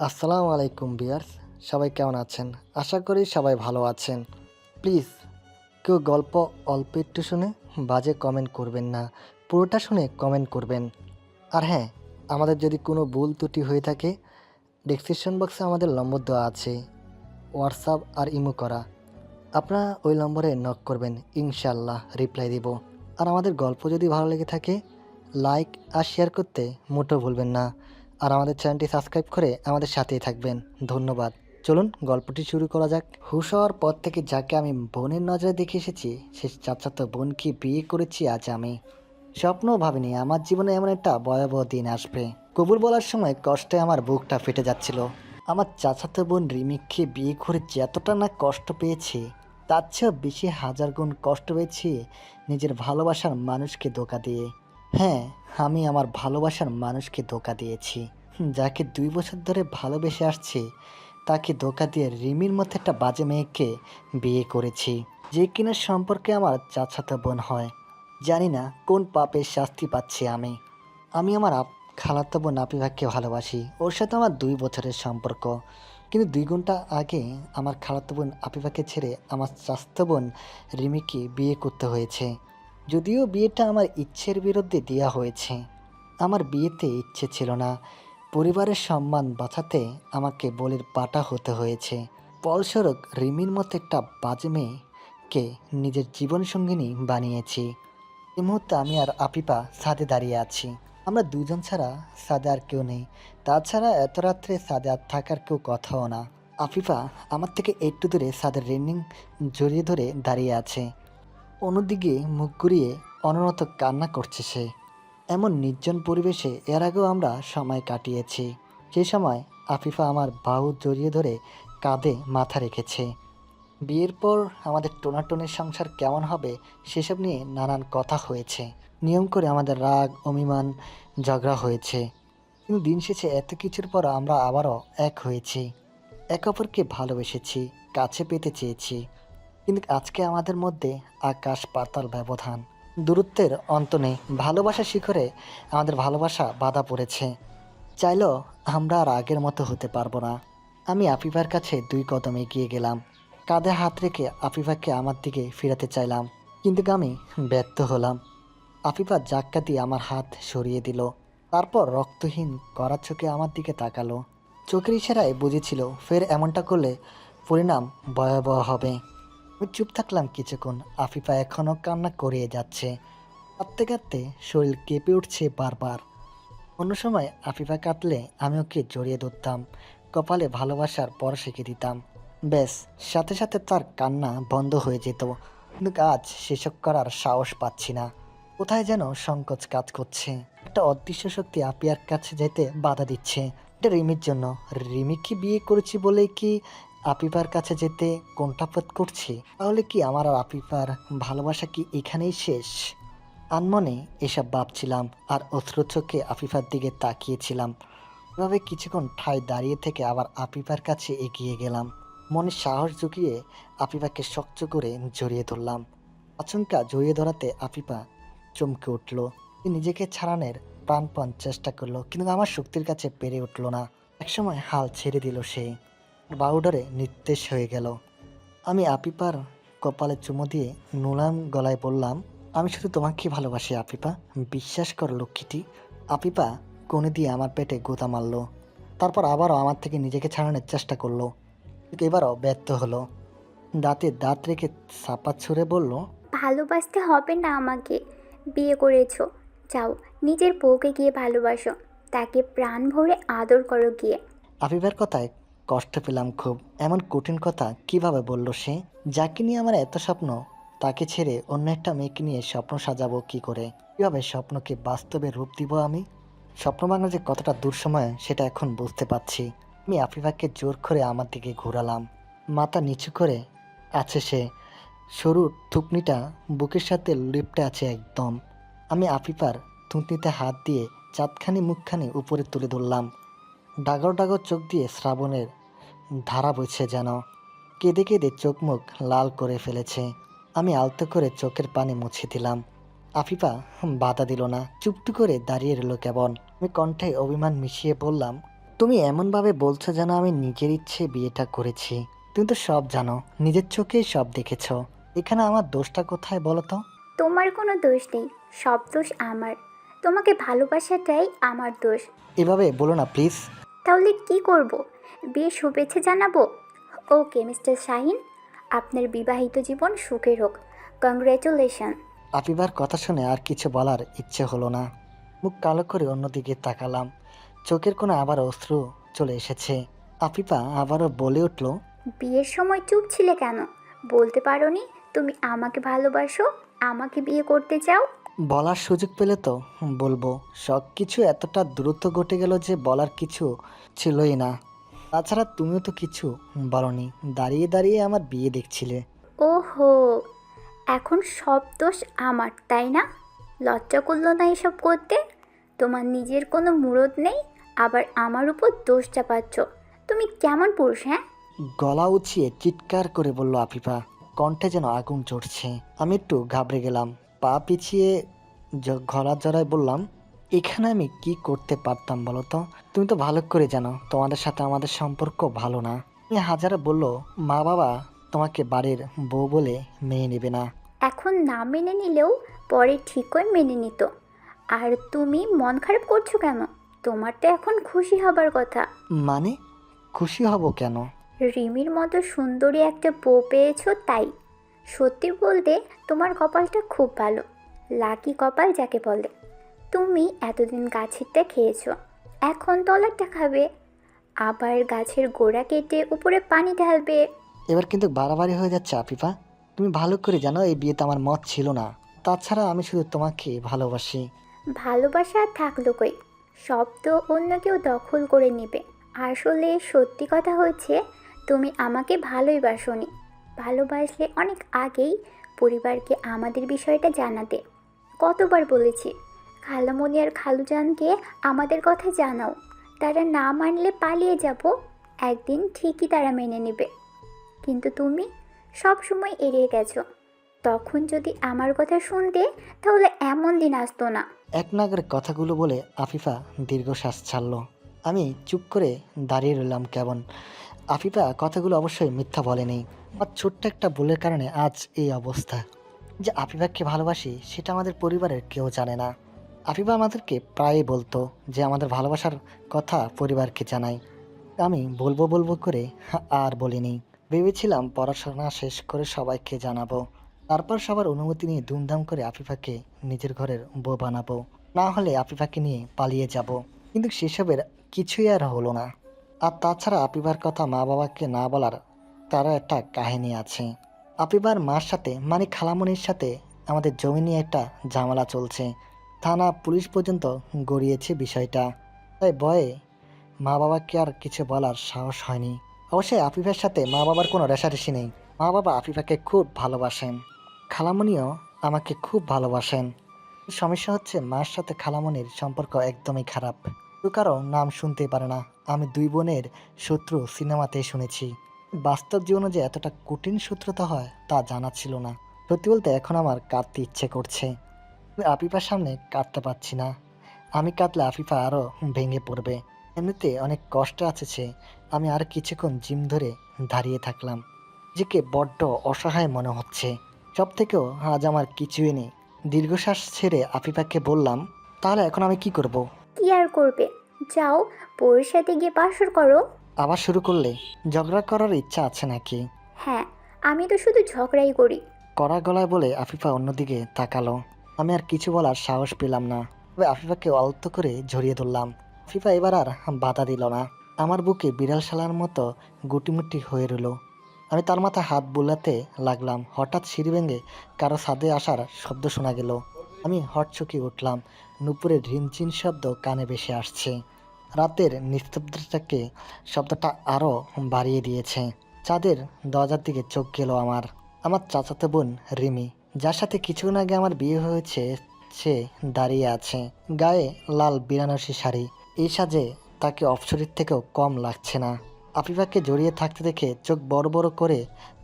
আসসালামু আলাইকুম ভিউয়ার্স, সবাই কেমন আছেন? আশা করি সবাই ভালো আছেন। প্লিজ কেউ গল্প অল্প একটু শুনে বাজে কমেন্ট করবেন না, পুরোটা শুনে কমেন্ট করবেন। আর হ্যাঁ, আমাদের যদি কোনো ভুল ত্রুটি হয়ে থাকে, ডেসক্রিপশন বক্সে আমাদের নম্বর দেওয়া আছে, হোয়াটসঅ্যাপ আর ইমো করা। আপনারা ওই নম্বরে নক করবেন, ইনশাল্লাহ রিপ্লাই দিব। আর আমাদের গল্প যদি ভালো লেগে থাকে, লাইক আর শেয়ার করতে মোটেও ভুলবেন না। আর আমাদের চ্যানেলটি সাবস্ক্রাইব করে আমাদের সাথেই থাকবেন। ধন্যবাদ। চলুন গল্পটি শুরু করা যাক। হুশ হওয়ার পর থেকে যাকে আমি বোনের নজরে দেখে এসেছি, সে চাচাতো বোনকে বিয়ে করেছি আজ আমি। স্বপ্নও ভাবিনি আমার জীবনে এমন একটা ভয়াবহ দিন আসবে। কবুল বলার সময় কষ্টে আমার বুকটা ফেটে যাচ্ছিল। আমার চাচাতো বোন রিমিককে বিয়ে করে যতটা না কষ্ট পেয়েছি, তার চেয়েও বেশি হাজার গুণ কষ্ট পেয়েছি নিজের ভালোবাসার মানুষকে ধোঁকা দিয়ে। হ্যাঁ, আমি আমার ভালোবাসার মানুষকে ধোঁকা দিয়েছি। যাকে 2 বছর ধরে ভালোবেসে আসছি, তাকে ধোঁকা দিয়ে রিমির মতো একটা বাজে মেয়েকে বিয়ে করেছি, যে কিনা সম্পর্কে আমার চাচাতো বোন হয়। জানি না কোন পাপের শাস্তি পাচ্ছি আমি। আমি আমার খালাতো বোন আপিফাকে ভালোবাসি। ওর সাথে আমার 2 বছরের সম্পর্ক। কিন্তু 2 ঘন্টা আগে আমার খালাতো বোন আপিফাকে ছেড়ে আমার চাচাতো বোন রিমিকে বিয়ে করতে হয়েছে। যদিও বিয়েটা আমার ইচ্ছের বিরুদ্ধে দেওয়া হয়েছে। আমার বিয়েতে ইচ্ছে ছিল না। পরিবারের সম্মান বাঁচাতে আমাকে বলির পাঁঠা হতে হয়েছে। ফলস্বরূপ রিমির মতো একটা বাজে মেয়েকে নিজের জীবনসঙ্গিনী বানিয়েছি। এই মুহূর্তে আমি আর আপিপা ছাদে দাঁড়িয়ে আছি। আমরা দুজন ছাড়া ছাদে আর কেউ নেই। তাছাড়া এত রাত্রে ছাদে আর থাকার কেউ কথাও না। আফিফা আমার থেকে একটু দূরে ছাদের রেলিং জড়িয়ে ধরে দাঁড়িয়ে আছে। অন্যদিকে মুখ ঘুরিয়ে অনবরত কান্না করছে সে। এমন নির্জন পরিবেশে এর আগেও আমরা সময় কাটিয়েছি। সেই সময় আফিফা আমার বাহু জড়িয়ে ধরে কাঁধে মাথা রেখেছে। বিয়ের পর আমাদের টোনাটনির সংসার কেমন হবে সেসব নিয়ে নানান কথা হয়েছে। নিয়ম করে আমাদের রাগ অভিমান ঝগড়া হয়েছে। কিন্তু দিন শেষে এত কিছুর পর আমরা আবারও এক হয়েছি। এক অপরকে ভালোবেসেছি, কাছে পেতে চেয়েছি। কিন্তু আজকে আমাদের মধ্যে আকাশ পাতাল ব্যবধান। দূরত্বের অন্ত নেই। ভালোবাসার শিখরে আমাদের ভালোবাসা বাধা পড়েছে। চাইলেও আমরা আর আগের মতো হতে পারবো না। আমি আফিফার কাছে 2 কদম এগিয়ে গেলাম। কাঁধে হাত রেখে আফিফাকে আমার দিকে ফিরাতে চাইলাম, কিন্তু আমি ব্যর্থ হলাম। আফিফা জাক্কা দিয়ে আমার হাত সরিয়ে দিল। তারপর রক্তহীন কড়া চোখে আমার দিকে তাকালো। চোখের ইশারায় বুঝেছিল ফের এমনটা করলে পরিণাম ভয়াবহ হবে। আমি চুপ থাকলাম কিছুক্ষণ। আফিফা এখনও কান্না করিয়ে যাচ্ছে। কাঁদতে কাঁদতে শরীর কেঁপে উঠছে বারবার। অন্য সময় আফিফা কাঁদলে আমি ওকে জড়িয়ে ধরতাম, কপালে ভালোবাসার পরশ এঁকে দিতাম। ব্যাস, সাথে সাথে তার কান্না বন্ধ হয়ে যেত। কিন্তু আজ সেসব করার সাহস পাচ্ছি না। কোথায় যেন সংকোচ কাজ করছে। একটা অদৃশ্য শক্তি আপিয়ার কাছে যেতে বাধা দিচ্ছে। এটা রিমির জন্য। রিমিকে বিয়ে করেছি বলে কি আপিফার কাছে যেতে কোণঠাপাত করছি? তাহলে কি আমার আর আপিফার ভালোবাসা কি এখানেই শেষ? আনমনে এসব ভাবছিলাম আর অশ্রু চোখে আফিফার দিকে তাকিয়েছিলাম। এভাবে কিছুক্ষণ ঠায় দাঁড়িয়ে থেকে আবার আফিফার কাছে এগিয়ে গেলাম। মনে সাহস জুগিয়ে আফিফাকে শক্ত করে জড়িয়ে ধরলাম। আচমকা জড়িয়ে ধরাতে আফিফা চমকে উঠল। নিজেকে ছাড়ানোর প্রাণপণ চেষ্টা করলো, কিন্তু আমার শক্তির কাছে পেরে উঠল না। একসময় হাল ছেড়ে দিল সে। বাউডারে নির্দেশ হয়ে গেল। আমি আফিফার কপালে চুমু দিয়ে নোলাম গলায় বললাম, আমি শুধু তোমাকে ভালোবাসি আফিফা, বিশ্বাস করো লক্ষ্মীটি। আফিফা কোণে দিয়ে আমার পেটে গোতা মারল। তারপর আবারও আমার থেকে নিজেকে ছাড়ানোর চেষ্টা করলো, কিন্তু এবারও ব্যর্থ হলো। দাঁতে দাঁত রেখে চাপা ছুঁড়ে বলল, ভালোবাসতে হবে না আমাকে, বিয়ে করেছো, যাও নিজের বউকে গিয়ে ভালোবাসো, তাকে প্রাণ ভরে আদর করো গিয়ে। আফিফার কথায় কষ্ট পেলাম খুব। এমন কঠিন কথা কিভাবে বলল সে? যাকে নিয়ে আমার এত স্বপ্ন, তাকে ছেড়ে অন্য একটা মেয়েকে নিয়ে স্বপ্ন সাজাবো কি করে? কিভাবে স্বপ্নকে বাস্তবে রূপ দিব আমি? স্বপ্ন ভাঙা যে কতটা দুঃসময় সেটা এখন বুঝতে পারছি। আমি আফিফাকে জোর করে আমার দিকে ঘোরালাম। মাথা নিচু করে আছে সে, সরু থুকনিটা বুকের সাথে লিপটে আছে একদম। আমি আফিফার থুতনিতে হাত দিয়ে চাঁদখানি মুখখানি উপরে তুলে ধরলাম। ডাগর ডাগর চোখ দিয়ে শ্রাবণের ধারা বইছে যেন। কেঁদে কেঁদে চোখ মুখ লাল করে ফেলেছে। আমি আলতো করে চোখের পানি মুছে দিলাম। আফিফা বাধা দিল না, চুপটি করে দাঁড়িয়ে রইল কেমন। আমি কণ্ঠে অভিমান মিশিয়ে বললাম, তুমি এমনভাবে বলছো যেন আমি নিজের ইচ্ছে বিয়েটা করেছি। তুমি তো সব জানো, নিজের চোখেই সব দেখেছ। এখানে আমার দোষটা কোথায় বলো তো? তোমার কোনো দোষ নেই, সব দোষ আমার। তোমাকে ভালোবাসাটাই আমার দোষ। এভাবে বলো না প্লিজ। তাহলে কি করব? বিয়ে শুভেচ্ছা জানাবো? ওকে মিস্টার শাহিন, আপনার বিবাহিত জীবন সুখের হোক। কংগ্রেচুলেশন। আফিফার কথা শুনে আর কিছু বলার ইচ্ছে হলো না। মুখ কালো করে অন্যদিকে তাকালাম। চোখের কোণে আবার অশ্রু চলে এসেছে। আফিফা আবারও বলে উঠল, বিয়ের সময় চুপ ছিলে কেন? বলতে পারোনি তুমি আমাকে ভালোবাসো, আমাকে বিয়ে করতে চাও? বলার সুযোগ পেলে তো বলবো। সব কিছু এতটা দ্রুত ঘটে গেল যে বলার কিছু ছিলই না। তাছাড়া তুমিও তো কিছু বলনি, দাঁড়িয়ে দাঁড়িয়ে আমার বিয়ে দেখছিলে। ওহো, এখন সব দোষ আমার, তাই না? লজ্জা করলো না এসব করতে? তোমার নিজের কোনো মুরদ নেই, আবার আমার উপর দোষ চাপাচ্ছ। তুমি কেমন পুরুষ, হ্যাঁ? গলা উঁচিয়ে চিৎকার করে বলল আফিফা, কণ্ঠে যেন আগুন চড়ছে। আমি একটু ঘাবড়ে গেলাম, পা পিছিয়ে গলা জড়ায় বললাম, এখানে আমি কি করতে পারতাম বলো তো? তুমি তো ভালো করে জানো তোমাদের সাথে আমাদের সম্পর্ক ভালো না। তুমি হাজারে বললো মা বাবা তোমাকে বাড়ির বউ বলে মেনে নেবে না। এখন না মেনে নিলেও পরে ঠিকই মেনে নিত। আর তুমি মন খারাপ করছো কেন? তোমার তো এখন খুশি হবার কথা। মানে খুশি হব কেন? রিমির মতো সুন্দরী একটা বউ পেয়েছো তাই। সত্যি বলতে তোমার কপালটা খুব ভালো, লাকি কপাল যাকে বলে। তুমি এতদিন গাছেরটা খেয়েছো, এখন তলারটা খাবে। আবার গাছের গোড়া কেটে উপরে পানি ঢালবে। এবার কিন্তু বাড়াবাড়ি হয়ে যাচ্ছে আফিফা। তুমি ভালো করে জানো এই বিয়েতে আমার মত ছিল না। তাছাড়া আমি শুধু তোমাকে ভালোবাসি। ভালোবাসা আর থাকলো কই, সব তো অন্য কেউ দখল করে নেবে। আসলে সত্যি কথা হচ্ছে, তুমি আমাকে ভালোই বাসোনি। ভালোবাসলে অনেক আগেই পরিবারকে আমাদের বিষয়টা জানাতে। কতবার বলেছি খালামণি আর খালুজানকে আমাদের কথা জানাও, তারা না মানলে পালিয়ে যাব। একদিন ঠিকই তারা মেনে নেবে। কিন্তু তুমি সব সময় এড়িয়ে গেছো। তখন যদি আমার কথা শুনতে, তাহলে এমন দিন আসতো না। এক নাগারে কথাগুলো বলে আফিফা দীর্ঘশ্বাস ছাড়ল। আমি চুপ করে দাঁড়িয়ে রইলাম কেমন। আফিফা কথাগুলো অবশ্যই মিথ্যা বলেনি। আমার ছোট্ট একটা ভুলের কারণে আজ এই অবস্থা। যে আফিফাকে ভালোবাসি সেটা আমাদের পরিবারের কেউ জানে না। আফিফা আমাদেরকে প্রায়ই বলতো যে আমাদের ভালোবাসার কথা পরিবারকে জানাই। আমি বলবো বলবো করে আর বলিনি। ভেবেছিলাম পড়াশোনা শেষ করে সবাইকে জানাবো, তারপর সবার অনুমতি নিয়ে ধুমধাম করে আফিফাকে নিজের ঘরের বউ বানাবো, না হলে আফিফাকে নিয়ে পালিয়ে যাব। কিন্তু সেসবের কিছুই আর হলো না। আর তাছাড়া আফিফার কথা মা বাবাকে না বলার তারও একটা কাহিনী আছে। আফিফার মার সাথে মানে খালামণির সাথে আমাদের জমি নিয়ে একটা ঝামেলা চলছে। থানা পুলিশ পর্যন্ত গড়িয়েছে বিষয়টা। তাই ভয়ে মা বাবাকে আর কিছু বলার সাহস হয়নি। অবশ্যই আফিফার সাথে মা বাবার কোনো রেষারেষি নেই। মা বাবা আফিফাকে খুব ভালোবাসেন, খালামণিও আমাকে খুব ভালোবাসেন। সমস্যা হচ্ছে মার সাথে খালামণির সম্পর্ক একদমই খারাপ। কেউ কারো নাম শুনতেই পারে না। আমি দুই বোনের শত্রু সিনেমাতেই শুনেছি, বাস্তব জীবনে যে এতটা কঠিন শত্রুতা হয় তা জানা ছিল না। সত্যি বলতে এখন আমার কাঁদতে ইচ্ছে করছে। আমি আফিফার সামনে কাঁদতে পারছি না। আমি কাঁদলে আফিফা আরও ভেঙে পড়বে। এমনিতে অনেক কষ্ট আছে সে। আমি আর কিছুক্ষণ জিম ধরে দাঁড়িয়ে থাকলাম। নিজেকে বড্ড অসহায় মনে হচ্ছে। সব থেকেও আজ আমার কিছুই নেই। দীর্ঘশ্বাস ছেড়ে আফিফাকে বললাম, তাহলে এখন আমি কি করব? কি আর করবে, যাও বউয়ের সাথে গিয়ে বাসর করো। আবার শুরু করলে? ঝগড়া করার ইচ্ছা আছে নাকি? হ্যাঁ, আমি তো শুধু ঝগড়াই করি। কড়া গলায় বলে আফিফা অন্যদিকে তাকালো। আমি আর কিছু বলার সাহস পেলাম না, তবে আফিফাকে আলতো করে জড়িয়ে ধরলাম। আফিফা এবার আর বাধা দিল না। আমার বুকে বিড়াল শালার মতো গুটিমুটি হয়ে রইল। আমি তার মাথায় হাত বুলাতে লাগলাম। হঠাৎ সিঁড়ি ভেঙে কারো ছাদে আসার শব্দ শোনা গেল। আমি হটচকিয়ে উঠলাম। নুপুরের রিমঝিম শব্দ কানে ভেসে আসছে। রাতের নিস্তব্ধতাকে শব্দটা আরও বাড়িয়ে দিয়েছে। চাঁদের দরজার দিকে চোখ গেল আমার। আমার চাচাতো বোন রিমি, যার সাথে কিছুক্ষণ আগে আমার বিয়ে হয়েছে, সে দাঁড়িয়ে আছে, গায়ে লাল বেনারসি শাড়ি। এই সাজে তাকে অপসরীর থেকেও কম লাগছে না। আফিফাকে জড়িয়ে থাকতে দেখে চোখ বড় বড় করে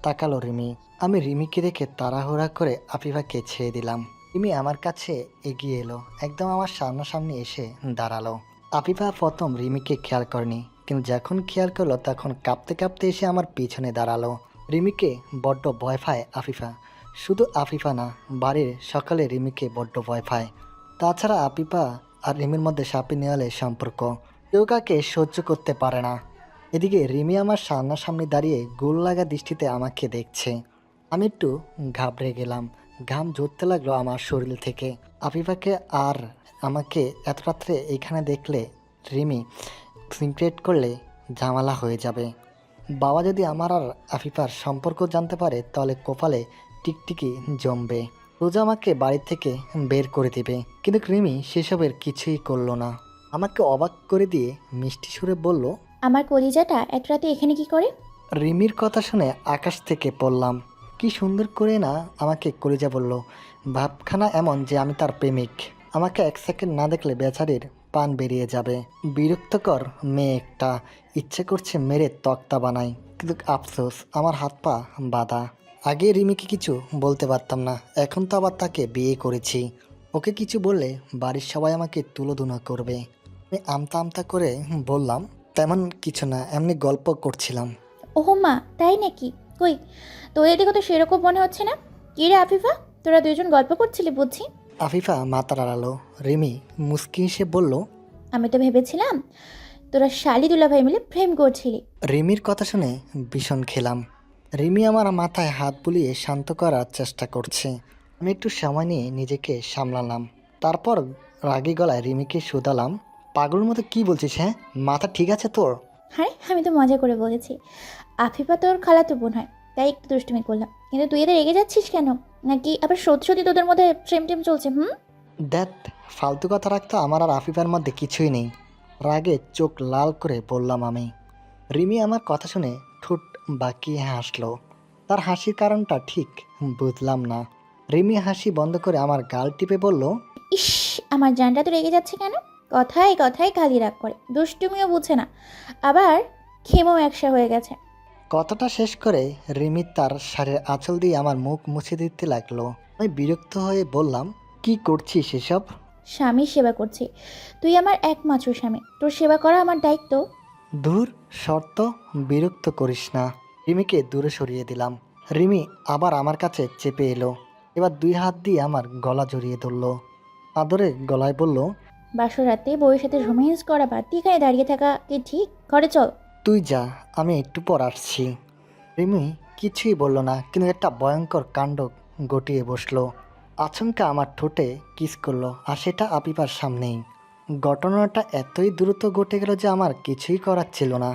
তাকালো রিমি। আমি রিমিকে দেখে তাড়াহুড়া করে আফিফাকে ছেড়ে দিলাম। রিমি আমার কাছে এগিয়ে এলো, একদম আমার সামনাসামনি এসে দাঁড়ালো। আফিফা প্রথম রিমিকে খেয়াল করেনি, কিন্তু যখন খেয়াল করলো তখন কাঁপতে কাঁপতে এসে আমার পিছনে দাঁড়ালো। রিমিকে বড্ড ভয় পায় আফিফা। শুধু আফিফা না, বাড়ির সকালে রিমিকে বড্ড ভয় পায়। তাছাড়া আফিফা আর রিমির মধ্যে সাপে নেওয়ালের সম্পর্ক, কেউ কাকে সহ্য করতে পারে না। এদিকে রিমি আমার সামনাসামনি দাঁড়িয়ে গোল লাগা দৃষ্টিতে আমাকে দেখছে। আমি একটু ঘাবড়ে গেলাম, ঘাম ঝরতে লাগলো আমার শরীর থেকে। আফিফাকে আর আমাকে এত রাত্রে এইখানে দেখলে রিমি সিক্রেট করলে ঝামেলা হয়ে যাবে। বাবা যদি আমার আর আফিফার সম্পর্ক জানতে পারে তাহলে কপালে টিকটিকি জমবে, রোজ আমাকে বাড়ি থেকে বের করে দিবে। কিন্তু রিমি সেসবের কিছুই করলো না। আমাকে অবাক করে দিয়ে মিষ্টি সুরে বলল, আমার কলিজাটা এত রাতে এখানে কি করে? রিমির কথা শুনে আকাশ থেকে পড়লাম। কি সুন্দর করে না আমাকে কলিজা বলল। ভাবখানা এমন যে আমি তার প্রেমিক। আমাকে এক সেকেন্ড না দেখলে বেচারির পান বেরিয়ে যাবে। বিরক্তকর মেয়ে একটা, ইচ্ছে করছে মেরে তক্তা বানাই, কিন্তু আফসোস আমার হাত পা বাঁধা। আগে রিমিকে কিছু বলতে পারতাম না, এখন তো আবার তাকে বিয়ে করেছি। ওকে কিছু বললে বাড়ির সবাই আমাকে তুলোধুনো করবে। আমি আমতা আমতা করে বললাম, তেমন কিছু না, এমনি গল্প করছিলাম। ওহো মা, তাই নাকি? কই, তোদের দিকে তো সেরকম মনে হচ্ছে না। কি রে আফিফা, তোরা দুজন গল্প করছিলি বুঝছি। আফিফা মাথা নাড়ালো। রিমি মুস্কি হেসে বলল, আমি তো ভেবেছিলাম তোরা শালি দুলাভাই মিলে প্রেম করছিলি। রিমির কথা শুনে ভীষণ খেলাম। রিমি আমার মাথায় হাত বুলিয়ে শান্ত করার চেষ্টা করছে। আমি একটু সময় নিয়ে নিজেকে সামলালাম। তারপর রাগী গলায় রিমিকে শুধালাম, পাগলের মতো কি বলছিস? হ্যাঁ, মাথা ঠিক আছে তোর? হ্যাঁ, আমি তো মজা করে বলেছি। আফিফা তোর খালাতো বোন হয়, তাই একটু দুষ্টুমি করলাম। কিন্তু তুই এদের রেগে যাচ্ছিস কেন? নাকি আবার সত্যি সত্যি তোদের মধ্যে প্রেম টেম চলছে? দ্যাট ফালতু কথা রাখতো, আমার আর আফিফার মধ্যে কিছুই নেই। রাগে চোখ লাল করে বললাম আমি। রিমি আমার কথা শুনে ঠোঁট বাঁকিয়ে হাসলো। তার হাসির কারণটা ঠিক বুঝলাম না। রিমি হাসি বন্ধ করে আমার গাল টিপে বলল, ইস, আমার জানটা তো রেগে যাচ্ছে কেন? কথায় কথায় খালি রাগ করে, দুষ্টুমিও বুঝে না, আবার খেমেও একসা হয়ে গেছে। কথাটা শেষ করে রিমি তার শাড়ির আঁচল দিয়ে আমার মুখ মুছে দিতে লাগলো। আমি বিরক্ত হয়ে বললাম, কি করছিস এসব? স্বামীর সেবা করছি, তুই আমার একমাত্র স্বামী, তোর সেবা করা আমার দায়িত্ব। দূর শর্ত, বিরক্ত করিস না। রিমিকে দূরে সরিয়ে দিলাম। রিমি আবার আমার কাছে চেপে এলো। এবার দুই হাত দিয়ে আমার গলা জড়িয়ে ধরলো। আদরে গলায় বলল, বাসর রাতে বউয়ের সাথে রোম্যান্স করা বাদ দিয়ে এখানে দাঁড়িয়ে থাকা কি ঠিক? ঘরে চল। তুই যা, আমি একটু পর আসছি। রিমি কিছুই বলল না, কিন্তু একটা ভয়ঙ্কর কাণ্ড ঘটিয়ে বসলো। আচমকা আমার ঠোঁটে কিস করলো, আর সেটা আপিপার সামনেই। ঘটনাটা এতই দ্রুত ঘটে গেল যে আমার কিছুই করার ছিল না।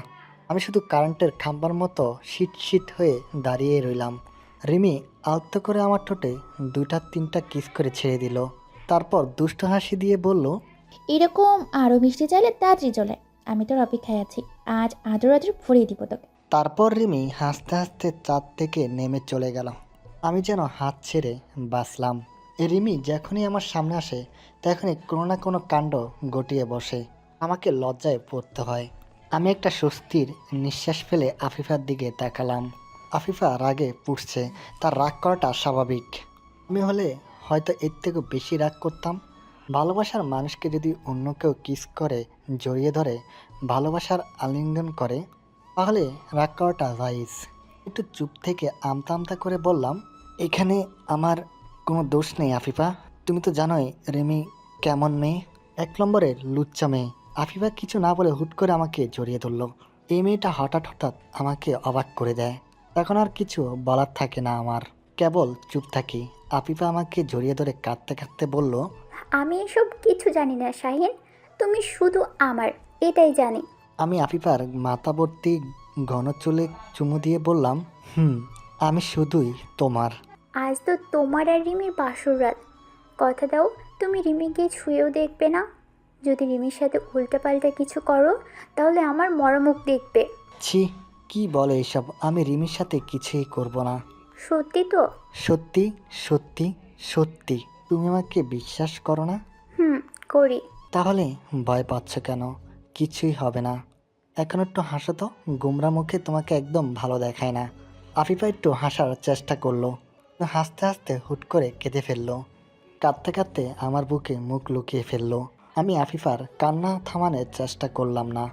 আমি শুধু কারেন্টের খাম্বার মতো শীট শীট হয়ে দাঁড়িয়ে রইলাম। রিমি আলতো করে আমার ঠোঁটে দুটা তিনটা কিস করে ছেড়ে দিল। তারপর দুষ্ট হাসি দিয়ে বলল, এরকম আরও মিষ্টি চাইলে তাড়াতাড়ি চলে আয়। আমি তোর অপেক্ষায় আছি, আজ আদর আদর ভরিয়ে দিব তোকে। তারপর রিমি হাসতে হাসতে চাঁদ থেকে নেমে চলে গেল। আমি যেন হাত ছেড়ে বাঁচলাম। এই রিমি যখনই আমার সামনে আসে তখনই কোনো না কোনো কাণ্ড ঘটিয়ে বসে। আমাকে লজ্জায় পড়তে হয়। আমি একটা স্বস্তির নিঃশ্বাস ফেলে আফিফার দিকে তাকালাম। আফিফা রাগে পুড়ছে, তার রাগ করাটা স্বাভাবিক। আমি হলে হয়তো এর থেকেও বেশি রাগ করতাম। ভালোবাসার মানুষকে যদি অন্য কেউ কিস করে, জড়িয়ে ধরে, ভালোবাসার আলিঙ্গন করে, তাহলে রাগ করাটা জায়েজ। একটু চুপ থেকে আমতা আমতা করে বললাম, এখানে আমার কোনো দোষ নেই আফিফা। তুমি তো জানোই রিমি কেমন মেয়ে, এক নম্বরের লুচ্চা মেয়ে। আফিফা কিছু না বলে হুট করে আমাকে জড়িয়ে ধরলো। এই মেয়েটা হঠাৎ হঠাৎ আমাকে অবাক করে দেয়। তখন আর কিছু বলার থাকে না আমার, কেবল চুপ থাকি। আফিফা আমাকে জড়িয়ে ধরে কাঁদতে কাঁদতে বলল, আমি এসব কিছু জানি না শাহিন, তুমি শুধু আমার, এটাই জানি। আমি আফিফার মাথাভর্তি ঘন চুলে চুমু দিয়ে বললাম, আমি শুধুই তোমার। আজ তো তোমার আর রিমির বাসর রাত, কথা দাও তুমি রিমিকে ছুঁয়েও দেখবে না। যদি রিমির সাথে উল্টাপাল্টা কিছু করো তাহলে আমার মরামুখ দেখবে। ছি, কি বলে এসব? আমি রিমির সাথে কিছুই করব না। সত্যি তো? সত্যি, সত্যি, সত্যি। তুমি আমাকে বিশ্বাস করো না? করি। তাহলে ভয় পাচ্ছ কেন? কিছুই হবে না। এখন একটু হাসো তো, গোমরা মুখে তোমাকে একদম ভালো দেখায় না। আফিফা একটু হাসার চেষ্টা করলো, কিন্তু হাসতে হাসতে হুট করে কেঁদে ফেললো। কাঁদতে কাঁদতে আমার বুকে মুখ লুকিয়ে ফেললো। আমি আফিফার কান্না থামানোর চেষ্টা করলাম না।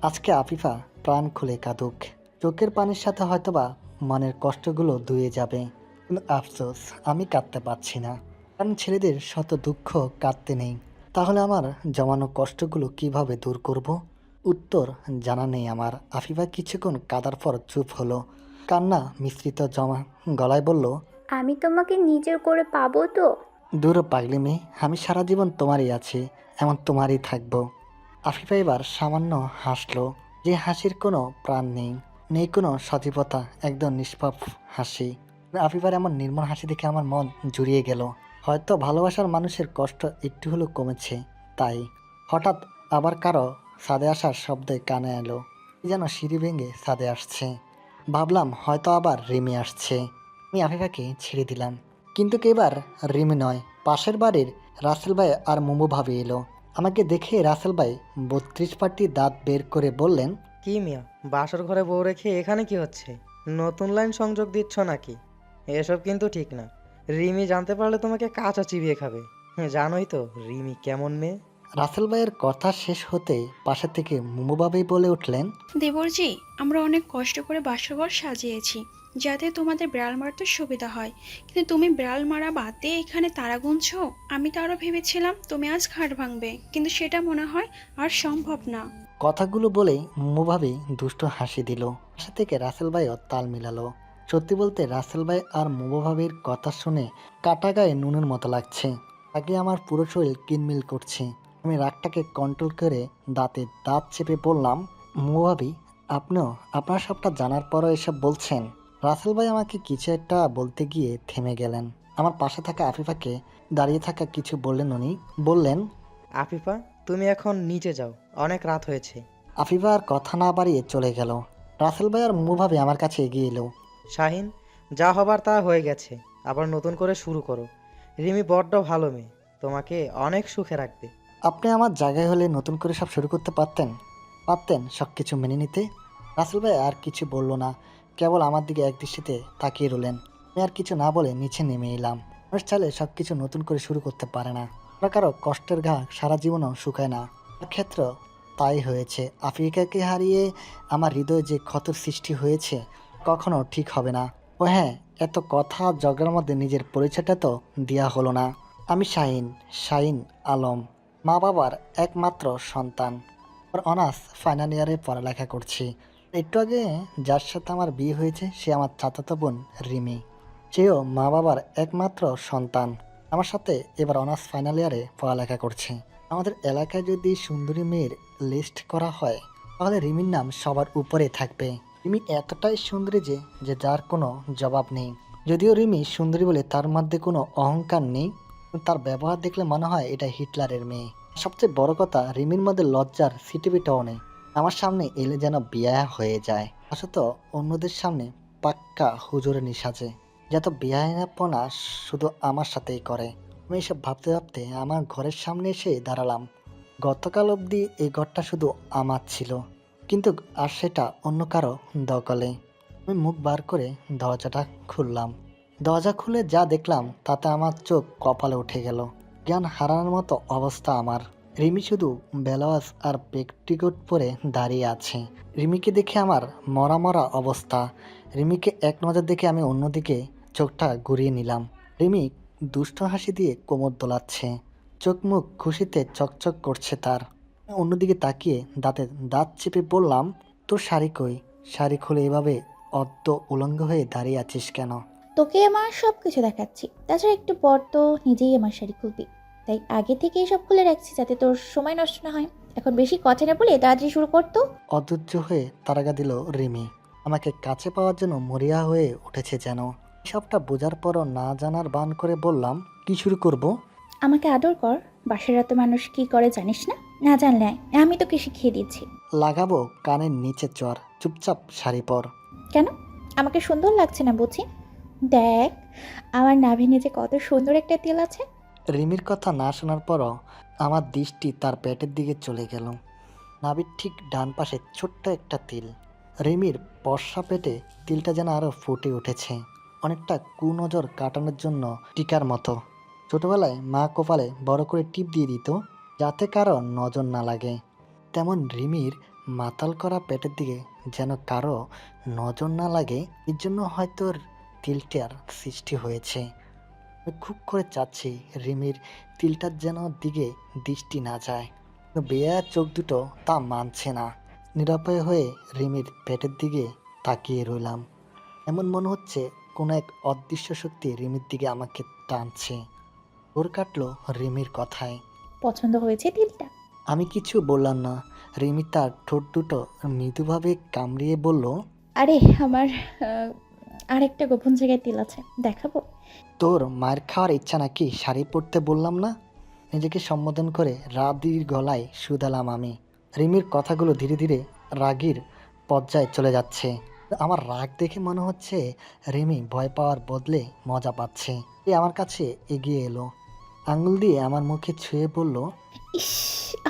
আজকে আফিফা প্রাণ খুলে কাঁদুক, চোখের পানির সাথে হয়তোবা মনের কষ্টগুলো ধুয়ে যাবে। কিন্তু আফসোস, আমি কাঁদতে পারছি না, কারণ ছেলেদের শত দুঃখ কাঁদতে নেই। তাহলে আমার জমানো কষ্টগুলো কিভাবে দূর করব? উত্তর জানা নেই আমার। আফিফা কিছুক্ষণ কাদার পর চুপ হলো, কান্না মিশ্রিত জমা গলায় বলল, আমি তোমাকে নিজের করে পাবো তো? দূর পাগলি মেয়ে, আমি সারা জীবন তোমারই আছি, এমন তোমারই থাকবো। আফিফা এবার সামান্য হাসলো, যে হাসির কোনো প্রাণ নেই, নেই কোনো সজীবতা, একদম নিষ্পাপ হাসি। আফিফার এমন নির্মল হাসি দেখে আমার মন জুড়িয়ে গেল। হয়তো ভালোবাসার মানুষের কষ্ট একটু হলেও কমেছে তাই। হঠাৎ আবার কারো ছাদে আসার শব্দে কানে এলো, কি যেন সিঁড়ি ভেঙে ছাদে আসছে। ভাবলাম হয়তো আবার রিমি আসছে। আমি আফিফাকে ছেড়ে দিলাম, কিন্তু এবার রিমি নয়, পাশের বাড়ির রাসেল ভাই আর মোমো ভাবি এলো। আমাকে দেখে রাসেল ভাই 32 পাটি দাঁত বের করে বললেন, কি মিয়া, বাসর ঘরে বউ রেখে এখানে কি হচ্ছে? নতুন লাইন সংযোগ দিচ্ছ নাকি? এসব কিন্তু ঠিক না। রিমি জানতে পারলে তোমাকে কাঁচা চিবিয়ে খাবে। জানোই তো রিমি কেমন মেয়ে। রাসেল ভাইয়ের কথা শেষ হতে পাশে থেকে মোমো ভাবি বলে উঠলেন, দেবরজি, আমরা অনেক কষ্ট করে বাসরঘর সাজিয়েছি যাতে তোমাদের বিড়াল মারতে সুবিধা হয়, কিন্তু তুমি বিড়াল মারা বাদ দিয়ে এখানে তারা গুনছো। আমি তো আরো ভেবেছিলাম তুমি আজ খাট ভাঙবে, কিন্তু সেটা মনে হয় আর সম্ভব না। কথাগুলো বলেই মোমো ভাবি দুষ্ট হাসি দিল। পাশে থেকে রাসেল ভাইও তাল মিলালো। সত্যি বলতে রাসেল ভাই আর মোমো ভাবির কথা শুনে কাটা গায়ে নুনের মতো লাগছে। আগে আমার পুরো শরীর কিনমিল করছে। আমি রাগটাকে কন্ট্রোল করে দাঁতে দাঁত চেপে বললাম, মোমো ভাবি, আপনিও আপনার সবটা জানার পরও এসব বলছেন? রাসেল ভাই আমাকে কিছু একটা বলতে গিয়ে থেমে গেলেন। আমার পাশে থাকা আফিফাকে দাঁড়িয়ে থাকা কিছু বললেন উনি। বললেন, আফিফা, তুমি এখন নিচে যাও, অনেক রাত হয়েছে। আফিফা আর কথা না বাড়িয়ে চলে গেল। রাসেল ভাই আর মোমোভাবে আমার কাছে এগিয়ে এলো। শাহিন, যা হবার তা হয়ে গেছে, আবার নতুন করে শুরু করো। রিমি বড্ড ভালো মেয়ে, তোমাকে অনেক সুখে রাখবে। আপনি আমার জায়গায় হলে নতুন করে সব শুরু করতে পারতেন, পারতেন সব কিছু মেনে নিতে। রাসেল ভাই আর কিছু বলল না, কেবল আমার দিকে এক দৃষ্টিতে তাকিয়ে রইলেন। আমি আর কিছু না বলে নিচে নেমে এলাম। মানুষ চাইলে সব কিছু নতুন করে শুরু করতে পারে না, কারো কষ্টের ঘা সারা জীবনও শুকায় না। আমার ক্ষেত্র তাই হয়েছে। আফ্রিকাকে হারিয়ে আমার হৃদয়ে যে ক্ষতর সৃষ্টি হয়েছে কখনো ঠিক হবে না। ও হ্যাঁ, এত কথা জগের মধ্যে নিজের পরিচয়টা তো দেওয়া হলো না। আমি শাহিন, শাহিন আলম, মা বাবার একমাত্র সন্তান। ওর অনার্স ফাইনাল ইয়ারে পড়ালেখা করছি। একটু আগে যার সাথে আমার বিয়ে হয়েছে সে আমার চাচাতো বোন রিমি। সেও মা বাবার একমাত্র সন্তান। আমার সাথে এবার অনার্স ফাইনাল ইয়ারে পড়ালেখা করছে। আমাদের এলাকায় যদি সুন্দরী মেয়ের লিস্ট করা হয় তাহলে রিমির নাম সবার উপরে থাকবে। রিমি এতটাই সুন্দরী যে যার কোনো জবাব নেই। যদিও রিমি সুন্দরী বলে তার মধ্যে কোনো অহংকার নেই, তার ব্যবহার দেখলে মনে হয় এটা হিটলারের মেয়ে। সবচেয়ে বড় কথা, রিমির মধ্যে লজ্জার সিটিবিটাও নেই। আমার সামনে এলে যেন বিয়া হয়ে যায়। আসলে অন্যদের সামনে পাক্কা হুজুরের সাজে, যত বিয়াপনা শুধু আমার সাথেই করে। আমি এসব ভাবতে ভাবতে আমার ঘরের সামনে এসে দাঁড়ালাম। গতকাল অবধি এই ঘরটা শুধু আমার ছিল, কিন্তু আর সেটা অন্য কারো দখলে। আমি মুখ বার করে দরজাটা খুললাম। দরজা খুলে যা দেখলাম তাতে আমার চোখ কপালে উঠে গেল। জ্ঞান হারানোর মতো অবস্থা আমার। রিমি শুধু ব্লাউজ আর পেটিকোট পরে দাঁড়িয়ে আছে। রিমিকে দেখে আমার মরা মরা অবস্থা। রিমিকে এক নজর দেখে আমি অন্যদিকে চোখটা ঘুরিয়ে নিলাম। রিমি দুষ্ট হাসি দিয়ে কোমর দোলাচ্ছে, চোখ মুখ খুশিতে চকচক করছে তার। অন্যদিকে তাকিয়ে দাঁতে দাঁত চেপে বললাম, তোর শাড়ি কই? শাড়ি খুলে এভাবে অর্ধ উলঙ্গ হয়ে দাঁড়িয়ে আছিস কেন? তোকে আমার সব কিছু দেখাচ্ছি, তাছাড়া একটু পর তো নিজেই আমার শাড়ি খুলবি, তাই আগে থেকে সব খুলে রাখছি যাতে তোর সময় নষ্ট না হয়। এখন বেশি কথা না বলে তাড়াতাড়ি শুরু করতো। অধৈর্য হয়ে তাড়াগা দিল রিমি। আমাকে কাছে পাওয়ার জন্য মরিয়া হয়ে উঠেছে যেন। সবটা বোঝার পরও না জানার বান করে বললাম, কি শুরু করব? আমাকে আদর কর। বাসার রাতে মানুষ কি করে জানিস না? না জানলে আমি তোকে শিখিয়ে দিচ্ছি। লাগাবো কানের নিচে চর, চুপচাপ শাড়ি পর। কেন? আমাকে সুন্দর লাগছে না বুঝি? দেখ আমার নাভির নিচে কত সুন্দর একটা তেল আছে। রিমির কথা না শোনার পরও আমার দৃষ্টি তার পেটের দিকে চলে গেল। নাভির ঠিক ডান পাশে ছোট্ট একটা তিল। রিমির বর্ষা পেটে তিলটা যেন আরও ফুটে উঠেছে, অনেকটা কুনজর কাটানোর জন্য টিকার মতো। ছোটবেলায় মা কপালে বড় করে টিপ দিয়ে দিত যাতে কারো নজর না লাগে, তেমন রিমির মাতাল করা পেটের দিকে যেন কারো নজর না লাগে, এর জন্য হয়তো তিলটার সৃষ্টি হয়েছে। আমি খুব করে চাচ্ছি রিমির তিলটার যেন দিকে দৃষ্টি না যায়, কিন্তু বেয়ার চোখ দুটো তা মানছে না। নিরাপয় হয়ে রিমির পেটের দিকে তাকিয়ে রইলাম। এমন মনে হচ্ছে কোনো এক অদৃশ্য শক্তি রিমির দিকে আমাকে টানছে। ওর কাটলো রিমির কথায়। পছন্দ হয়েছে তিলটা? আমি কিছু বললাম না। রিমি তার ঠোঁট দুটো মৃদুভাবে কামড়িয়ে বলল, আরে আমার আরেকটা গোপন জায়গায় তিল আছে, দেখাবো? তোর মায়ের খাওয়ার ইচ্ছা নাকি? শাড়ি পরতে বললাম না? নিজেকে সম্বোধন করে রাদির গলায় শুধালাম আমি। রিমির কথাগুলো ধীরে ধীরে রাগীর পর্যায়ে চলে যাচ্ছে। আমার রাগ দেখে মনে হচ্ছে রিমি ভয় পাওয়ার বদলে মজা পাচ্ছে। এ আমার কাছে এগিয়ে এলো, আঙুল দিয়ে আমার মুখে ছুঁয়ে বলল, ইস,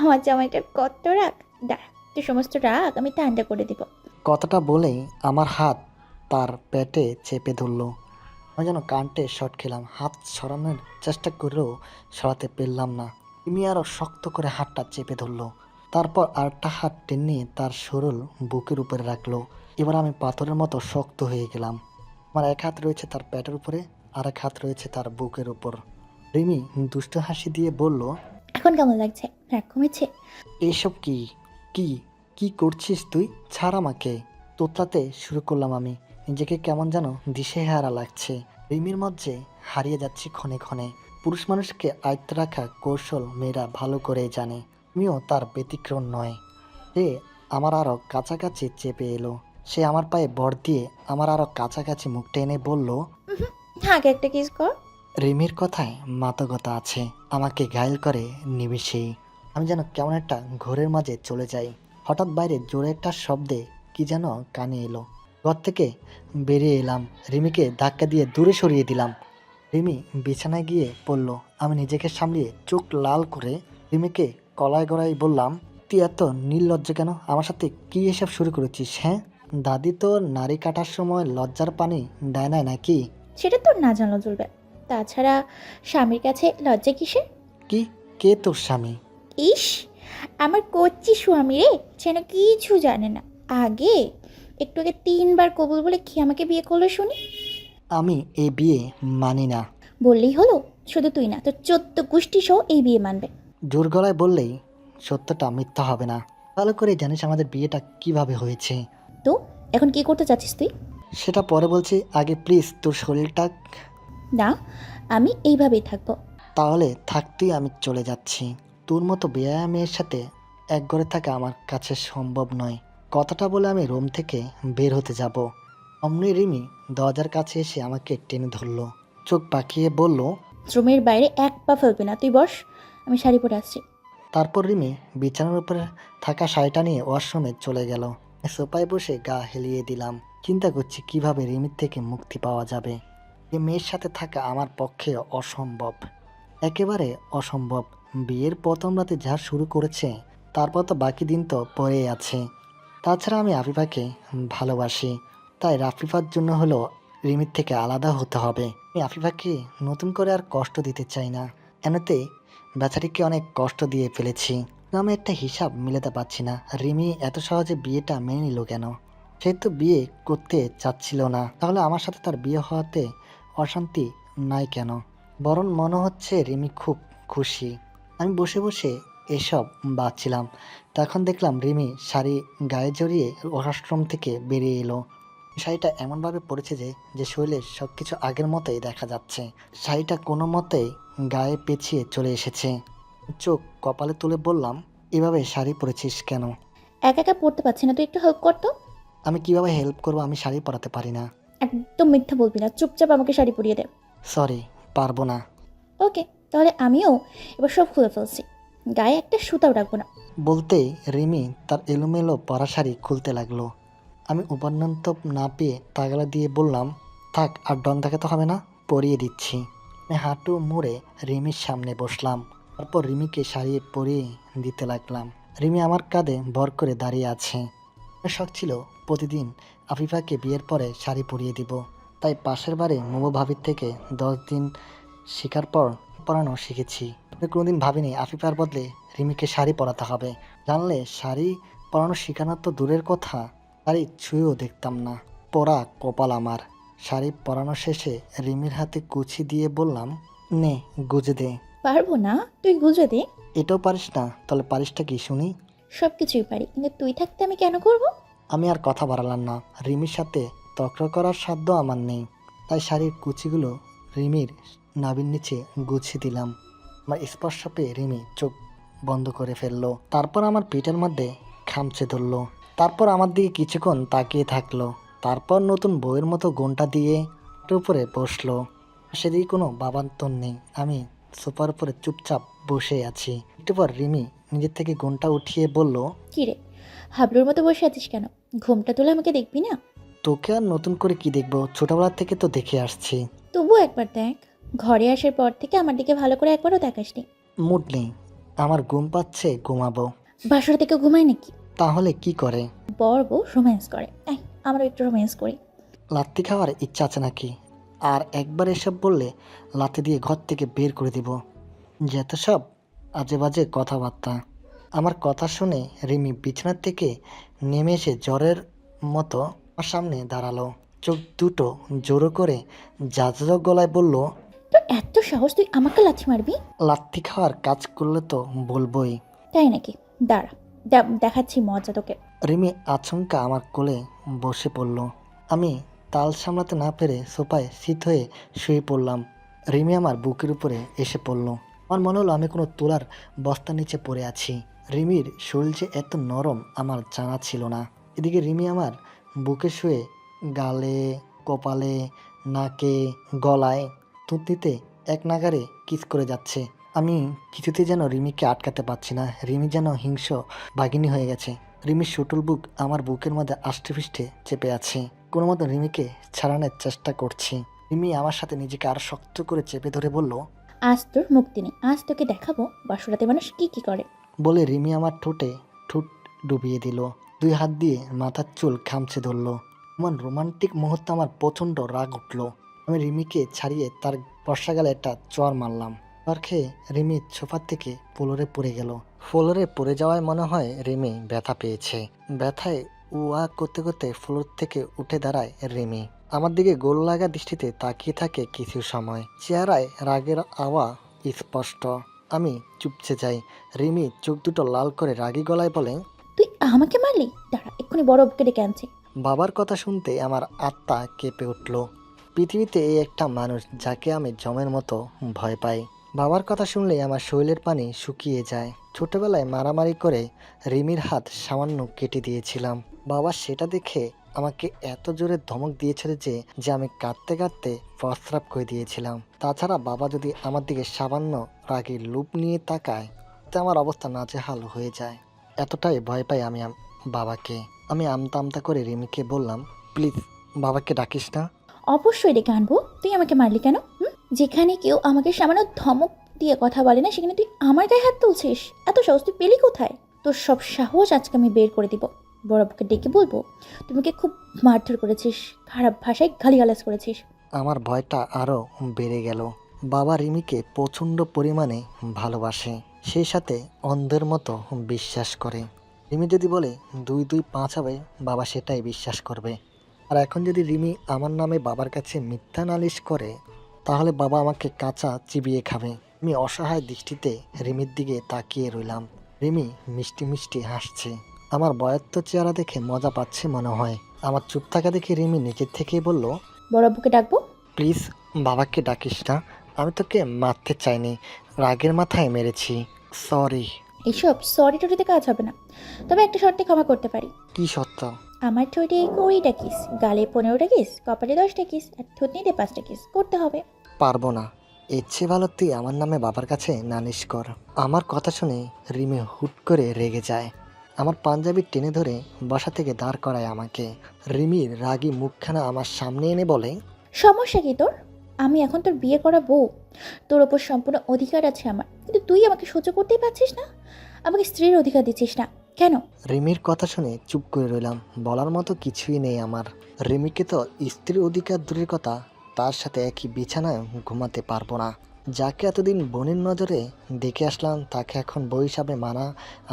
আমার জামাইটার কত রাগ। দাঁড়া, তুই সমস্ত রাগ আমি ঠান্ডা করে দিব। কথাটা বলেই আমার হাত তার পেটে চেপে ধরলো। আমি যেন কান্টে শট খেলাম। হাত সরানোর চেষ্টা করেও সরাতে পারলাম না। তুমি আরও শক্ত করে হাতটা চেপে ধরলো। তারপর আরেকটা হাত টেনে তার সরল বুকের উপরে রাখলো। এবার আমি পাথরের মতো শক্ত হয়ে গেলাম। আমার এক হাত রয়েছে তার পেটের উপরে, আর এক হাত রয়েছে তার বুকের উপর। রিমি দুষ্ট হাসি দিয়ে বলল, এখন কেমন লাগছে? রাগ কমেছে? এইসব কি কি কি করছিস তুই? ছাড় আমাকে। তোতলাতে শুরু করলাম আমি। নিজেকে কেমন যেন দিশেহারা লাগছে। রিমির মধ্যে হারিয়ে যাচ্ছি ক্ষণে ক্ষণে। পুরুষ মানুষকে আয়ত্তে রাখা কৌশল মেয়েরা ভালো করে জানে। আমিও তার ব্যতিক্রম নয়। সে আমার আরও কাছাকাছি চেপে এলো। সে আমার পায়ে ভর দিয়ে আমার আরও কাছাকাছি মুখটা এনে বলল, আগে একটা কিস কর। রিমির কথায় মাদকতা আছে, আমাকে ঘায়েল করে নিমিষেই। আমি যেন কেমন একটা ঘোরের মাঝে চলে যাই। হঠাৎ বাইরে জোরে একটা শব্দে কি যেন কানে এলো। ঘর থেকে বেরিয়ে এলাম, রিমিকে ধাক্কা দিয়ে দূরে সরিয়ে দিলাম। রিমি বিছানায় গিয়ে পড়ল। আমি নিজেকে সামলিয়ে চোখ লাল করে রিমিকে কলায় গড়াই বললাম, তুই এত নির্লজ্জ কেন? আমার সাথে কি এসব শুরু করেছিস? হ্যাঁ, দাদি তো নারী কাটার সময় লজ্জার পানি দেয় না নাকি? সেটা তোর না জানলেও চলবে। তাছাড়া স্বামীর কাছে লজ্জা কিসের? কি? কে তোর স্বামী? ইস, আমার কচ্ছি স্বামী রে, যেন কিছু জানে না। আগে একটু আগে 3বার কবুল বলে কি আমাকে বিয়ে করলো শুনি? আমি এই বিয়ে মানি না। বললেই হলো? শুধু তুই না, তোর 14 গোষ্ঠী সহ এই বিয়ে মানবে। জোর গলায় বললেই সত্যটা মিথ্যা হবে না। ভালো করে জানিস আমাদের বিয়েটা কিভাবে হয়েছে। তো এখন কি করতে চাচ্ছিস তুই? সেটা পরে বলছি, আগে প্লিজ তোর শরীরটা। না, আমি এইভাবেই থাকবো। তাহলে থাকতেই আমি চলে যাচ্ছি। তোর মতো বেয়ায়া মেয়ের সাথে এক ঘরে থাকা আমার কাছে সম্ভব নয়। কথাটা বলে আমি রুম থেকে বের হতে যাব। অমনি রিমি দরজার কাছে এসে আমাকে টেনে ধরলো, চোখ পাকিয়ে বলল, রুমের বাইরে এক পা ফেলবি না, তুই বস, আমি শাড়ি পরে আসছি। তারপর রিমি বিছানার উপরে থাকা শাড়িটা নিয়ে ওয়াশরুমে চলে গেল। সোফায় বসে গা হেলিয়ে দিলাম। চিন্তা করছি কিভাবে রিমির থেকে মুক্তি পাওয়া যাবে। এই মেয়ের সাথে থাকা আমার পক্ষে অসম্ভব, একেবারে অসম্ভব। বিয়ের প্রথম রাতে যা শুরু করেছে, তারপর তো বাকি দিন তো পড়েই আছে। তাছাড়া আমি আফিফাকে ভালোবাসি, তাই রাফিফার জন্য হলো রিমির থেকে আলাদা হতে হবে। আমি আফিফাকে নতুন করে আর কষ্ট দিতে চাই না। এমনিতে বেচারিকে অনেক কষ্ট দিয়ে ফেলেছি। আমি একটা হিসাব মিলাতে পারছি না, রিমি এত সহজে বিয়েটা মেনে নিল কেন? সে তো বিয়ে করতে চাচ্ছিল না, তাহলে আমার সাথে তার বিয়ে হওয়াতে অশান্তি নাই কেন? বরং মনে হচ্ছে রিমি খুব খুশি। আমি বসে বসে এসব ভাবছিলাম, তখন দেখলাম রিমি শাড়ি গায়ে জড়িয়ে ওয়াশরুম থেকে বেরিয়ে এলো। শাড়িটা এমনভাবে পরেছে যে শরীরের সব কিছু আগের মতোই দেখা যাচ্ছে। শাড়িটা কোনো মতেই গায়ে পেঁচিয়ে চলে এসেছে। চোখ কপালে তুলে বললাম, এভাবে শাড়ি পরেছিস কেন? একা একা পড়তে পারছি না, তুই একটু হেল্প কর তো। আমি কিভাবে হেল্প করবো? আমি শাড়ি পরাতে পারি না। একদম মিথ্যা বলবি না, চুপচাপ আমাকে শাড়ি পরিয়ে দে। সরি, পারবো না। ওকে, তাহলে আমিও এবার সব খুলে ফেলছি। গায়ে একটা সুতাও রাখবো না। বলতেই রিমি তার এলোমেলো পরা শাড়ি খুলতে লাগলো। আমি উপান্নত না পেয়ে তাগালা দিয়ে বললাম, থাক আর ডন দেখাতে হবে না, পরিয়ে দিচ্ছি। আমি হাঁটু মুড়ে রিমির সামনে বসলাম। তারপর রিমিকে শাড়ি পরিয়ে দিতে লাগলাম। রিমি আমার কাঁধে ভর করে দাঁড়িয়ে আছে। আমার শখ ছিল প্রতিদিন আফিফাকে বিয়ের পরে শাড়ি পরিয়ে দিব। তাই পাশের বাড়ি মোমো ভাবির থেকে 10 দিন শেখার পর পরানো শিখেছি। আমি কোনোদিন ভাবিনি আফিফার বদলে রিমিকে শাড়ি পরাতে হবে। জানলে শাড়ি পরানো শেখানো তো দূরের কথা, শাড়ি ছুঁয়েও দেখতাম না। পরা কপাল আমার। শাড়ি পরানো শেষে রিমির হাতে কুচি দিয়ে বললাম, নে গুজে দে। পারবো না, তুই গুজে দে। এটাও পারিস না? তাহলে পারিসটা কি শুনি? সব কিছুই পারি, কিন্তু তুই থাকতে আমি কেন করবো? আমি আর কথা বাড়ালাম না। রিমির সাথে তর্ক করার সাধ্য আমার নেই। তাই শাড়ির কুচিগুলো রিমির নাভির নিচে গুছিয়ে দিলাম। আমার স্পর্শ পেয়ে রিমি চোখ বন্ধ করে ফেললো। তারপর আমার পিঠের মধ্যে খামচে ধরলো। তারপর আমার দিকে কিছুক্ষণ তাকিয়ে থাকলো। তারপর নতুন বউয়ের মতো ঘোমটা দিয়ে হাঁটুর উপরে বসলো। সেদিকে কোনো বাবান্তর নেই। আমি সোফার উপরে চুপচাপ বসে আছি। একটু পর রিমি নিজের থেকে ঘোমটা উঠিয়ে বলল, কি রে, হাবলুর মতো বসে আছিস কেন? ঘুমটা তুলে আমাকে দেখবি না? তোকে আর নতুন করে কি দেখবো, ছোটবেলা থেকে তো দেখে আসছি। তবুও একবার দেখ। ঘরে আসার পর থেকে আমার দিকে ভালো করে একবারও দেখাসনি। মুড নেই, আমার ঘুম পাচ্ছে, ঘুমাবো। বাসর থেকে ঘুমায় নাকি? তাহলে কি করে? বর বউ রোম্যান্স করে। আমরাও একটু রোম্যান্স করি। লাত্তি খাওয়ার ইচ্ছা আছে নাকি? আর একবার এসব বললে লাত্তি দিয়ে ঘর থেকে বের করে দিব। যত সব আজে বাজে কথাবার্তা। আমার কথা শুনে রিমি বিছানার থেকে নেমে এসে জ্বরের মতো আমার সামনে দাঁড়ালো। চোখ দুটো জোরো করে যাজক গলায় বলল, তোর এত সাহস, তুই আমাকে লাথি মারবি? লাত্তি খাওয়ার কাজ করলে তো বলবোই। তাই নাকি? দাঁড়া, দেখাচ্ছি মজা তোকে। রিমি আচমকা আমার কোলে বসে পড়ল। আমি তাল সামলাতে না পেরে সোফায় শীত হয়ে শুয়ে পড়লাম। রিমি আমার বুকের উপরে এসে পড়ল। আমার মনে হলো আমি কোনো তুলার বস্তার নিচে পড়ে আছি। রিমির শরীর যে এত নরম আমার জানা ছিল না। এদিকে রিমি আমার বুকে শুয়ে গালে, কপালে, নাকে, গলায়, থুতনিতে এক নাগারে কিস করে যাচ্ছে। আমি কিছুতে যেন রিমিকে আটকাতে পারছি না। রিমি যেন হিংস্র বাঘিনী হয়ে গেছে। রিমির সুটুল বুক আমার বুকের মধ্যে আষ্টে পৃষ্ঠে চেপে আছে। কোনো মতো রিমিকে ছাড়ানোর চেষ্টা করছি। রিমি আমার সাথে নিজেকে আরো শক্ত করে চেপে ধরে বলল, আজ তোর মুক্তি নেই, আজ তোকে দেখাবো বাসরাতে মানুষ কি কি করে। বলে রিমি আমার ঠোঁটে ঠোঁট ডুবিয়ে দিল। 2 হাত দিয়ে মাথার চুল খামচে ধরল। এমন রোমান্টিক মুহূর্তে আমার প্রচণ্ড রাগ উঠল। আমি রিমিকে ছাড়িয়ে তার বর্ষাকালে একটা চর মারলাম। চর খেয়ে রিমি সোফার থেকে ফ্লোরে পড়ে গেল। ফ্লোরে পড়ে যাওয়ায় মনে হয় রিমি ব্যথা পেয়েছে। ব্যথায় উয়া করতে করতে ফ্লোর থেকে উঠে দাঁড়ায় রিমি। আমার দিকে গোল লাগা দৃষ্টিতে তাকিয়ে থাকে কিছু সময়। চেহারায় রাগের আওয়া স্পষ্ট। আমি চুপসে যাই। রিমি চোখ দুটো লাল করে রাগী গলায় বলে, তুই আমাকে মারলি? দাঁড়া, এক্ষুনি বড় বুকে ডেকে আনছি। বাবার কথা শুনতে আমার আত্মা কেঁপে উঠল। পৃথিবীতে এই একটা মানুষ যাকে আমি জমের মতো ভয় পাই। বাবার কথা শুনলেই আমার শরীরের পানি শুকিয়ে যায়। ছোটবেলায় মারামারি করে রিমির হাত সামান্য কেটে দিয়েছিলাম। বাবা সেটা দেখে আমাকে এত জোরে ধমক দিয়েছিল যে আমি কাঁদতে কাঁদতে প্রস্রাব করে দিয়েছিলাম। তাছাড়া বাবা যদি আমার দিকে সামান্য রাগের লুপ নিয়ে তাকায়, তা আমার অবস্থা নাজেহাল হয়ে যায়। এতটাই ভয় পাই আমি বাবাকে। আমি আমতা আমতা করে রিমিকে বললাম, প্লিজ বাবাকে ডাকিস না। অবশ্যই ডেকে আনবো। তুই আমাকে মারলি কেন? যেখানে কেউ আমাকে সামান্য ধমক দিয়ে কথা বলে না, সেখানে তুই আমার গায়ে হাত তুলছিস। এত সাহস তুই পেলি কোথায়? তোর সব সাহস আজকে আমি বের করে দিব। বড়বাবুকে ডেকে বলবো তুমি খুব মারধর করেছিস, খারাপ ভাষায় গালিগালাজ করেছিস। আমার ভয়টা আরও বেড়ে গেল। বাবা রিমিকে প্রচণ্ড পরিমাণে ভালোবাসে, সেই সাথে অন্ধের মতো বিশ্বাস করে। রিমি যদি বলে 2 2 5 হবে, বাবা সেটাই বিশ্বাস করবে। আর এখন যদি রিমি আমার নামে বাবার কাছে মিথ্যা নালিশ করে, তাহলে বাবা আমাকে কাঁচা চিবিয়ে খাবে। আমি অসহায় দৃষ্টিতে রিমির দিকে তাকিয়ে রইলাম। রিমি মিষ্টি মিষ্টি হাসছে। আমার বয়ত্ত চেহারা দেখে মজা পাচ্ছে মনে হয়। আমার চুপ থাকা দেখে রিমি নিজের থেকেই বলল, বড়বাবুকে ডাকবো? প্লিজ বাবাকে ডাকিস না। আমি তোকে মারতে চাইনি, রাগের মাথায় মেরেছি, সরি। এইসব সরি টরিতে কাজ হবে না, তবে একটা শর্তে ক্ষমা করতে পারি। কি সত্য? আমার ঠোঁটে 20টা কিস, গালে 15টা কিস, কপালে 10টা কিস, আর থুতনিতে 5টা কিস করতে হবে। পারবো না। এর চেয়ে ভালো তুই আমার নামে বাবার কাছে নালিশ কর। আমার কথা শুনে রিমি হুট করে রেগে যায়। আমার পাঞ্জাবি টেনে ধরে বাসা থেকে দাঁড় করায় আমাকে। রিমির রাগী মুখখানা আমার সামনে এনে বলে, সমস্যা কি তোর? আমি এখন তোর বিয়ে করা বউ, তোর ওপর সম্পূর্ণ অধিকার আছে আমার, কিন্তু তুই আমাকে সহ্য করতেই পারছিস না, আমাকে স্ত্রীর অধিকার দিচ্ছিস না কেন? রিমির কথা শুনে চুপ করে রইলাম। বলার মতো কিছুই নেই আমার। রিমিকে তো স্ত্রীর অধিকার দূরের কথা, তার সাথে একই বিছানায় ঘুমাতে পারবো না। যাকে এতদিন বোনের নজরে দেখে আসলাম তাকে এখন বউ হিসাবে মানা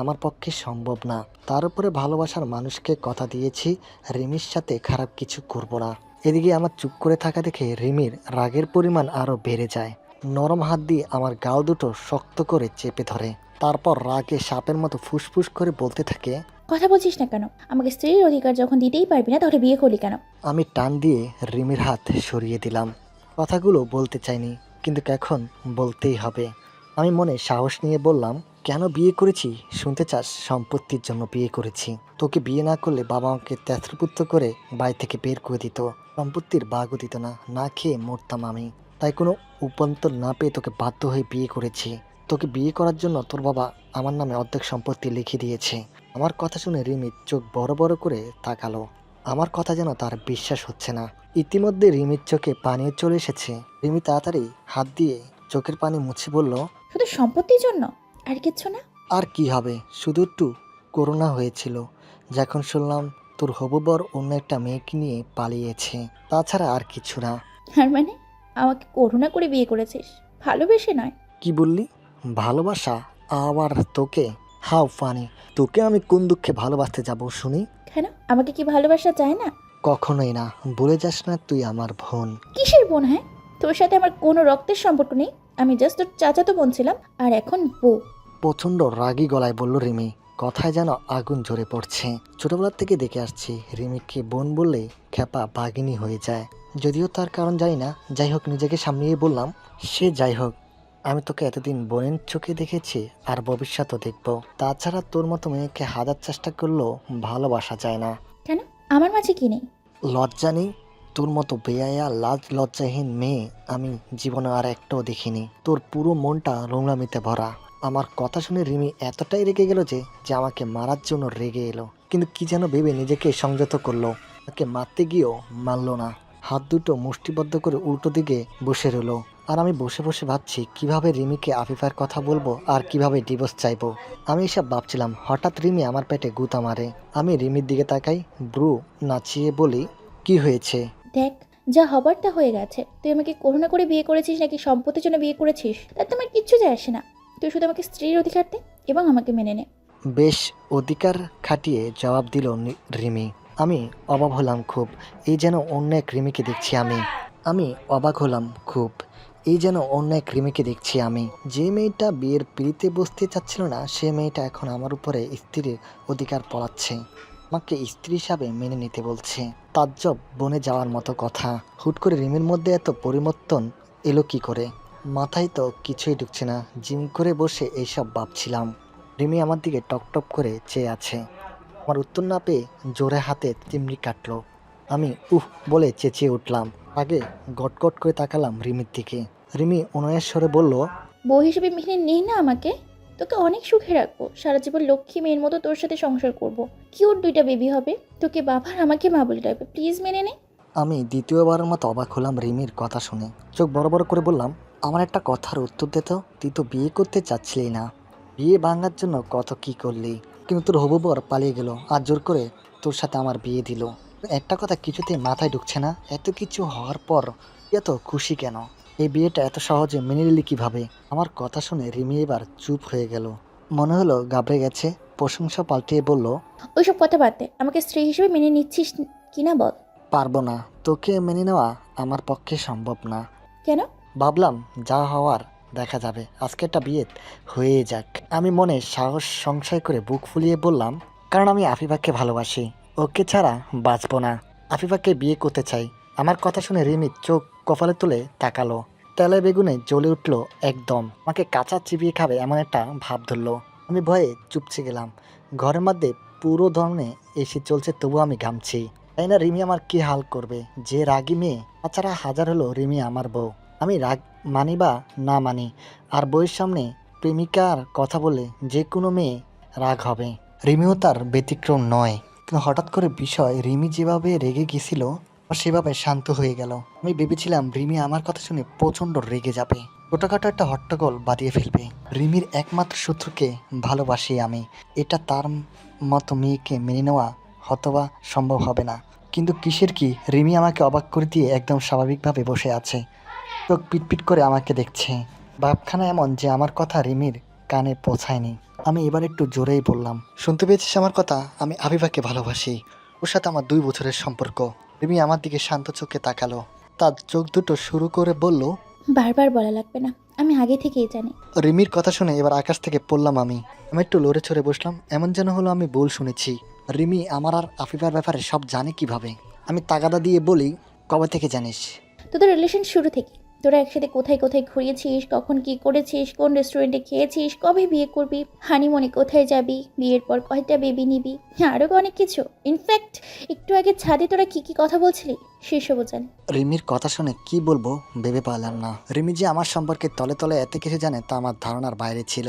আমার পক্ষে সম্ভব না। তার উপরে ভালোবাসার মানুষকে কথা দিয়েছি রিমির সাথে খারাপ কিছু করব না। এদিকে আমার চুপ করে থাকা দেখে রিমির রাগের পরিমাণ আরও বেড়ে যায়। নরম হাত দিয়ে আমার গাল দুটো শক্ত করে চেপে ধরে। তারপর রাগে সাপের মতো ফুসফুস করে বলতে থাকে, কথা বলছিস না কেন? আমাকে স্ত্রীর অধিকার যখন দিতেই পারবি না, তাহলে বিয়ে করলি কেন? আমি টান দিয়ে রিমির হাত সরিয়ে দিলাম। কথাগুলো বলতে চাইনি, কিন্তু এখন বলতেই হবে। আমি মনে সাহস নিয়ে বললাম, কেন বিয়ে করেছি শুনতে চাস? সম্পত্তির জন্য বিয়ে করেছি। তোকে বিয়ে না করলে বাবা আমাকে তেত্রপুত্র করে বাড়ি থেকে বের করে দিত, সম্পত্তির ভাগও দিত না, না খেয়ে মরতাম আমি। তাই কোনো উপান্তর না পেয়ে তোকে বাধ্য হয়ে বিয়ে করেছি। তোকে বিয়ে করার জন্য তোর বাবা আমার নামে অর্ধেক সম্পত্তি লিখে দিয়েছে। আমার কথা শুনে রিমির চোখ বড় বড় করে তাকালো। আমার কথা যেন তার বিশ্বাস হচ্ছে না। ইতিমধ্যে রিমির চোখে পানিও চলে এসেছে। রিমি তাড়াতাড়ি হাত দিয়ে চোখের পানি মুছে বলল, শুধু সম্পত্তির জন্য? আর কিচ্ছু না? আর কি হবে, শুধু একটু করোনা হয়েছিল যখন শুনলাম তোর হবু বর অন্য একটা মেয়েকে নিয়ে পালিয়েছে, তাছাড়া আর কিছু না। আর মানে আমাকে করুণা করে বিয়ে করেছিস, ভালোবেসে নয়? কি বললি? ভালোবাসা? আবার তোকে? How funny! তোকে আমি কোন দুঃখে ভালোবাসতে যাব শুনি? কেন, আমাকে কি ভালোবাসা চায় না? কখনোই না। ভুলে যাস না তুই আমার বোন। কিসের বোন? হ্যাঁ, তোর সাথে আমার কোনো রক্তের সম্পর্ক নেই, আমি জাস্ট তোর চাচাতো বোন ছিলাম, আর এখন বউ। প্রচণ্ড রাগী গলায় বলল রিমি, কথায় যেন আগুন ঝরে পড়ছে। ছোটবেলা থেকে দেখে আসছি রিমিকে বোন বললে খ্যাপা বাঘিনী হয়ে যায়। যদিও তার কারণ জানি না, যাই হোক নিজেকে সামলিয়ে বললাম, সে যাই হোক, আমি তোকে এতদিন বোনের চোখে দেখেছি আর ভবিষ্যতও দেখব। তাছাড়া তোর মতো মেয়েকে হাজার চেষ্টা করলেও ভালোবাসা যায় না। কেন, আমার মাঝে কি নেই? লজ্জা নেই? তোর মতো বেয়ায়া লাজ লজ্জাহীন মেয়ে আমি জীবনে আর একটাও দেখিনি। তোর পুরো মনটা নোংরামিতে ভরা। আমার কথা শুনে রিমি এতটাই রেগে গেল যে আমাকে মারার জন্য রেগে এলো, কিন্তু কি যেন ভেবে নিজেকে সংযত করলো। তাকে মারতে গিয়েও মারলো না। হাত দুটো মুষ্টিবদ্ধ করে উল্টো দিকে বসে রইলো। আর আমি বসে বসে ভাবছি কিভাবে রিমিকে আফিফার কথা বলবো আর কিভাবে ডিভোর্স চাইবো। আমি এসব ভাবছিলাম, হঠাৎ রিমি আমার পেটে গুঁতা মারে। আমি রিমির দিকে তাকাই, ব্রু নাচিয়ে বলি, কি হয়েছে? দেখ, যা হবার তা হয়ে গেছে। তুই আমাকে করুণা করে বিয়ে করেছিস নাকি সম্পত্তির জন্য বিয়ে করেছিস, তাতে আমার কিচ্ছু যায় আসে না। তুই শুধু আমাকে স্ত্রীর অধিকার দে এবং আমাকে মেনে নে। বেশ অধিকার খাটিয়ে জবাব দিল রিমি। আমি অবাক হলাম খুব। এই যেন অন্য এক রিমিকে দেখছি আমি অবাক হলাম খুব। এই যেন অন্য এক রিমিকে দেখছি আমি। যে মেয়েটা বিয়ের পিড়িতে বসতে চাচ্ছিল না, সে মেয়েটা এখন আমার উপরে স্ত্রীর অধিকার পড়াচ্ছে, আমাকে স্ত্রী হিসাবে মেনে নিতে বলছে। তাজ্জব বনে যাওয়ার মতো কথা। হুট করে রিমির মধ্যে এত পরিবর্তন এলো কি করে? মাথায় তো কিছুই ঢুকছে না। জিম করে বসে এইসব ভাবছিলাম। রিমি আমার দিকে টপ করে চেয়ে আছে। আমার উত্তর না পেয়ে জোরে হাতে চিমড়ি কাটলো। আমি উহ বলে চেঁচিয়ে উঠলাম। আগে গটগট করে তাকালাম রিমির দিকে। রিমি অনুনয়ের স্বরে বলল, বউ হিসেবে মেনে নে না আমাকে, তোকে অনেক সুখে রাখবো, সারা জীবন লক্ষ্মী মেয়ের মতো তোর সাথে সংসার করব। কিউট দুইটা বেবি হবে, তোকে বাবা আর আমাকে মা বলে ডাকবে, প্লিজ মেনে নে। আমি দ্বিতীয়বারের মতো অবাক হলাম রিমির কথা শুনে। চোখ বড় বড় করে বললাম, আমার একটা কথার উত্তর দে তো। তুই তো বিয়ে করতে চাচ্ছিলি না, বিয়ে ভাঙার জন্য কত কি করলি, কিন্তু তোর হবু বর পালিয়ে গেল আর জোর করে তোর সাথে আমার বিয়ে দিল। একটা কথা কিছুতেই মাথায় ঢুকছে না, এত কিছু হওয়ার পর এত খুশি কেন? এই বিয়েটা এত সহজে মেনে নিলি কিভাবে? আমার কথা শুনে রিমি এবার চুপ হয়ে গেল। মনে হলো ঘাবড়ে গেছে। প্রশংসা পাল্টিয়ে বলল, ওইসব কথা বাদ দে, আমাকে স্ত্রী হিসেবে মেনে নিচ্ছিস কিনা বল। পারবো না, তোকে মেনে নেওয়া আমার পক্ষে সম্ভব না। কেন? ভাবলাম যা হওয়ার দেখা যাবে, আজকে একটা বিয়ে হয়ে যাক। আমি মনে সাহস সংশয় করে বুক ফুলিয়ে বললাম, কারণ আমি আফিফাকে ভালোবাসি, ওকে ছাড়া বাঁচবো না। আফিফাকে বিয়ে করতে চাই। আমার কথা শুনে রিমির চোখ কপালে তুলে তাকালো। তেলে বেগুনে জ্বলে উঠলো একদম। আমাকে কাঁচা চিবিয়ে খাবে এমন একটা ভাব ধরলো। আমি ভয়ে চুপসে গেলাম। ঘরের মধ্যে পুরো ধরনের এসি চলছে, তবু আমি ঘামছি। তাই না রিমি আমার কি হাল করবে, যে রাগী মেয়ে। তাছাড়া হাজার হলো রিমি আমার বউ, আমি রাগ মানি বা না মানি, আর বইয়ের সামনে প্রেমিকার কথা বলে যে কোনো মেয়ে রাগ হবে। রিমিও তার ব্যতিক্রম নয়। কিন্তু হঠাৎ করে বিষয় রিমি যেভাবে রেগে গেছিল সেভাবে শান্ত হয়ে গেল। আমি ভেবেছিলাম রিমি আমার কথা শুনে প্রচণ্ড রেগে যাবে, ছোটখাটো একটা হট্টগোল বাঁধিয়ে ফেলবে। রিমির একমাত্র শত্রুকে ভালোবাসি আমি, এটা তার মতো মেয়েকে মেনে নেওয়া হয়তোবা সম্ভব হবে না। কিন্তু কিসের কি, রিমি আমাকে অবাক করে দিয়ে একদম স্বাভাবিকভাবে বসে আছে, চোখ পিটপিট করে আমাকে দেখছে। ভাবখানা এমন যে আমার কথা রিমির কানে পৌঁছায়নি। আমি এবার একটু জোরেই বললাম, শুনতে পেয়েছিস আমার কথা? আমি আবিবাকে ভালোবাসি, ওর সাথে আমার 2 বছরের সম্পর্ক। রিমি আমার দিকে শান্ত চোখে তাকালো, তার চোখ দুটো শুরু করে বলল, বারবার বলা লাগবে না, আমি আগে থেকেই জানি। রিমির কথা শুনে এবার আকাশ থেকে পড়লাম আমি। আমি একটু লড়ে চড়ে বসলাম, এমন যেন হলো আমি ভুল শুনেছি। রিমি আমার আর আফিফার ব্যাপারে সব জানে কিভাবে? আমি তাগাদা দিয়ে বলি, কবে থেকে জানিস? তোদের রিলেশন শুরু থেকে, তোরা একসাথে কোথায় কোথায় ঘুরিয়েছিস, কখন কি করেছিস, কোন রেস্টুরেন্টে খেয়েছিস, কবে বিয়ে করবি, হানিমুনে কোথায় যাবি, বিয়ের পর কয়টা বেবি নিবি, আরও অনেক কিছু। ইনফ্যাক্ট একটু আগে ছাদে তোরা কি কি কথা বলছিলি সেসবও জানি। রিমির কথা শুনে কি বলবো ভেবে পারলাম না। রিমি যে আমার সম্পর্কে তলে তলে এত কিছু জানে তা আমার ধারণার বাইরে ছিল।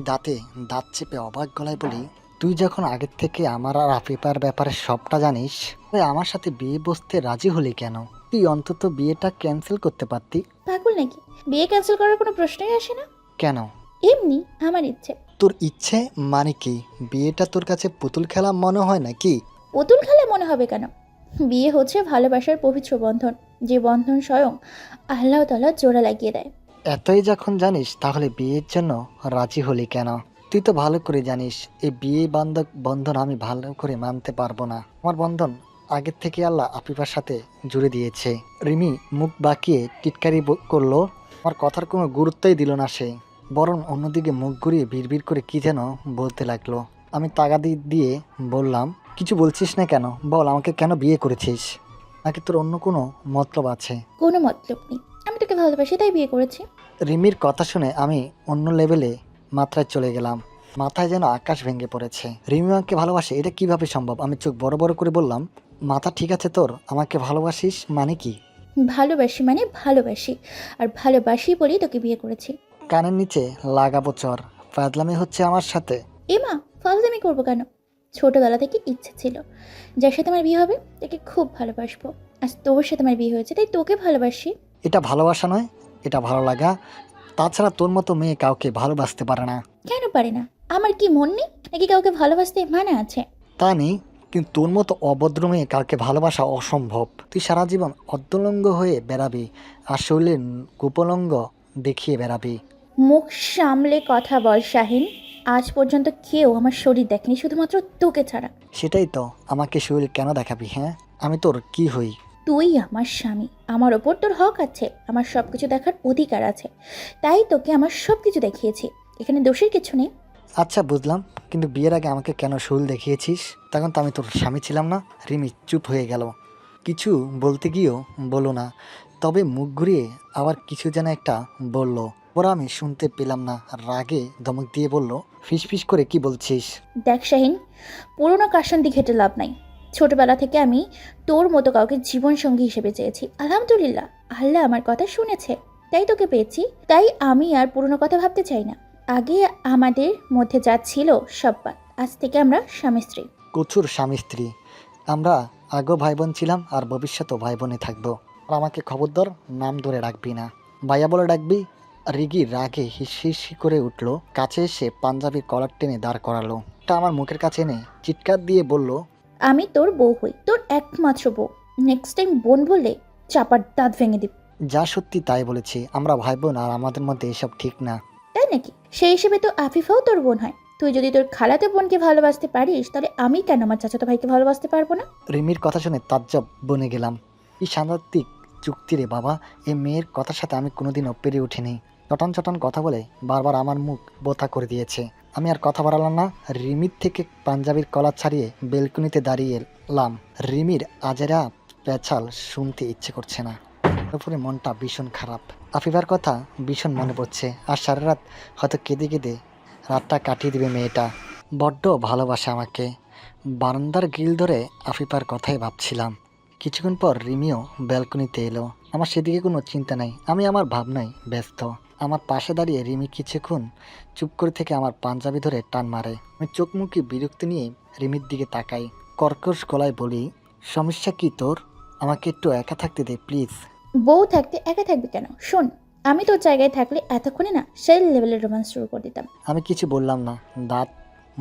দাঁতে দাঁত চেপে অবাক গলায় বলি, তুই যখন আগের থেকে আমার আর আফিফার ব্যাপারে সবটা জানিস, তাই আমার সাথে বিয়ে বসতে রাজি হলি কেন? তুই অন্তত বিয়েটা ক্যান্সেল করতে পারতি। পাগল নাকি? বিয়ে ক্যান্সেল করার কোনো প্রশ্নই আসে না। কেন? এমনি আমার ইচ্ছে। তোর ইচ্ছে মানে কি? বিয়েটা তোর কাছে পুতুল খেলা মনে হয় নাকি? পুতুল খেলে মনে হবে কেন? বিয়ে হচ্ছে ভালোবাসার পবিত্র বন্ধন, যে বন্ধন স্বয়ং আল্লাহ তাআলা জোড়া লাগিয়ে দেয়। এতই যখন জানিস তাহলে বিয়ের জন্য রাজি হলি কেন? তুই তো ভালো করে জানিস এই বিয়ে বান্ধব বন্ধন আমি ভালো করে মানতে পারবো না। আমার বন্ধন আগের থেকে আল্লাহ আফিফার সাথে জুড়ে দিয়েছে। রিমি মুখ বাঁকিয়ে টিটকারি করলো, আমার কথার কোনো গুরুত্বই দিল না সে, বরং অন্যদিকে মুখ ঘুরিয়ে বিড়বিড় করে কি যেন বলতে লাগলো। আমি তাগাদি দিয়ে বললাম, কিছু বলছিস না কেন? বল, আমাকে কেন বিয়ে করেছিস? নাকি তোর অন্য কোনো মতলব আছে? কোনো মতলব নেই, আমি তোকে ভালোবাসি তাই বিয়ে করেছি। রিমির কথা শুনে আমি অন্য লেভেলে মাত্রায় চলে গেলাম, মাথায় যেন আকাশ ভেঙে পড়েছে। রিমি আমাকে ভালোবাসে, এটা কিভাবে সম্ভব? আমি চোখ বড় বড় করে বললাম, মাথা ঠিক আছে তোর? আমাকে ভালোবাসিস মানে কি? ভালোবাসি মানে ভালোবাসি, আর ভালোবাসি বলেই তোকে বিয়ে করেছি। কানের নিচে লাগাবো চর, ফাজলামি হচ্ছে আমার সাথে। এমা, ফাজলামি করবো কেন? ছোটবেলা থেকে ইচ্ছে ছিল যার সাথে আমার বিয়ে হবে তাকে খুব ভালোবাসবো। আজ তোর সাথে আমার বিয়ে হয়েছে তাই তোকে ভালোবাসি। এটা ভালোবাসা নয়, এটা ভালো লাগা। তাছাড়া তোর মতো মেয়ে কাউকে ভালোবাসতে পারে না। কেন পারে না? আমার কি মন নেই নাকি কাউকে ভালোবাসতে মানা আছে? তা নেই, কিন্তু তোর মতো অভদ্র মেয়ে কাউকে ভালোবাসা অসম্ভব। তুই সারা জীবন অর্ধলঙ্গ হয়ে বেড়াবি আর শরীরের কুপলঙ্গ দেখিয়ে বেড়াবি। মুখ সামলে কথা বল শাহিন। আজ পর্যন্ত কেউ আমার শরীর দেখেনি শুধুমাত্র তোকে ছাড়া। সেটাই তো, আমাকে শরীর কেন দেখাবি? হ্যাঁ, আমি তোর কি হই? তুই আমার স্বামী, আমার ওপর তোর হক আছে, আমার সব কিছু দেখার অধিকার আছে, তাই তোকে আমার সব কিছু দেখিয়েছি, এখানে দোষের কিছু নেই। আচ্ছা বুঝলাম, কিন্তু বিয়ের আগে আমাকে কেন শরীর দেখিয়েছিস? তখন তো আমি তোর স্বামী ছিলাম না। রিমি চুপ হয়ে গেল, কিছু বলতে গিয়েও বলো না, তবে মুখ ঘুরিয়ে আবার কিছু যেন একটা বলল। ওরা আমি শুনতে পেলাম না, রাগে ধমক দিয়ে বলল, ফিস ফিস করে কি বলছিস? দেখ শাহিন, পুরোনো কাশান্তি ঘেটে লাভ নাই। ছোটবেলা থেকে আমি তোর মতো কাউকে জীবনসঙ্গী হিসেবে চেয়েছি, আলহামদুলিল্লাহ আল্লাহ আমার কথা শুনেছে, তাই তোকে পেয়েছি। তাই আমি আর পুরোনো কথা ভাবতে চাই না। আগে আমাদের মধ্যে যা ছিল সব বাদ, আজ থেকে আমরা স্বামী স্ত্রী। কচুর স্বামী স্ত্রী? আমরা আগেও ভাই বোন ছিলাম আর ভবিষ্যতেও ভাই বোনে থাকবো। আর আমাকে খবরদার নাম ধরে ডাকবি না, ভাইয়া বলে ডাকবি। রিগি রাগে হিসি করে উঠলো, কাছে এসে পাঞ্জাবির কলার টেনে দাঁড় করালো, তা আমার মুখের কাছে এনে চিৎকার দিয়ে বলল, আমি তোর বউ হই, তোর একমাত্র বউ। নেক্সট টাইম বোন বললে চাপার দাঁত ভেঙে দিব। যা সত্যি তাই বলেছি, আমরা ভাই বোন আর আমাদের মধ্যে এসব ঠিক না। তাই নাকি? সেই হিসেবে তো আফিফাও তোর বোন হয়। তুই যদি তোর খালাতে বোনকে ভালোবাসতে পারিস তাহলে আমি কেন আমার চাচাতো ভাইকে ভালোবাসতে পারবো না? রিমির কথা শুনে তাজ্জব বনে গেলাম। এই সাংঘাতিক চুক্তি রে বাবা, এই মেয়ের কথার সাথে আমি কোনোদিনও পেরে উঠিনি। চটন চটন কথা বলে বারবার আমার মুখ বোথা করে দিয়েছে। আমি আর কথা বাড়ালাম না, রিমির থেকে পাঞ্জাবির কলার ছাড়িয়ে বেলকুনিতে দাঁড়িয়ে এলাম। রিমির আজেরা পেঁচাল শুনতে ইচ্ছে করছে না, পুরো মনটা ভীষণ খারাপ। আফিফার কথা ভীষণ মনে পড়ছে, আর সারা রাত হয়তো কেঁদে কেঁদে রাতটা কাটিয়ে দিবে মেয়েটা। বড্ড ভালোবাসে আমাকে। বারান্দার গ্রিল ধরে আফিফার কথাই ভাবছিলাম। কিছুক্ষণ পর রিমিও ব্যালকনিতে এলো। আমার সেদিকে কোনো চিন্তা নাই, আমি আমার ভাবনায় ব্যস্ত। আমার পাশে দাঁড়িয়ে রিমি কিছুক্ষণ চুপ করে থেকে আমার পাঞ্জাবি ধরে টান মারে। আমি চোখ মুখে বিরক্তি নিয়ে রিমির দিকে তাকাই। কর্কশ গলায় বলি, সমস্যা কি তোর? আমাকে একটু একা থাকতে দে প্লিজ। বউ থাকতে একা থাকবে কেন? শোন, আমি তোর জায়গায় থাকলে এতক্ষণে না সেই লেভেলের রোম্যান্স শুরু করে দিতাম। আমি কিছু বললাম না, দাঁত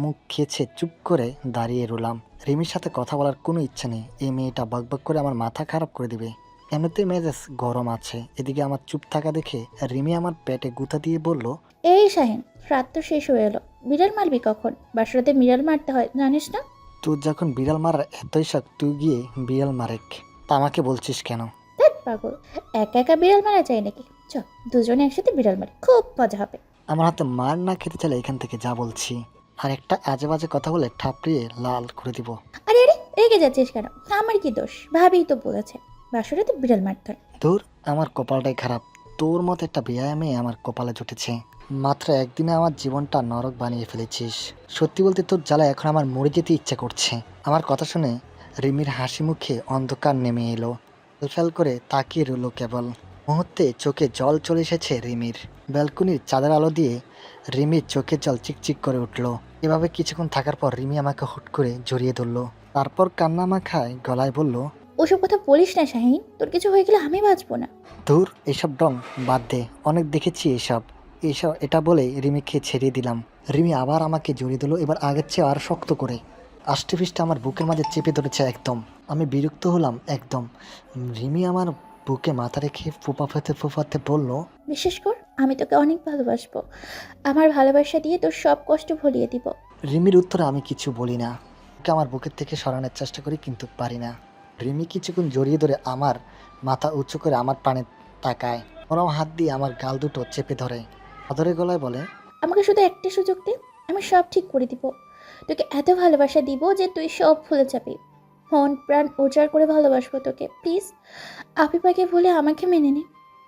মুখ খেয়েছে চুপ করে দাঁড়িয়ে রইলাম। রিমির সাথে কথা বলার কোনো ইচ্ছা নেই। এই মেয়েটা বকবক করে আমার মাথা খারাপ করে দিবে। এমনিতেই মেজাজ গরম আছে, এদিকে আমার চুপ থাকা দেখে রিমি আমার পেটে গুঁতা দিয়ে বলল, এই শাহিন, রাত তো শেষ হয়ে এলো, বিড়াল মারবি কখন? বাসরাতে বিড়াল মারতে হয় জানিস না? তোর যখন বিড়াল মারার এতই শখ, তুই গিয়ে বিড়াল মারেক, তা আমাকে বলছিস কেন? ধ্যাৎ পাগল, একা একা বিড়াল মারা যায় নাকি? চ, দুজনে একসাথে বিড়াল মারি, খুব মজা হবে। আমার হাতে মার না খেতে চাইলে এখান থেকে যা বলছি। আর একটা আজে বাজে কথা বলে ঠাপড়িয়ে লাল করে দিব। আরে আরে, রেগে যাচ্ছিস কেন? আমার কি দোষ? ভাবিই তো বলেছে বাসরাতে বিড়াল মারতে হয়। ধুর, আমার কপালটাই খারাপ। তোর মতো একটা বেয়ায় মেয়ে আমার কপালে জুটেছে। মাত্র একদিনে আমার জীবনটা নরক বানিয়ে ফেলেছিস। সত্যি বলতে তোর জ্বালায় এখন আমার মরে যেতে ইচ্ছে করছে। আমার কথা শুনে রিমির হাসি মুখে অন্ধকার নেমে এলো। ফেল করে তাকিয়ে রইল কেবল। মুহূর্তে চোখে জল চলে এসেছে রিমির। ব্যালকনির চাঁদের আলো দিয়ে রিমির চোখের জল চিকচিক করে উঠল। এভাবে কিছুক্ষণ থাকার পর রিমি আমাকে হুট করে জড়িয়ে ধরলো। তারপর কান্না মাখায় গলায় বলল, ওসব কথা বলিস না শাহিন, তোর কিছু হয়ে গেলে আমি বাঁচবো না। ধুর, এসব ডং বাদ দে, অনেক দেখেছি এসব। এটা বলে রিমিকে ছেড়ে দিলাম। রিমি আবার আমাকে জড়িয়ে দিল, এবার আগের চেয়ে আর শক্ত করে। আষ্টে ফিষ্টে আমার বুকের মাঝে চেপে ধরেছে একদম। আমি বিরক্ত হলাম একদম। রিমি আমার বুকে মাথা রেখে ফুপাফাতে ফুপাতে বলল, বিশ্বাস কর, আমি তোকে অনেক ভালোবাসবো। আমার ভালোবাসা দিয়ে তোর সব কষ্ট ভুলিয়ে দিব। রিমির উত্তরে আমি কিছু বলি না। ওকে আমার বুকের থেকে সরানোর চেষ্টা করি কিন্তু পারি না। রিমি কিছুক্ষণ জড়িয়ে ধরে আমার মাথা উঁচু করে আমার পানে তাকায়। ওরাও হাত দিয়ে আমার গাল দুটো চেপে ধরে। আদরে গলায় বলে, আমাকে শুধু একটা সুযোগ দে, আমি সব ঠিক করে দিব। তোকে এত ভালোবাসা দিব যে তুই সব ভুলে যাবি। মন প্রাণ উজাড় করে ভালোবাসবো তোকে, প্লিজ। আপিপাকে ভুলে আমাকে মেনে নে।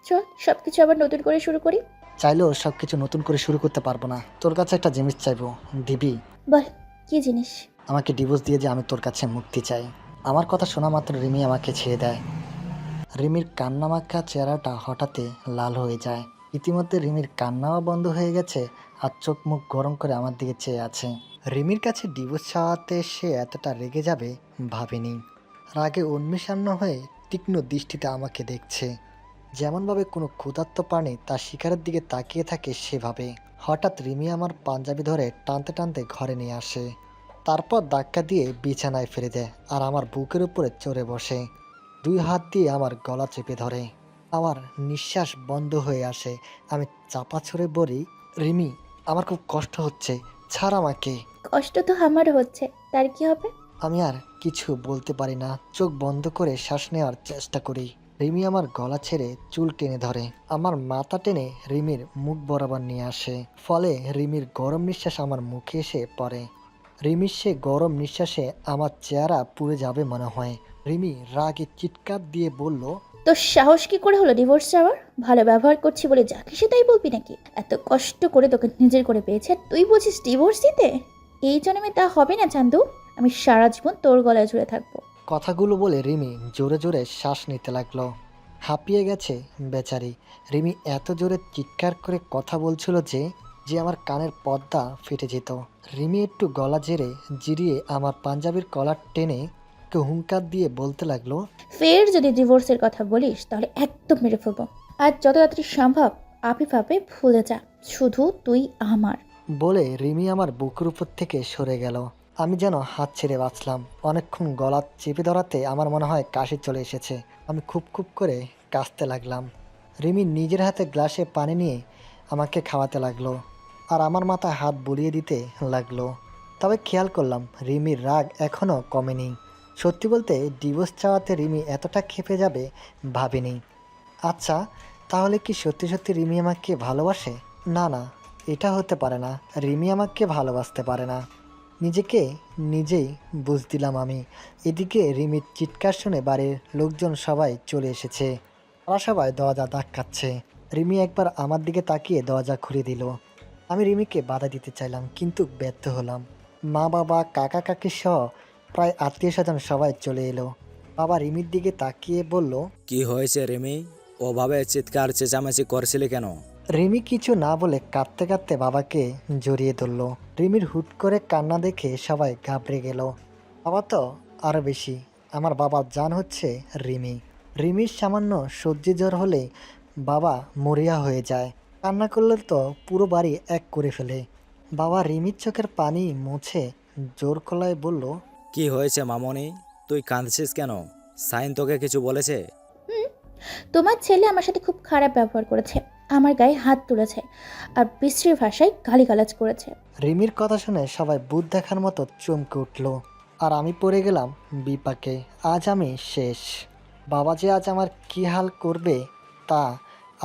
চল, সব কিছু আবার নতুন করে শুরু করি। চাইলেও সব কিছু নতুন করে শুরু করতে পারবো না। তোর কাছে একটা জিনিস চাইবো, দিবি? বল, কি জিনিস? আমাকে ডিভোর্স দিয়ে যে আমি তোর কাছে মুক্তি চাই। আমার কথা শোনা মাত্র রিমি আমাকে ছেড়ে দেয়। রিমির কান্নামাখা চেহারাটা হঠাৎই লাল হয়ে যায়। ইতিমধ্যে রিমির কান্নাও বন্ধ হয়ে গেছে আর চোখ মুখ গরম করে আমার দিকে চেয়ে আছে। রিমির কাছে ডিভোর্স চাওয়াতে সে এতটা রেগে যাবে ভাবিনি। রাগে উন্মিষান্ন হয়ে তীক্ষ্ণ দৃষ্টিতে আমাকে দেখছে, যেমনভাবে কোনো ক্ষুধার্ত প্রাণী তার শিকারের দিকে তাকিয়ে থাকে সেভাবে। হঠাৎ রিমি আমার পাঞ্জাবি ধরে টানতে টানতে ঘরে নিয়ে আসে। তারপর ধাক্কা দিয়ে বিছানায় ফেলে দেয় আর আমার বুকের উপরে চড়ে বসে। দুই হাত দিয়ে আমার গলা চেপে ধরে। আমার নিঃশ্বাস বন্ধ হয়ে আসে। আমি চাপা ছড়ে বলি, রিমি, আমার খুব কষ্ট হচ্ছে, ছাড় আমাকে। কষ্ট তো আমারও হচ্ছে, তার কি হবে? আমি আর কিছু বলতে পারি না, চোখ বন্ধ করে শ্বাস নেওয়ার চেষ্টা করি। রিমি আমার গলা ছেড়ে চুল টেনে ধরে, আমার মাথা টেনে রিমির মুখ বরাবর নিয়ে আসে। ফলে রিমির গরম নিঃশ্বাস আমার মুখে এসে পড়ে। রিমির সে গরম নিঃশ্বাসে আমার চেহারা পুড়ে যাবে মনে হয়। রিমি রাগে চিৎকার দিয়ে বলল, তোর সাহস কি করে হলো ডিভোর্স চাওয়ার? ভালো ব্যবহার করছি বলে যা খুশি তাই বলবি নাকি? এত কষ্ট করে তোকে নিজের করে পেয়েছে আর তুই বলছিস ডিভোর্স দিতে? এই জন্মে তা হবে না চান্দু। আমি সারা জীবন তোর গলায় জুড়ে থাকবো। কথাগুলো বলে রিমি জোরে জোরে শ্বাস নিতে লাগলো। হাঁপিয়ে গেছে বেচারি। রিমি এত জোরে চিৎকার করে কথা বলছিল যে যে আমার কানের পর্দা ফেটে যেত। রিমি একটু গলা জিরিয়ে আমার পাঞ্জাবির কলার টেনে হুঙ্কার দিয়ে বলতে লাগলো, ফের যদি ডিভোর্সের কথা বলিস তাহলে একদম মেরে ফেলবো। আর যত তাড়াতাড়ি সম্ভব আপিভাবে ভুলে যা, শুধু তুই আমার। বলে রিমি আমার বুকের উপর থেকে সরে গেল। আমি যেন হাত ছেড়ে বাঁচলাম। অনেকক্ষণ গলা চেপে ধরাতে আমার মনে হয় কাশি চলে এসেছে। আমি খুব খুব করে কাশতে লাগলাম। রিমি নিজের হাতে গ্লাসে পানি নিয়ে আমাকে খাওয়াতে লাগলো আর আমার মাথায় হাত বুলিয়ে দিতে লাগলো। তবে খেয়াল করলাম রিমির রাগ এখনও কমেনি। সত্যি বলতে ডিভোর্স চাওয়াতে রিমি এতটা ক্ষেপে যাবে ভাবিনি। আচ্ছা, তাহলে কি সত্যি সত্যি রিমি আমাকে ভালোবাসে? না না, এটা হতে পারে না। রিমি আমাকে ভালোবাসতে পারে না। নিজেকে নিজেই বুঝ দিলাম আমি। এদিকে রিমির চিৎকার শুনে বাড়ির লোকজন সবাই চলে এসেছে। তারা সবাই দরজা ধাক্কাচ্ছে। রিমি একবার আমার দিকে তাকিয়ে দরজা খুলে দিল। আমি রিমিকে বাধা দিতে চাইলাম কিন্তু ব্যর্থ হলাম। মা বাবা কাকা কাকি সহ প্রায় আত্মীয় স্বজন সবাই চলে এলো। বাবা রিমির দিকে তাকিয়ে বলল, কি হয়েছে রিমি? ওভাবে চিৎকার চেঁচামেচি করছিলে কেন? রিমি কিছু না বলে কাঁদতে কাঁদতে বাবাকে জড়িয়ে ধরল। রিমির হুট করে কান্না দেখে সবাই ঘাবড়ে গেল। বাবা তো আরও বেশি। আমার বাবার জান হচ্ছে রিমি। রিমির সামান্য সর্দি জ্বর হলে বাবা মরিয়া হয়ে যায়। কান্না করলে তো পুরো বাড়ি এক করে ফেলে। বাবা রিমির চোখের পানি মুছে জোর গলায় বলল, কি হয়েছে মামনি? তুই কাঁদছিস কেন? সাইন তোকে কিছু বলেছে? তোমার ছেলে আমার সাথে খুব খারাপ ব্যবহার করেছে, আমার গায়ে হাত তুলেছে আর বিশ্রী ভাষায় গালিগালাজ করেছে। রিমির কথা শুনে সবাই ভূত দেখার মতো চমকে উঠল। আর আমি পড়ে গেলাম বিপাকে। আজ আমি শেষ। বাবা যে আজ আমার কী হাল করবে তা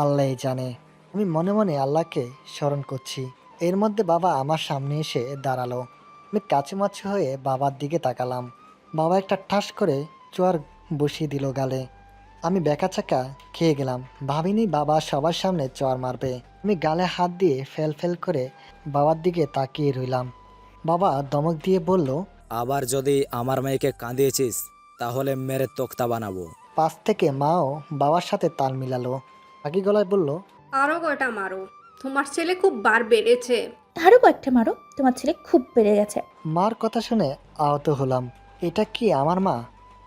আল্লাহই জানে। আমি মনে মনে আল্লাহকে স্মরণ করছি। এর মধ্যে বাবা আমার সামনে এসে দাঁড়ালো। আমি কাচুমাচু হয়ে বাবার দিকে তাকালাম। বাবা একটা ঠাস করে চোয়ার বসিয়ে দিল গালে। আমি বেকাচাকা খেয়ে গেলাম। ভাবিনি বাবা সবার সামনে চর মারবে। আমি গালে হাত দিয়ে ফেল ফেল করে বাবার দিকে তাকিয়ে রইলাম। বাবা ধমক দিয়ে বলল, আবার যদি আমার মেয়েকে কাঁদিয়েছিস তাহলে মেরে তোক্তা বানাবো। পাশ থেকে মাও বাবার সাথে তাল মিলালো। বাকি গলায় বলল, আরও কয়টা মারো, তোমার ছেলে খুব বার বেড়েছে। আরও কয়েকটা মারো, তোমার ছেলে খুব বেড়ে গেছে। মার কথা শুনে আহত হলাম। এটা কি আমার মা?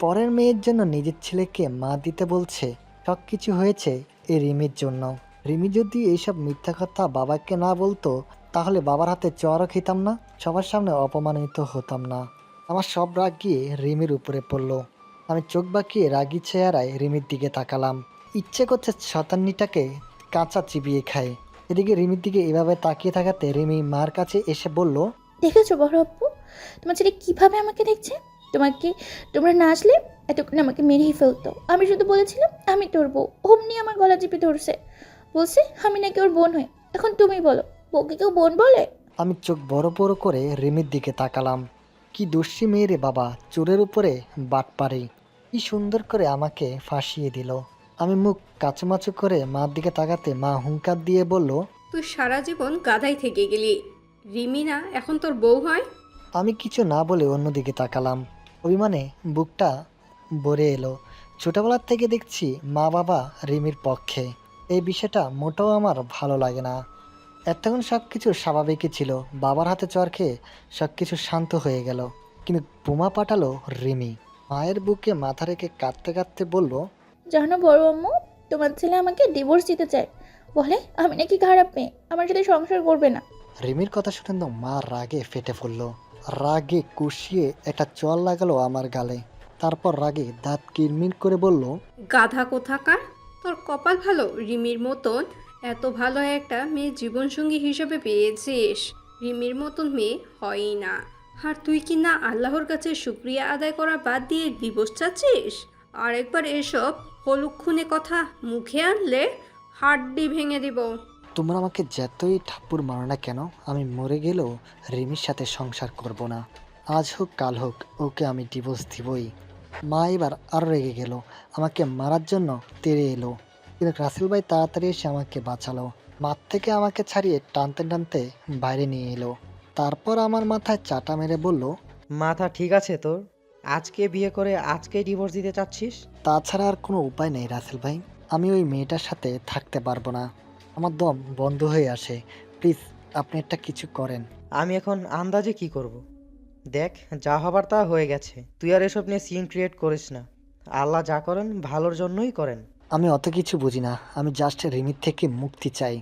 পরের মেয়ের জন্য নিজের ছেলেকে মা দিতে বলছে। সব কিছু হয়েছে এই রিমির জন্য। রিমি যদি এইসব মিথ্যা কথা বাবাকে না বলতো তাহলে বাবার হাতে চরও খেতাম না, সবার সামনে অপমানিত হতাম না। আমার সব রাগ গিয়ে রিমির উপরে পড়লো। আমি চোখ বাঁকিয়ে রাগি চেহারায় রিমির দিকে তাকালাম। ইচ্ছে করছে শতান্নিটাকে কাঁচা চিবিয়ে খাই। এদিকে রিমির দিকে এভাবে তাকিয়ে থাকাতে রিমি মার কাছে এসে বলল, দেখেছো বড় আপু, তোমার ছেলে কিভাবে আমাকে দেখছে? তোমরা না আসলে এতক্ষণ আমাকে মেরেই ফেলতো। আমি শুধু বলেছিলাম আমি তোর বউ, অমনি আমার গলা চেপে ধরছে, বলছে আমি নাকি ওর বোন হই। এখন তুমি বলো, বউকে কেউ বোন বলে? আমি চোখ বড় বড় করে রিমির দিকে তাকালাম। কি দস্যি মেয়ে রে বাবা, চোরের উপরে বাট পারি। কি সুন্দর করে আমাকে ফাঁসিয়ে দিল। আমি মুখ কাচুমাচু করে মার দিকে তাকাতে মা হুঙ্কার দিয়ে বলল, তুই সারা জীবন গাধাই থেকে গেলি, রিমি না এখন তোর বউ হয়? আমি কিছু না বলে অন্যদিকে তাকালাম। অভিমানে বুকটা ভরে এলো। ছোটবেলার থেকে দেখছি মা বাবা রিমির পক্ষে। এই বিষয়টা মোটেও আমার ভালো লাগে না। এতক্ষণ সব কিছু স্বাভাবিকই ছিল। বাবার হাতে চর খেয়ে সব কিছু শান্ত হয়ে গেল। কিন্তু বোমা পাঠালো রিমি। মায়ের বুকে মাথা রেখে কাঁদতে কাঁদতে বলল, জানো বড় আম্মু, তোমার ছেলে আমাকে ডিভোর্স দিতে চায়, বলে আমি নাকি খারাপ মেয়ে, আমার সাথে সংসার করবে না। রিমির কথা শুনে তো মা রাগে ফেটে পড়ল। রাগে কুশিয়ে একটা চল লাগালো আমার গালে। তারপর রাগে দাঁত কিরমির করে বলল, গাধা কোথাকার, তোর কপাল ভালো রিমির মতন এত ভালো একটা মেয়ে জীবনসঙ্গী হিসেবে পেয়েছিস। রিমির মতন মেয়ে হয়ই না। আর তুই কি না আল্লাহর কাছে শুক্রিয়া আদায় করা বাদ দিয়ে ডিভোর্স চাচ্ছিস? আর একবার এসব হলুক্ষণে কথা মুখে আনলে হাড্ডি ভেঙে দিব। তোমরা আমাকে যতই ঠাপ্পুর মারো না কেন, আমি মরে গেলেও রিমির সাথে সংসার করব না। আজ হোক কাল হোক ওকে আমি ডিভোর্স দিবই। মা এবার আরও রেগে গেল। আমাকে মারার জন্য তেড়ে এলো, কিন্তু রাসেল ভাই তাড়াতাড়ি এসে আমাকে বাঁচালো। মাঠ থেকে আমাকে ছাড়িয়ে টানতে টানতে বাইরে নিয়ে এলো। তারপর আমার মাথায় চাটা মেরে বলল, মাথা ঠিক আছে তোর? আজকে বিয়ে করে আজকেই ডিভোর্স দিতে চাচ্ছিস? তাছাড়া আর কোনো উপায় নেই রাসেল ভাই। আমি ওই মেয়েটার সাথে থাকতে পারবো না। আমার দম বন্ধ হয়ে আসে। প্লিজ আপনি একটা কিছু করেন। আমি এখন আন্দাজে কি করব? দেখ, যা হবার তা হয়ে গেছে। তুই আর এসব নিয়ে সিন ক্রিয়েট করিস না। আল্লাহ যা করেন ভালোর জন্যই করেন। আমি অত কিছু বুঝি না। আমি জাস্ট রিমির থেকে মুক্তি চাই।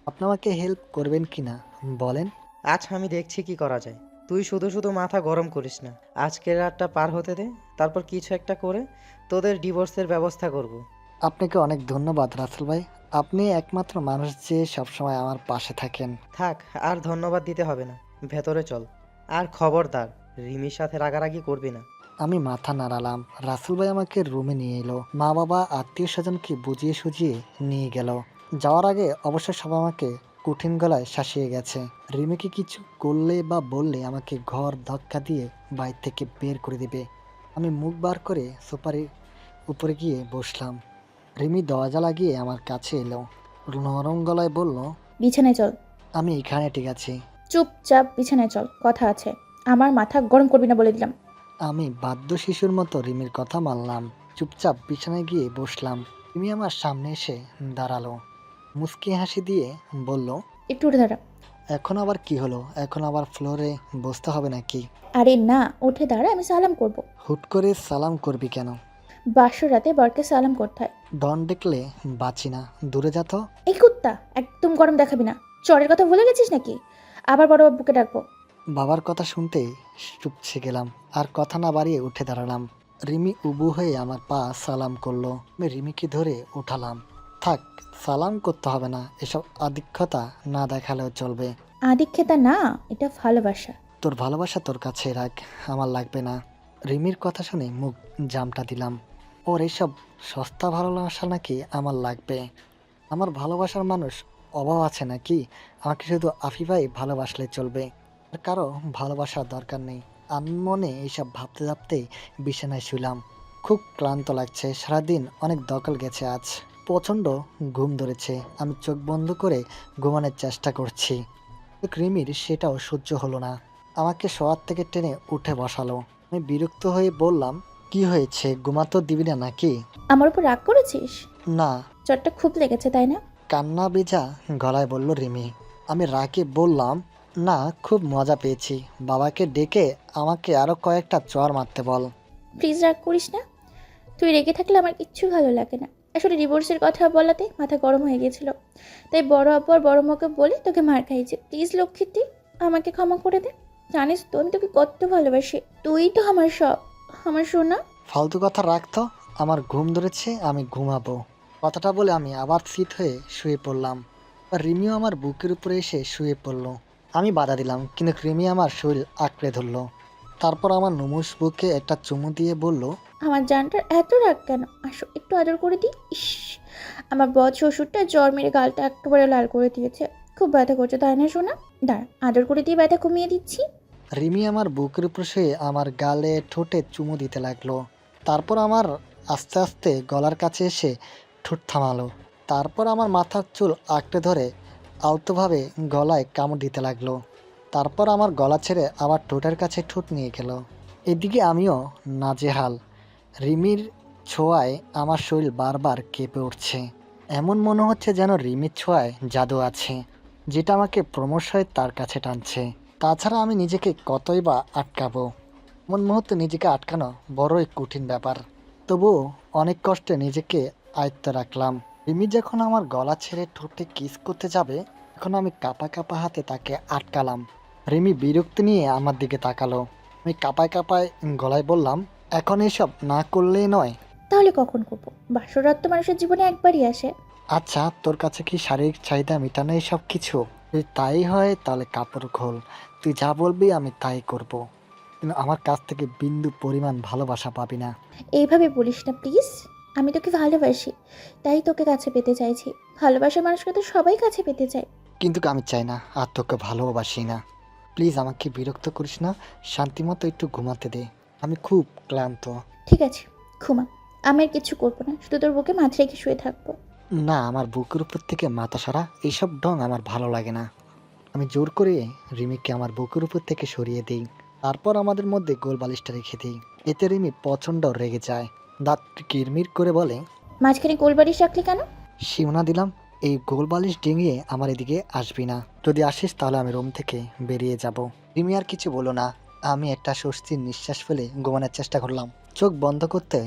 আপনি আমাকে হেল্প করবেন কি না বলেন? আচ্ছা, আমি দেখছি কি করা যায়। তুই শুধু শুধু মাথা গরম করিস না। আজকের রাতটা পার হতে দে, তারপর কিছু একটা করে তোদের ডিভোর্সের ব্যবস্থা করব। আপনাকে অনেক ধন্যবাদ রাসেল ভাই। আপনি একমাত্র মানুষ যে সবসময় আমার পাশে থাকেন। থাক, আর ধন্যবাদ দিতে হবে না। ভেতরে চল। আর খবরদার, রিমির সাথে রাগারাগি করবি না। আমি মাথা নাড়ালাম। রাসেল ভাই আমাকে রুমে নিয়ে এলো। মা বাবা আত্মীয় স্বজনকে বুঝিয়ে সুঝিয়ে নিয়ে গেল। যাওয়ার আগে অবশ্য সব আমাকে কঠিন গলায় শাসিয়ে গেছে। রিমিকে কিছু করলে বা বললে আমাকে ঘর ধাক্কা দিয়ে বাইর থেকে বের করে দেবে। আমি মুখ বার করে সোফার উপরে গিয়ে বসলাম। রিমি দরজা লাগিয়ে আমার কাছে এলো। নরম গলায় বলল, বিছানায় চল। আমি এখানে ঠিক আছি। চুপচাপ বিছানায় চল, কথা আছে। আমার মাথা গরম করবি না বলে দিলাম। আমি বাধ্য শিশুর মতো রিমির কথা মানলাম। চুপচাপ বিছানায় গিয়ে বসলাম। রিমি আমার সামনে এসে দাঁড়ালো, মুচকি হাসি দিয়ে বলল, একটু উঠে দাঁড়া। এখন আবার কি হলো? এখন আবার ফ্লোরে বসতে হবে নাকি? আরে না, উঠে দাঁড়া, আমি সালাম করব। হুট করে সালাম করবি কেন? বাসর রাতে বরকে সালাম করতে হয়। ডন দেখলে বাঁচি না, দূরে যা তো। এই কুত্তা, একদম গরম দেখাবি না। চরের কথা ভুলে গেছিস নাকি? আবার বড় বাবুকে ডাকবো। বাবার কথা শুনতেই চুপসে গেলাম, আর কথা না বাড়িয়ে উঠে দাঁড়ালাম। রিমি উবু হয়ে আমার পা সালাম করলো। আমি রিমিকে ধরে উঠালাম। থাক, সালাম করতে হবে না, এসব আধিক্যতা না দেখালেও চলবে। আদিক্ষেতা না, এটা ভালোবাসা। তোর ভালোবাসা তোর কাছে রাখ, আমার লাগবে না। রিমির কথা শুনে মুখ জামটা দিলাম। ওর এইসব সস্তা ভালোবাসা নাকি আমার লাগবে? আমার ভালোবাসার মানুষ অভাব আছে নাকি? আমাকে শুধু আফিফাই ভালোবাসলে চলবে, আর কারো ভালোবাসার দরকার নেই। আমি মনে এইসব ভাবতে ভাবতেই বিছানায় শুলাম। খুব ক্লান্ত লাগছে, সারাদিন অনেক দখল গেছে আজ। প্রচণ্ড ঘুম ধরেছে। আমি চোখ বন্ধ করে ঘুমানোর চেষ্টা করছি। রিমির সেটাও সহ্য হলো না, আমাকে শোয়ার থেকে টেনে উঠে বসালো। আমি বিরক্ত হয়ে বললাম, কি হয়েছে, ঘুমাতে দিবি না নাকি? আমার উপর রাগ করেছিস? না। চরটা খুব লেগেছে তাই না? কান্না ভেজা গলায় বলল রিমি। আমি রাগে বললাম, না, খুব মজা পেয়েছি। বাবাকে ডেকে আমাকে আরো কয়েকটা চড় মারতে বল। প্লিজ রাগ করিস না। তুই রেগে থাকলে আমার কিচ্ছু ভালো লাগে না। আসলে ডিভোর্সের কথা বলাতে মাথা গরম হয়ে গেছিল, তাই বড় আপু আর বড় মাকে বলে তোকে মার খাইছে। প্লিজ লক্ষ্মীটি, আমাকে ক্ষমা করে দে। জানিস তো আমি তোকে কত ভালোবাসি। তুই তো আমার সব, আমার সোনা। ফালতু কথা রাখতো, আমার ঘুম ধরেছে, আমি ঘুমাবো। কথাটা বলে আমি আবার শীত হয়ে শুয়ে পড়লাম। আর রিমিও আমার বুকের উপরে এসে শুয়ে পড়লো। আমি বাধা দিলাম, কিন্তু রিমি আমার শরীর আঁকড়ে ধরলো। তারপর আমার নুমুস বুকে একটা চুমু দিয়ে বলল, আমার জানটার এত রাগ কেন? আসো একটু আদর করে দিই। ইস, আমার বদ শ্বশুরটা জ্বর মেরে গালটা একেবারে লাল করে দিয়েছে। খুব ব্যথা করছে তাই না সোনা? দাঁড়া, আদর করে দিয়ে ব্যথা কমিয়ে দিচ্ছি। রিমি আমার বুকের উপর শুয়ে আমার গালে ঠোঁটে চুমু দিতে লাগলো। তারপর আমার আস্তে আস্তে গলার কাছে এসে ঠোঁট থামালো। তারপর আমার মাথার চুল আঁকড়ে ধরে আলতোভাবে গলায় কামড় দিতে লাগলো। তারপর আমার গলা ছেড়ে আবার ঠোঁটের কাছে ঠোঁট নিয়ে গেল। এদিকে আমিও নাজেহাল। রিমির ছোঁয়ায় আমার শরীর বারবার কেঁপে উঠছে। এমন মনে হচ্ছে যেন রিমির ছোঁয়ায় জাদু আছে, যেটা আমাকে ক্রমশই তার কাছে টানছে। তাছাড়া আমি নিজেকে কতই বা আটকাবো? এমন মুহূর্তে নিজেকে আটকানো বড়ই কঠিন ব্যাপার। তবুও অনেক কষ্টে নিজেকে আয়ত্তে রাখলাম। রিমি যখন আমার গলা ছেড়ে ঠোঁটে কিস করতে যাবে, তখন আমি কাঁপা কাঁপা হাতে তাকে আটকালাম। রিমি বিরক্তি নিয়ে আমার দিকে তাকালো। আমি কাঁপায় কাঁপায় গলায় বললাম, এখন এসব না করলেই নয়। তাহলে কখন করবো? বাসর রাত তো মানুষের জীবনে একবারই আসে। আচ্ছা, তোর কাছে কি শারীরিক চাহিদা মেটানোই সব কিছু? যদি তাই হয় তাহলে কাপড় খোল। তুই যা বলবি আমি তাই করব। কিন্তু আমার কাছ থেকে বিন্দু পরিমাণ ভালোবাসা পাবি না। এইভাবে বলিস না প্লিজ। আমি তোকে ভালোবাসি, তাই তোকে কাছে পেতে চাইছি। ভালোবাসার মানুষকে তো সবাই কাছে পেতে চায়। কিন্তু আমি চাই না, আর তোকে ভালোবাসি না। প্লিজ আমাকে বিরক্ত করিস না, শান্তিমতো একটু ঘুমাতে দে। আমি খুব ক্লান্ত। ঠিক আছে, ঘুমা। আমি আর কিছু করবো না, শুধু তোর বুকে মাথা রেখে শুয়ে থাকবো। না, আমার বুকের উপর থেকে মাথা সরা, এইসব ঢং আমার ভালো লাগে না। আমি জোর করে রিমিকে আমার বুকের উপর থেকে সরিয়ে দিই। তারপর আমাদের মধ্যে গোল বালিশটা রেখে দিই। এতে রিমি প্রচণ্ড রেগে যায়। দাঁত কিরমির করে বলে, মাঝখানে গোলবাড়ি রাখলি কেন? সীমানা দিলাম, এই গোল বালিশ ডিঙিয়ে আমার এদিকে আসবি না। যদি আসিস তাহলে আমি রুম থেকে বেরিয়ে যাব। রিমি আর কিছু বলো না। আমি একটা স্বস্তির নিঃশ্বাস ফেলে ঘুমানোর চেষ্টা করলাম। চোখ বন্ধ করতে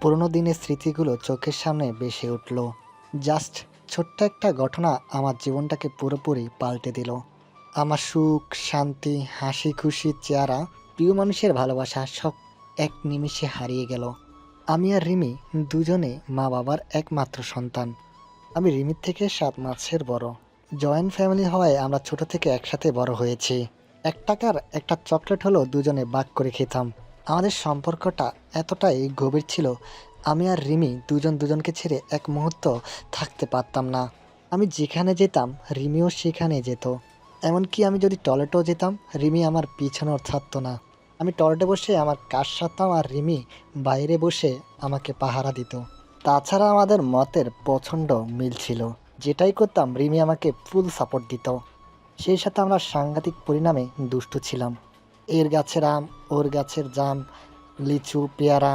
পুরোনো দিনের স্মৃতিগুলো চোখের সামনে ভেসে উঠল। জাস্ট ছোট্ট একটা ঘটনা আমার জীবনটাকে পুরোপুরি পাল্টে দিল। আমার সুখ, শান্তি, হাসি খুশি চেহারা, প্রিয় মানুষের ভালোবাসা সব এক নিমিষে হারিয়ে গেল। আমি আর রিমি দুজনে মা বাবার একমাত্র সন্তান। আমি রিমির থেকে 7 মাসের বড়। জয়েন্ট ফ্যামিলি হওয়ায় আমরা ছোট থেকে একসাথে বড় হয়েছি। 1 টাকার একটা চকলেট হলেও দুজনে ভাগ করে খেতাম। আমাদের সম্পর্কটা এতটাই গভীর ছিল, আমি আর রিমি দুজন দুজনকে ছেড়ে এক মুহূর্ত থাকতে পারতাম না। আমি যেখানে যেতাম রিমিও সেখানে যেত। এমনকি আমি যদি টয়লেটেও যেতাম, রিমি আমার পিছনেও থাকতো না। আমি টয়লেটে বসে আমার কাজ সারতাম আর রিমি বাইরে বসে আমাকে পাহারা দিত। তাছাড়া আমাদের মতের প্রচণ্ড মিল ছিল। যেটাই করতাম রিমি আমাকে ফুল সাপোর্ট দিত। সেই সাথে আমরা সাংঘাতিক পরিণামে দুষ্টু ছিলাম। এর গাছের আম, ওর গাছের জাম, লিচু, পেয়ারা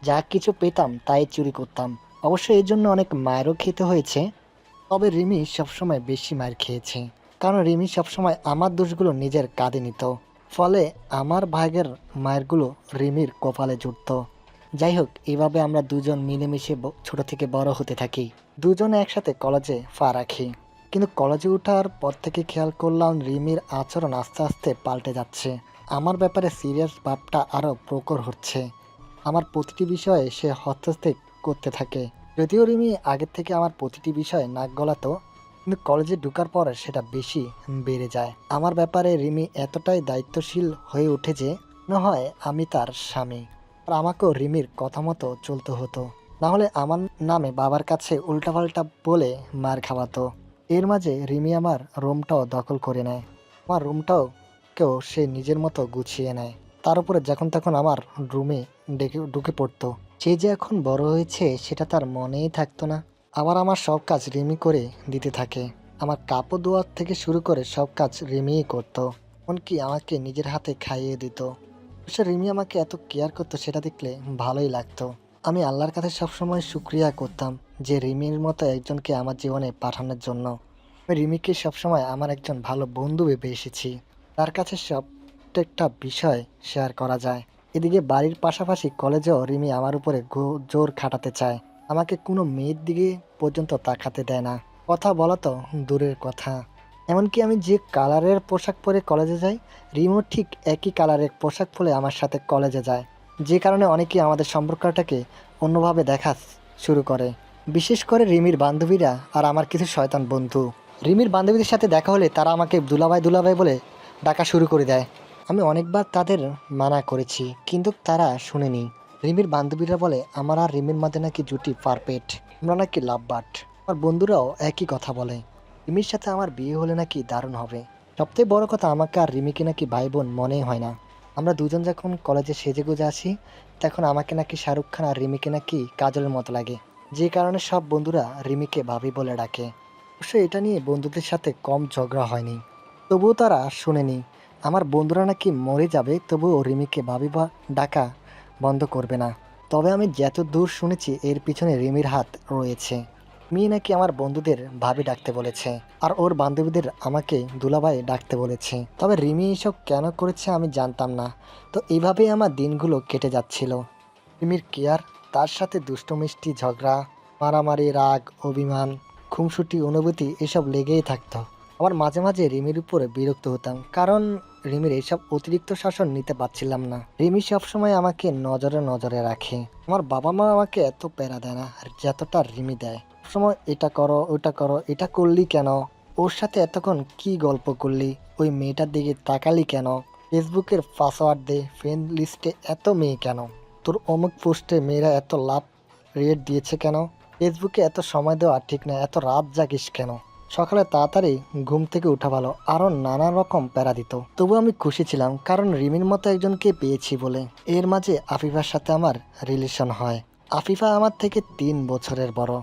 যা কিছু পেতাম তাই চুরি করতাম। অবশ্য এর জন্য অনেক মায়েরও খেতে হয়েছে। তবে রিমি সবসময় বেশি মার খেয়েছে, কারণ রিমি সবসময় আমার দোষগুলো নিজের কাঁধে নিত। ফলে আমার ভাগের মায়েরগুলো রিমির কপালে জুটত। যাই হোক, এভাবে আমরা দুজন মিলেমিশে ছোট থেকে বড় হতে থাকি। দুজনে একসাথে কলেজে পা রাখি। কিন্তু কলেজে ওঠার পর থেকে খেয়াল করলাম রিমির আচরণ আস্তে আস্তে পাল্টে যাচ্ছে। আমার ব্যাপারে সিরিয়াস ভাবটা আরও প্রখর হচ্ছে। আমার প্রতিটি বিষয়ে সে হস্তক্ষেপ করতে থাকে। যদিও রিমি আগের থেকে আমার প্রতিটি বিষয়ে নাক গলাতো, কিন্তু কলেজে ঢোকার পর সেটা বেশি বেড়ে যায়। আমার ব্যাপারে রিমি এতটাই দায়িত্বশীল হয়ে ওঠে যে না হয় আমি তার স্বামী, আর আমাকেও রিমির কথা মতো চলতে হতো। না হলে আমার নামে বাবার কাছে উল্টাপাল্টা বলে মার খাওয়াতো। এর মাঝে রিমি আমার রুমটাও দখল করে নেয়। আমার রুমটাও সে নিজের মতো গুছিয়ে নেয়। তার উপরে যখন তখন আমার রুমে ঢুকে পড়তো। সে যে এখন বড় হয়েছে সেটা তার মনেই থাকতো না। আবার আমার সব কাজ রিমি করে দিতে থাকে। আমার কাপড় ধোয়ার থেকে শুরু করে সব কাজ রিমিই করতো। এমনকি আমাকে নিজের হাতে খাইয়ে দিত। অবশ্য রিমি আমাকে এত কেয়ার করতো, সেটা দেখলে ভালোই লাগতো। আমি আল্লাহর কাছে সবসময় শুকরিয়া করতাম যে রিমির মতো একজনকে আমার জীবনে পাঠানোর জন্য। আমি রিমিকে সবসময় আমার একজন ভালো বন্ধু ভেবে এসেছি। তার কাছে প্রত্যেকটা বিষয় শেয়ার করা যায়। এদিকে বাড়ির পাশাপাশি কলেজেও রিমি আমার উপরে জোর খাটাতে চায়। আমাকে কোনো মেয়ের দিকে পর্যন্ত তাকাতে দেয় না। কথা বলা তো দূরের কথা, এমনকি আমি যে কালারের পোশাক পরে কলেজে যাই, রিমিও ঠিক একই কালারের পোশাক পরে আমার সাথে কলেজে যায়। যে কারণে অনেকেই আমাদের সম্পর্কটাকে অন্যভাবে দেখা শুরু করে। বিশেষ করে রিমির বান্ধবীরা আর আমার কিছু শয়তান বন্ধু। রিমির বান্ধবীদের সাথে দেখা হলে তারা আমাকে দুলাভাই দুলাভাই বলে ডাকা শুরু করে দেয়। আমি অনেকবার তাদের মানা করেছি, কিন্তু তারা শুনেনি। রিমির বান্ধবীরা বলে আমার আর রিমির মধ্যে নাকি জুটি পারফেক্ট, আমরা নাকি লাভ বাট। আমার বন্ধুরাও একই কথা বলে। রিমির সাথে আমার বিয়ে হলে নাকি দারুণ হবে। সবথেকে বড় কথা, আমাকে আর রিমিকে নাকি ভাই বোন মনেই হয় না। আমরা দুজন যখন কলেজে সেজে গুজে আসি, তখন আমাকে নাকি শাহরুখ খান আর রিমিকে নাকি কাজলের মতো লাগে। যে কারণে সব বন্ধুরা রিমিকে ভাবি বলে ডাকে। অবশ্য এটা নিয়ে বন্ধুদের সাথে কম ঝগড়া হয়নি, তবুও তারা শুনেনি। আমার বন্ধুরা নাকি মরে যাবে তবুও রিমিকে ভাবি বা ডাকা বন্ধ করবে না। তবে আমি যত দূর শুনেছি এর পিছনে রিমির হাত রয়েছে। মেয়ে নাকি আমার বন্ধুদের ভাবি ডাকতে বলেছে, আর ওর বান্ধবীদের আমাকে দুলাভাই ডাকতে বলেছে। তবে রিমি এসব কেন করেছে আমি জানতাম না। তো এইভাবেই আমার দিনগুলো কেটে যাচ্ছিল। রিমির কেয়ার, তার সাথে দুষ্ট মিষ্টি ঝগড়া, মারামারি, রাগ, অভিমান, খুনসুটি অনুভূতি এসব লেগেই থাকতো। আবার মাঝে মাঝে রিমির উপরে বিরক্ত হতাম, কারণ রিমির এইসব অতিরিক্ত শাসন নিতে পারছিলাম না। রিমি সবসময় আমাকে নজরে নজরে রাখে। আমার বাবা মা আমাকে এত প্যারা দেয় না যতটা রিমি দেয়। সময় এটা করো ওটা করো, এটা করলি কেন, ওর সাথে এতক্ষণ কি গল্প করলি, ওই মেয়েটার দিকে তাকালি কেন, ফেসবুকের পাসওয়ার্ড দে, ফ্রেন্ড লিস্টে এত মেয়ে কেন, তোর অমুক পোস্টে মেয়েরা এত লাভ রেট দিয়েছে কেন, ফেসবুকে এত সময় দেওয়া ঠিক না, এত রাত জাগিস কেন, সকালে তাড়াতাড়ি ঘুম থেকে উঠা ভালো, আরও নানা রকম প্যারা দিত। তবু আমি খুশি ছিলাম, কারণ রিমির মতো একজনকে পেয়েছি বলে। এর মাঝে আফিফার সাথে আমার রিলেশন হয়। আফিফা আমার থেকে 3 বছরের বড়।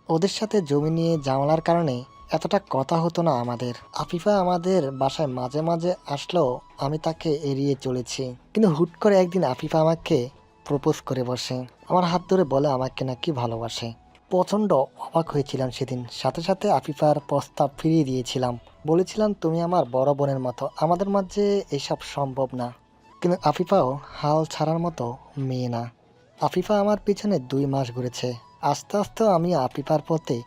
ওদের সাথে জমি নিয়ে ঝামেলার কারণে এতটা কথা হতো না আমাদের। আফিফা আমাদের বাসায় মাঝে মাঝে আসলেও আমি তাকে এড়িয়ে চলেছি। কিন্তু হুট করে একদিন আফিফা আমাকে প্রপোজ করে বসে, আমার হাত ধরে বলে আমাকে নাকি ভালোবাসে। প্রচণ্ড অবাক হয়েছিলাম সেদিন। সাথে সাথে আফিফার প্রস্তাব ফিরিয়ে দিয়েছিলাম। বলেছিলাম তুমি আমার বড় বোনের মতো, আমাদের মাঝে এসব সম্ভব না। কিন্তু আফিফাও হাল ছাড়ার মতো মেয়ে না। আফিফা আমার পিছনে 2 মাস ঘুরেছে। আস্তে আস্তে আমি আফিফার প্রতি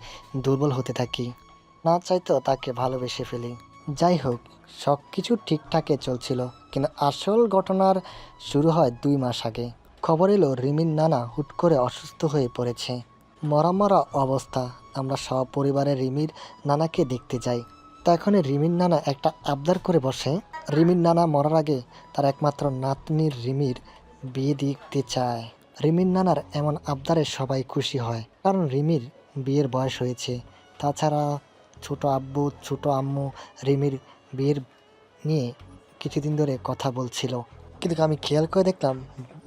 দুর্বল হতে থাকি, না চাইতেও তাকে ভালোবেসে ফেলি। যাই হোক, সব কিছু ঠিকঠাকই চলছিল, কিন্তু আসল ঘটনার শুরু হয় 2 মাস আগে। খবর এলো রিমির নানা হুট করে অসুস্থ হয়ে পড়েছে, মরা মরা অবস্থা। আমরা সপরিবারে রিমির নানাকে দেখতে যাই। তখন রিমির নানা একটা আবদার করে বসে। রিমির নানা মরার আগে তার একমাত্র নাতনির রিমির বিয়ে দিতে চায়। রিমির নানার এমন আবদারে সবাই খুশি হয়, কারণ রিমির বিয়ের বয়স হয়েছে। তাছাড়া ছোট আব্বু ছোট আম্মু রিমির বিয়ের নিয়ে কিছুদিন ধরে কথা বলছিল। কিন্তু আমি খেয়াল করে দেখলাম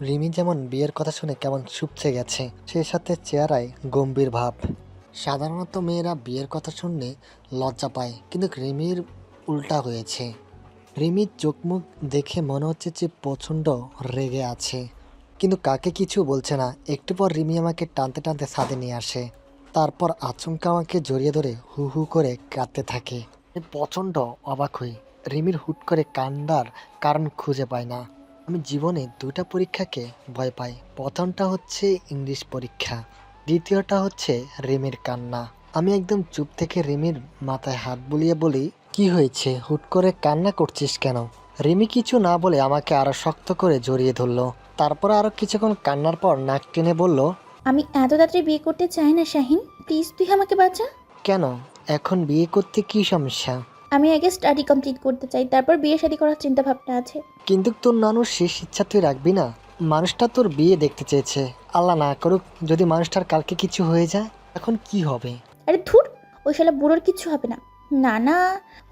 রিমি যেমন বিয়ের কথা শুনে কেমন শুপছে গেছে, সেই সাথে চেহারায় গম্ভীর ভাব। সাধারণত মেয়েরা বিয়ের কথা শুনলে লজ্জা পায়, কিন্তু রিমির উল্টা হয়েছে। রিমির চোখ মুখ দেখে মনে হচ্ছে যে প্রচণ্ড রেগে আছে। কিন্তু কাকে কিছু বলছে না। একটু পর রিমি আমাকে টানতে টানতে ছাদে নিয়ে আসে। তারপর আচমকা আমাকে জড়িয়ে ধরে হু হু করে কাঁদতে থাকে। আমি প্রচণ্ড অবাক হই। রিমির হুট করে কান্দার কারণ খুঁজে পাই না। আমি জীবনে দুটা পরীক্ষাকে ভয় পাই। প্রথমটা হচ্ছে ইংলিশ পরীক্ষা, দ্বিতীয়টা হচ্ছে রিমির কান্না। আমি একদম চুপ থেকে রিমির মাথায় হাত বুলিয়ে বলি, কি হয়েছে, হুট করে কান্না করছিস কেন? রিমি কিছু না বলে আমাকে আরো শক্ত করে জড়িয়ে ধরলো। তারপর আরো কিছুক্ষণ কান্নার পর নাক টেনে বলল, আমি এত তাড়াতাড়ি বিয়ে করতে চাই না শাহিন, প্লিজ তুই আমাকে বাঁচা। কেন, এখন বিয়ে করতে কি সমস্যা? আমি আগে স্টাডি কমপ্লিট করতে চাই, তারপর বিয়ে শাদী করার চিন্তা ভাবনা আছে। কিন্তু তোর নানুর শেষ ইচ্ছা তুই রাখবি না? মানুষটা তোর বিয়ে দেখতে চেয়েছে। আল্লাহ না করুক যদি মানুষটার কালকে কিছু হয়ে যায়, এখন কি হবে? আরে ধুর, ওই শালা বুড়োর কিচ্ছু হবে না। না না,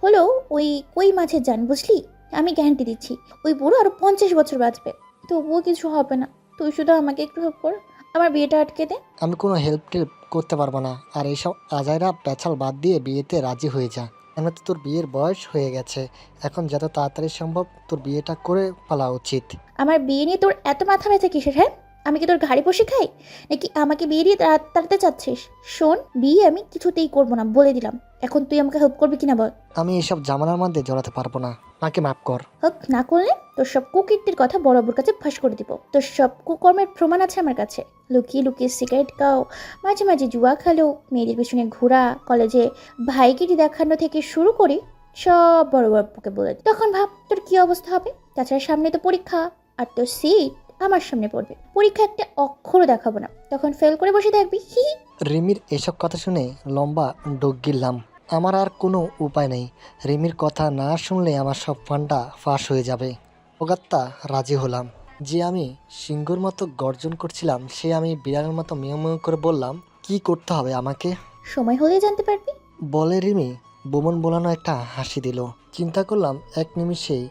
হলেও ওই কই মাছের জান, বুঝলি? আমি গ্যারান্টি দিচ্ছি ওই বুড়ো আরো 50 বছর বাঁচবে, তবুও কিছু হবে না। তুই শুধু আমাকে একটু হেল্প কর, আমার বিয়েটা আটকে দে। আমি কোনো হেল্প টেল্প করতে পারবো না। আর এইসব আজাইরা পেছাল বাদ দিয়ে বিয়েতে রাজি হয়ে যা। এমনিতে তোর বিয়ের বয়স হয়ে গেছে, এখন যত তাড়াতাড়ি সম্ভব তোর বিয়েটা করে ফেলা উচিত। আমার বিয়ে নিয়ে তোর এত মাথা ব্যথা কিসের? হ্যাঁ, আমি কি তোর ঘাড়ি বসে খাই নাকি আমাকে বিয়ে দিয়ে তাড়াতে চাচ্ছিস? শোন, বিয়ে আমি কিছুতেই করবো না বলে দিলাম। এখন তুই আমাকে হেল্প করবি কিনা বল। আমি এসব জামানার মধ্যে জড়াতে পারবো না, আমাকে মাফ কর। হেল্প না করলে তোর সব কুকীর্তির কথা বরাবর কাছে ফাঁস করে দিব। তোর সব কুকর্মের প্রমাণ আছে আমার কাছে। লুকিয়ে লুকিয়ে সিগারেট খাও, মাঝে মাঝে জুয়া খেলো, মেয়েদের পেছনে ঘোরা, কলেজে ভাইগিরি দেখানো থেকে শুরু করি সব বড় বড়কে বলে দিই। তখন ভাব তোর কি অবস্থা হবে। তাছাড়া সামনে তো পরীক্ষা, আর তোর সিট আমার সামনে পড়বে। পরীক্ষা একটা অক্ষরও দেখাবো না, তখন ফেল করে বসে থাকবি। হি। রিমির এসব কথা শুনে লম্বা ডোক গিললাম। আমার আর কোনো উপায় নেই। রিমির কথা না শুনলে আমার সব ফান্ডা ফাঁস হয়ে যাবে। অগাত্তা রাজি হলাম। যে আমি সিংহর মতো গর্জন করছিলাম, সে আমি বিড়ালের মতো মেয় মেয় করে বললাম, কি করতে হবে আমাকে? সময় হলেই জানতে পারবি। বলে রিমি বোমন বোলানো একটা হাসি দিল। চিন্তা করলাম এক নিমিষেই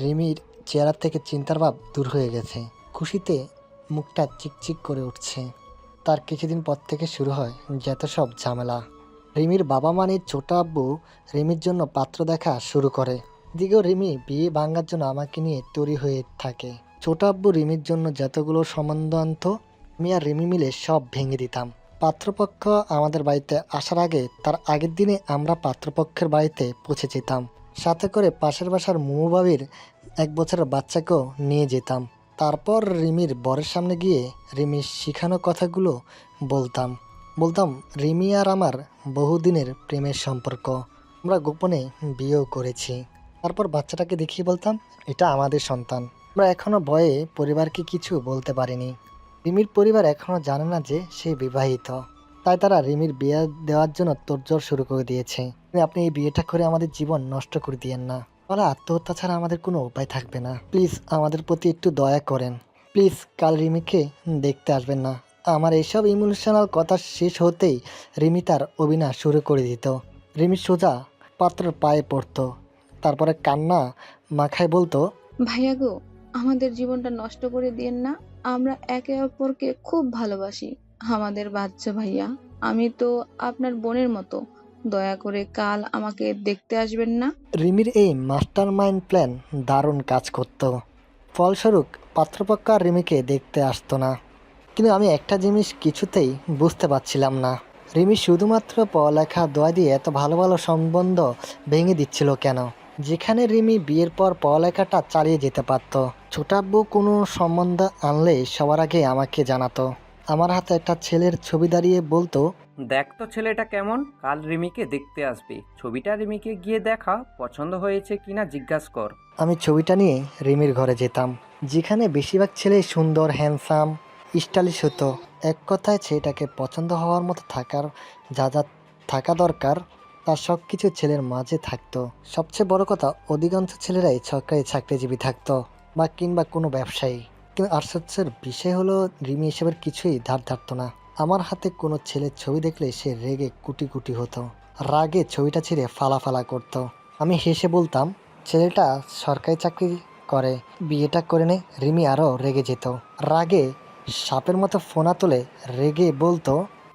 রিমির চেহারা থেকে চিন্তার ভাব দূর হয়ে গেছে। খুশিতে মুখটা চিকচিক করে উঠছে। তার কিছুদিন পর থেকে শুরু হয় যত সব ঝামেলা। রিমির বাবা মানে ছোট আব্বু রিমির জন্য পাত্র দেখা শুরু করে। দিকেও রিমি বিয়ে ভাঙার জন্য আমাকে নিয়ে তৈরি হয়ে থাকে। ছোট আব্বু রিমির জন্য যতগুলো সম্বন্ধ আনতো, আমি আর রিমি মিলে সব ভেঙে দিতাম। পাত্রপক্ষ আমাদের বাড়িতে আসার আগে তার আগের দিনে আমরা পাত্রপক্ষের বাড়িতে পৌঁছে যেতাম। সাথে করে পাশের বাসার মুবাবির 1 বছরের বাচ্চাকেও নিয়ে যেতাম। তারপর রিমির বরের সামনে গিয়ে রিমির শিখানো কথাগুলো বলতাম। রিমি আর আমার বহুদিনের প্রেমের সম্পর্ক, আমরা গোপনে বিয়েও করেছি। তারপর বাচ্চাটাকে দেখিয়ে বলতাম, এটা আমাদের সন্তান। আমরা এখনো ভয়ে পরিবারকে কিছু বলতে পারিনি। রিমির পরিবার এখনো জানে না যে সে বিবাহিত, তাই তারা রিমির বিয়ে দেওয়ার জন্য তোড়জোড় শুরু করে দিয়েছে। আপনি এই বিয়েটা করে আমাদের জীবন নষ্ট করে দিয়েন না, তাহলে আত্মহত্যা ছাড়া আমাদের কোনো উপায় থাকবে না। প্লিজ আমাদের প্রতি একটু দয়া করেন। প্লিজ কাল রিমিকে দেখতে আসবেন না। আমার এইসব ইমোশনাল কথা শেষ হতেই রিমি তার অভিনয় শুরু করে দিত। রিমি সোজা পাত্রের পায়ে পড়তো, তারপরে কান্না মাখায় বলতো, ভাইয়া গো, আমাদের জীবনটা নষ্ট করে দিয়েন না। আমরা একে অপরকে খুব ভালোবাসি। আমাদের বাচ্চা ভাইয়া, আমি তো আপনার বোনের মতো। দয়া করে কাল আমাকে দেখতে আসবেন না? রিমির এই মাস্টার মাইন্ড প্ল্যান দারুণ কাজ করত। ফলস্বরূপ পাত্রপক্ষ আর রিমিকে দেখতে আসতো না। কিন্তু আমি একটা জিনিস কিছুতেই বুঝতে পারছিলাম না, রিমি শুধুমাত্র পড়ালেখা দোয়া দিয়ে এত ভালো ভালো সম্বন্ধ ভেঙে দিচ্ছিল কেন? যেখানে রিমি বিয়ের পর পড়ালেখাটা চালিয়ে যেতে পারত। ছোট আব্বু কোনো সম্বন্ধ আনলে সবার আগে আমাকে জানাতো। আমার হাতে একটা ছেলের ছবি দাঁড়িয়ে বলতো, দেখ তো ছেলেটা কেমন, কাল রিমিকে দেখতে আসবি। ছবিটা রিমিকে গিয়ে দেখা, পছন্দ হয়েছে কিনা জিজ্ঞাসা কর। আমি ছবিটা নিয়ে রিমির ঘরে যেতাম, যেখানে বেশিরভাগ ছেলে সুন্দর, হ্যান্ডসাম, স্টাইলিশ হতো। এক কথায় ছেলেটাকে পছন্দ হওয়ার মতো যা যা থাকা দরকার তার সব কিছু ছেলের মাঝে থাকতো। সবচেয়ে বড় কথা, অধিকাংশ ছেলেরাই সরকারি চাকরিজীবী থাকতো বা কিংবা কোনো ব্যবসায়ী। কিন্তু আশ্চর্যের বিষয় হলো রিমি এসবের কিছুই ধার ধারতো না। আমার হাতে কোনো ছেলের ছবি দেখলে সে রেগে কুটি কুটি হতো, রাগে ছবিটা ছিঁড়ে ফালা ফালা করতো। আমি হেসে বলতাম, ছেলেটা সরকারি চাকরি করে, বিয়েটা করে নে। রিমি আরও রেগে যেত, রাগে সাপের মতো ফোনা তোলে রেগে বলতো,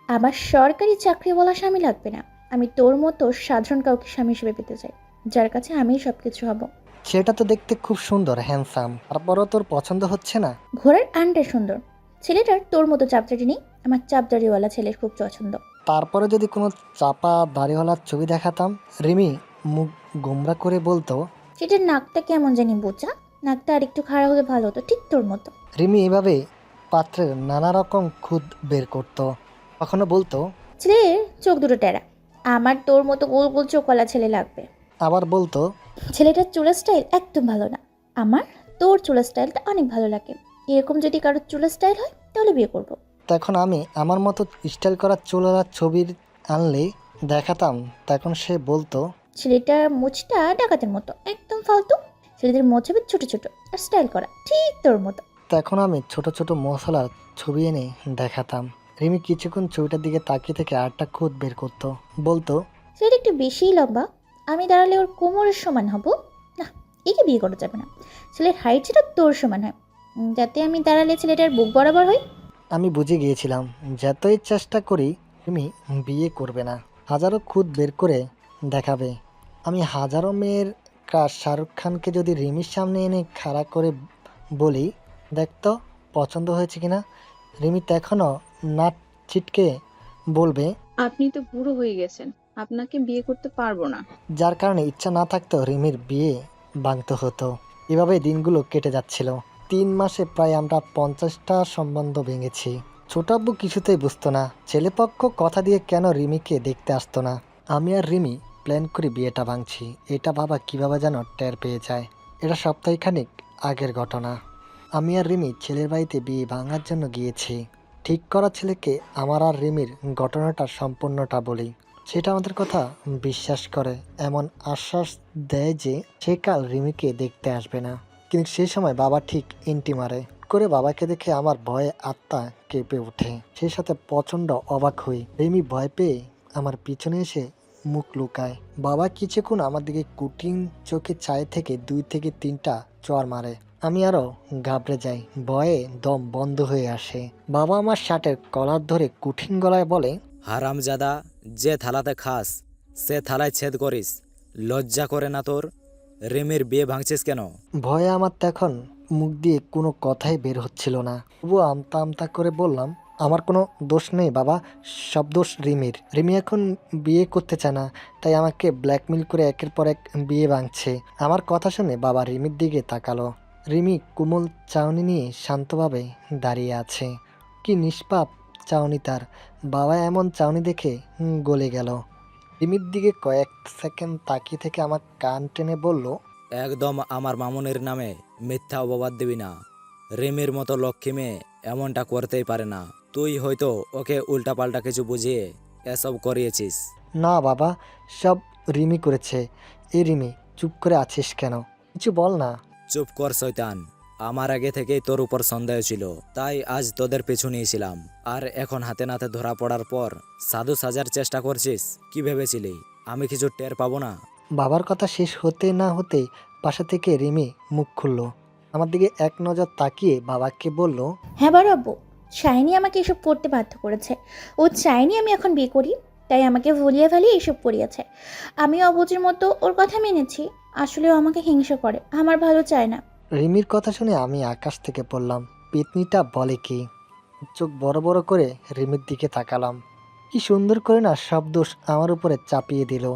আমার সরকারি চাকরিওয়ালা স্বামী লাগবে না। আমি তোর মতো সাধারণ কাউকে স্বামী হিসেবে পেতে চাই, যার কাছে আমিই সবকিছু হব। সেটা তো দেখতে খুব সুন্দর, হ্যান্ডসাম, তারপরও তোর পছন্দ হচ্ছে না? ঘোড়ার আনটা সুন্দর, ছেলেটার তোর মতো চাপদাড়ি নেই, আমার চাপদাড়িওয়ালা ছেলের খুব পছন্দ। তারপরে যদি কোনো চাপা দাড়িওয়ালার ছবি দেখাতাম? রিমি মুখ গোমরা করে বলতো। সেটার নাকটা কেমন জানি বোচা, নাকটা আরেকটু খাড়া হলে ভালো হতো, ঠিক তোর মতো। রিমি এভাবে পাত্রের নানা রকম খুদ বের করতো। কখনো বলতো, ছেলের চোখ দুটো টেরা, আমার তোর মতো গোল গোল চোখওয়ালা ছেলে লাগবে। আবার বলতো, ছেলেটার চুলের স্টাইল একদম ভালো না, আমার তোর চুলের স্টাইলটা অনেক ভালো লাগে, এরকম যদি কারোর চুলের স্টাইল হয় তাহলে বিয়ে করব। তখন আমি আমার মতো স্টাইল করা চুলওয়ালা ছবির আনলে দেখাতাম, তখন সে বলতো, ছেলেটার মুছটা ডাকাতের মতো, একদম ফালতু। ছেলেদের মোচ হবে ছোট ছোট আর স্টাইল করা, ঠিক তোর মতো। তখন আমি ছোট ছোট মশলার ছবি এনে দেখাতাম। রিমি কিছুক্ষণ ছবিটার দিকে তাকিয়ে থেকে আরেকটা খুদ বের করতো, বলতো, ছেলেটা একটু বেশিই লম্বা, আমি দাঁড়ালে ওর কোমরের সমান হব না, একে বিয়ে করা যাবে না। ছেলের হাইট সেটা তোর সমান হয়, যাতে আমি দাঁড়ালে ছেলেটার বুক বরাবর হয়। আমি বুঝে গিয়েছিলাম যতই চেষ্টা করি রিমি বিয়ে করবে না, হাজারো খুদ বের করে দেখাবে। আমি হাজারো মেয়ের ক্রাশ শাহরুখ খানকে যদি রিমির সামনে এনে খাড়া করে বলি, দেখতো পছন্দ হয়েছে কিনা, রিমি তখনও নাক ছিটকে বলবে, আপনি তো বুড়ো হয়ে গেছেন, আপনাকে বিয়ে করতে পারবো না। যার কারণে ইচ্ছা না থাকতেও রিমির বিয়ে ভাঙতে হতো। এভাবে দিনগুলো কেটে যাচ্ছিল। 3 মাসে প্রায় আমরা 50টা সম্বন্ধ ভেঙেছি। ছোট আব্বু কিছুতেই বুঝতো না ছেলেপক্ষ কথা দিয়ে কেন রিমিকে দেখতে আসতো না। আমি আর রিমি প্ল্যান করে বিয়েটা ভাঙছি, এটা বাবা কিভাবে যেন টের পেয়ে যায়। এটা সপ্তাহখানেক আগের ঘটনা। আমি আর রিমি ছেলের বাড়িতে বিয়ে ভাঙার জন্য গিয়েছি। ঠিক করা ছেলেকে আমার আর রিমির ঘটনাটা সম্পূর্ণটা বলি। সেটা আমাদের কথা বিশ্বাস করে, এমন আশ্বাস দেয় যে সে কাল রিমিকে দেখতে আসবে না। কিন্তু সেই সময় বাবা ঠিক এন্টি মারে করে। বাবাকে দেখে আমার ভয়ে আত্মা কেঁপে ওঠে, সেই সাথে প্রচণ্ড অবাক হই। রিমি ভয় পেয়ে আমার পিছনে এসে মুখ লুকায়। বাবা কিছুক্ষণ আমার দিকে কুটিন চোখে চায় থেকে 2 থেকে 3টা চর মারে। আমি আরো ঘাবড়ে যাই, ভয়ে দম বন্ধ হয়ে আসে। বাবা আমার শার্টের কলার ধরে কঠিন গলায় বলে, হারামজাদা, যে থালাতে খাস সে থালায় ছেদ করিস, লজ্জা করে না তোর? রিমির বিয়ে ভাঙছিস কেন? ভয়ে আমার তখন মুখ দিয়ে কোনো কথাই বের হচ্ছিল না। তবুও আমতা আমতা করে বললাম, আমার কোনো দোষ নেই বাবা, সব দোষ রিমির। রিমি এখন বিয়ে করতে চায় না, তাই আমাকে ব্ল্যাকমেল করে একের পর এক বিয়ে ভাঙছে। আমার কথা শুনে বাবা রিমির দিকে তাকালো। রিমি কোমল চাউনি নিয়ে শান্তভাবে দাঁড়িয়ে আছে। কি নিষ্পাপ চাউনি তার! বাবা এমন চাউনি দেখে গলে গেল। রিমির দিকে কয়েক সেকেন্ড তাকিয়ে থেকে আমার কান টেনে বলল, একদম আমার মামুনের নামে মিথ্যা অপবাদ দিবি না। রিমির মতো লক্ষ্মী মেয়ে এমনটা করতেই পারে না। তুই হয়তো ওকে উল্টাপাল্টা কিছু বুঝিয়ে এসব করিয়েছিস। না বাবা, সব রিমি করেছে। এই রিমি, চুপ করে আছিস কেন? কিছু বল না। চুপ কর শয়তান, আমার আগে থেকেই তোর উপর সন্দেহ ছিল, তাই আজ তোদের পিছু নিয়েছিলাম। আর এখন হাতে নাতে ধরা পড়ার পর সাধু সাজার চেষ্টা করছিস? কি ভেবেছিলি আমি কিছু টের পাবো না? বাবার কথা শেষ হতে না হতে পাশে থেকে রিমি মুখ খুলল। আমার দিকে এক নজর তাকিয়ে বাবাকে বলল, হ্যাঁ বড় আব্বু, শাইনি আমাকে এসব করতে বাধ্য করেছে। ও চাইনি আমি এখন বিয়ে করি, তাই আমাকে ভুলিয়ে ভালিয়ে এসব করিয়েছে। আমি অবুঝের মতো ওর কথা মেনেছি, আসলে ও আমাকে হিংসা করে, আমার ভালো চায় না। রিমির কথা শুনে আমি আকাশ থেকে পড়লাম। পেতনিটা বলে কি? চোখ বড় বড় করে রিমির দিকে তাকালাম। কি সুন্দর করে না সব দোষ আমার উপরে চাপিয়ে দিল।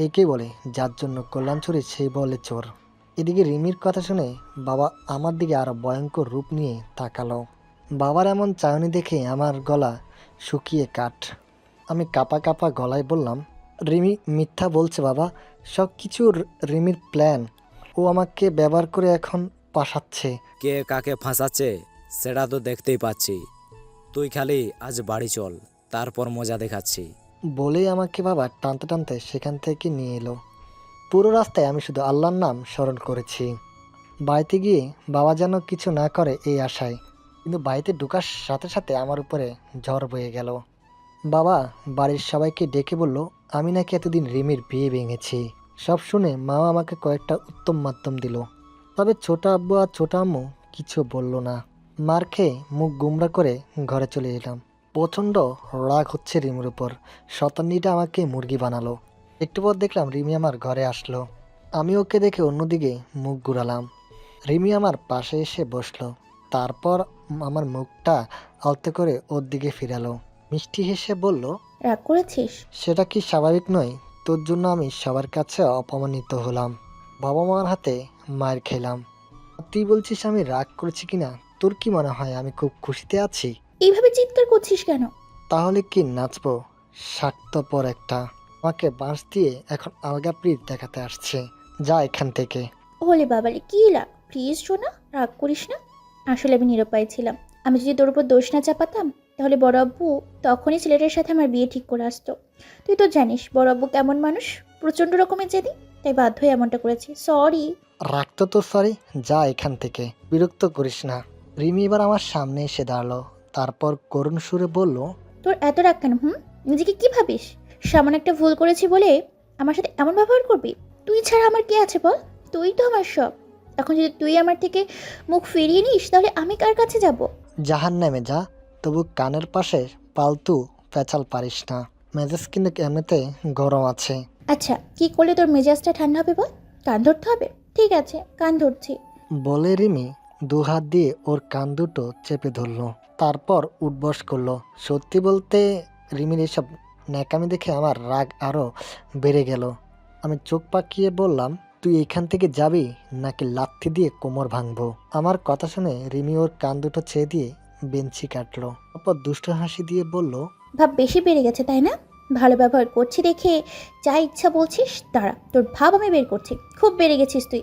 একে বলে যার জন্য কল্যাণ চোরে সেই বলে চোর। এদিকে রিমির কথা শুনে বাবা আমার দিকে আরো ভয়ঙ্কর রূপ নিয়ে তাকালো। বাবার এমন চাউনি দেখে আমার গলা শুকিয়ে কাঠ। আমি কাপা কাপা গলায় বললাম, রিমি মিথ্যা বলছে বাবা, সব কিছু রিমির প্ল্যান। ও আমাকে ব্যবহার করে এখন পাঠাচ্ছে। কে কাকে ফাঁসাচ্ছে সেটা তো দেখতেই পাচ্ছি। তুই খালি আজ বাড়ি চল, তারপর মজা দেখাচ্ছি। বলেই আমাকে বাবা টানতে টানতে সেখান থেকে নিয়ে এলো। পুরো রাস্তায় আমি শুধু আল্লাহর নাম স্মরণ করেছি। বাড়িতে গিয়ে বাবা যেন কিছু না করে এই আশায়, কিন্তু বাড়িতে ঢোকার সাথে সাথে আমার উপরে ঝড় বয়ে গেল। বাবা বাড়ির সবাইকে ডেকে বলল আমি নাকি এতদিন রিমির বিয়ে ভেঙেছি। সব শুনে মাও আমাকে কয়েকটা উত্তম মাধ্যম দিল, তবে ছোট আব্বু আর ছোট আম্মু কিছু বলল না। মার খেয়ে মুখ গুমরা করে ঘরে চলে এলাম। প্রচণ্ড রাগ হচ্ছে রিমির উপর। শতান্নিটা আমাকে মুরগি বানালো। একটু পর দেখলাম রিমি আমার ঘরে আসলো। আমি ওকে দেখে অন্যদিকে মুখ ঘুরালাম। রিমি আমার পাশে এসে বসলো। তারপর আমার মুখটা আলতো করে ওর দিকে ফিরালো। মিষ্টি হেসে বলল, রাগ করেছিস? সেটা কি স্বাভাবিক নয়? তোর জন্য আমি সবার কাছে অপমানিত হলাম, বাবা মার হাতে মায়ের খেলাম। আর তুই বলছিস আমি রাগ করেছি কিনা? তোর কি মনে হয় আমি খুব খুশিতে আছি? এইভাবে চিৎকার করছিস কেন? তাহলে কি নাচবো? স্বার্থপর একটা। আমাকে বাঁশ দিয়ে এখন আলগা প্রীত দেখাতে আসছে। যা এখান থেকে। ওলে বাবালে, কি রাগ? প্লিজ সোনা, রাগ করিস না। আসলে আমি নিরুপায় ছিলাম। আমি যদি তোর উপর দোষ না চাপাতাম তাহলে বড় আব্বু তখনই ছেলেটার সাথে আমার বিয়ে ঠিক করে আসতো। তুই তো জানিস বড় আব্বু কেমন মানুষ, প্রচণ্ড রকমের জেদি। তাই বাধ্য হয়ে এমনটা করেছি, সরি। রাখতো তো সরি, যা এখান থেকে, বিরক্ত করিস না। রিমি এবার আমার সামনে এসে দাঁড়ালো। তারপর করুণ সুরে বলল, তোর এত রাগ কেন? নিজেকে কি ভাবিস? সামান্য একটা ভুল করেছি বলে আমার সাথে এমন ব্যবহার করবি? তুই ছাড়া আমার কে আছে বল? তুই তো আমার সব। এখন যদি তুই আমার থেকে মুখ ফিরিয়ে নিস তাহলে আমি কার কাছে যাব? জাহান নামে যা। তবু কানের পাশে পালতু পেঁচাল পারিস না। মেজাজ কিন্তু এমনিতে গরম আছে। আচ্ছা, কি করলে তোর মেজাজটা ঠান্ডা হবে বল? কান ধরতে হবে? ঠিক আছে, কান ধরছি। বলে রিমি দুহাত দিয়ে ওর কান দুটো চেপে ধরলো। তারপর উঠবস করলো। সত্যি বলতে রিমির এসব ন্যাকামি দেখে আমার রাগ আরো বেড়ে গেল। আমি চোখ পাকিয়ে বললাম, তুই এখান থেকে যাবি নাকি লাথি দিয়ে কোমর ভাঙবো? আমার কথা শুনে রিমি ওর কান দুটো ছেড়ে দিয়ে বেঞ্চি কাটলো। তারপর দুষ্ট হাসি দিয়ে বলল, ভাব বেশি বেড়ে গেছে তাই না? ভালো ব্যবহার করছি দেখে যা ইচ্ছা বলছিস, দাঁড়া তোর ভাব আমি বের করছি। খুব বেড়ে গেছিস তুই।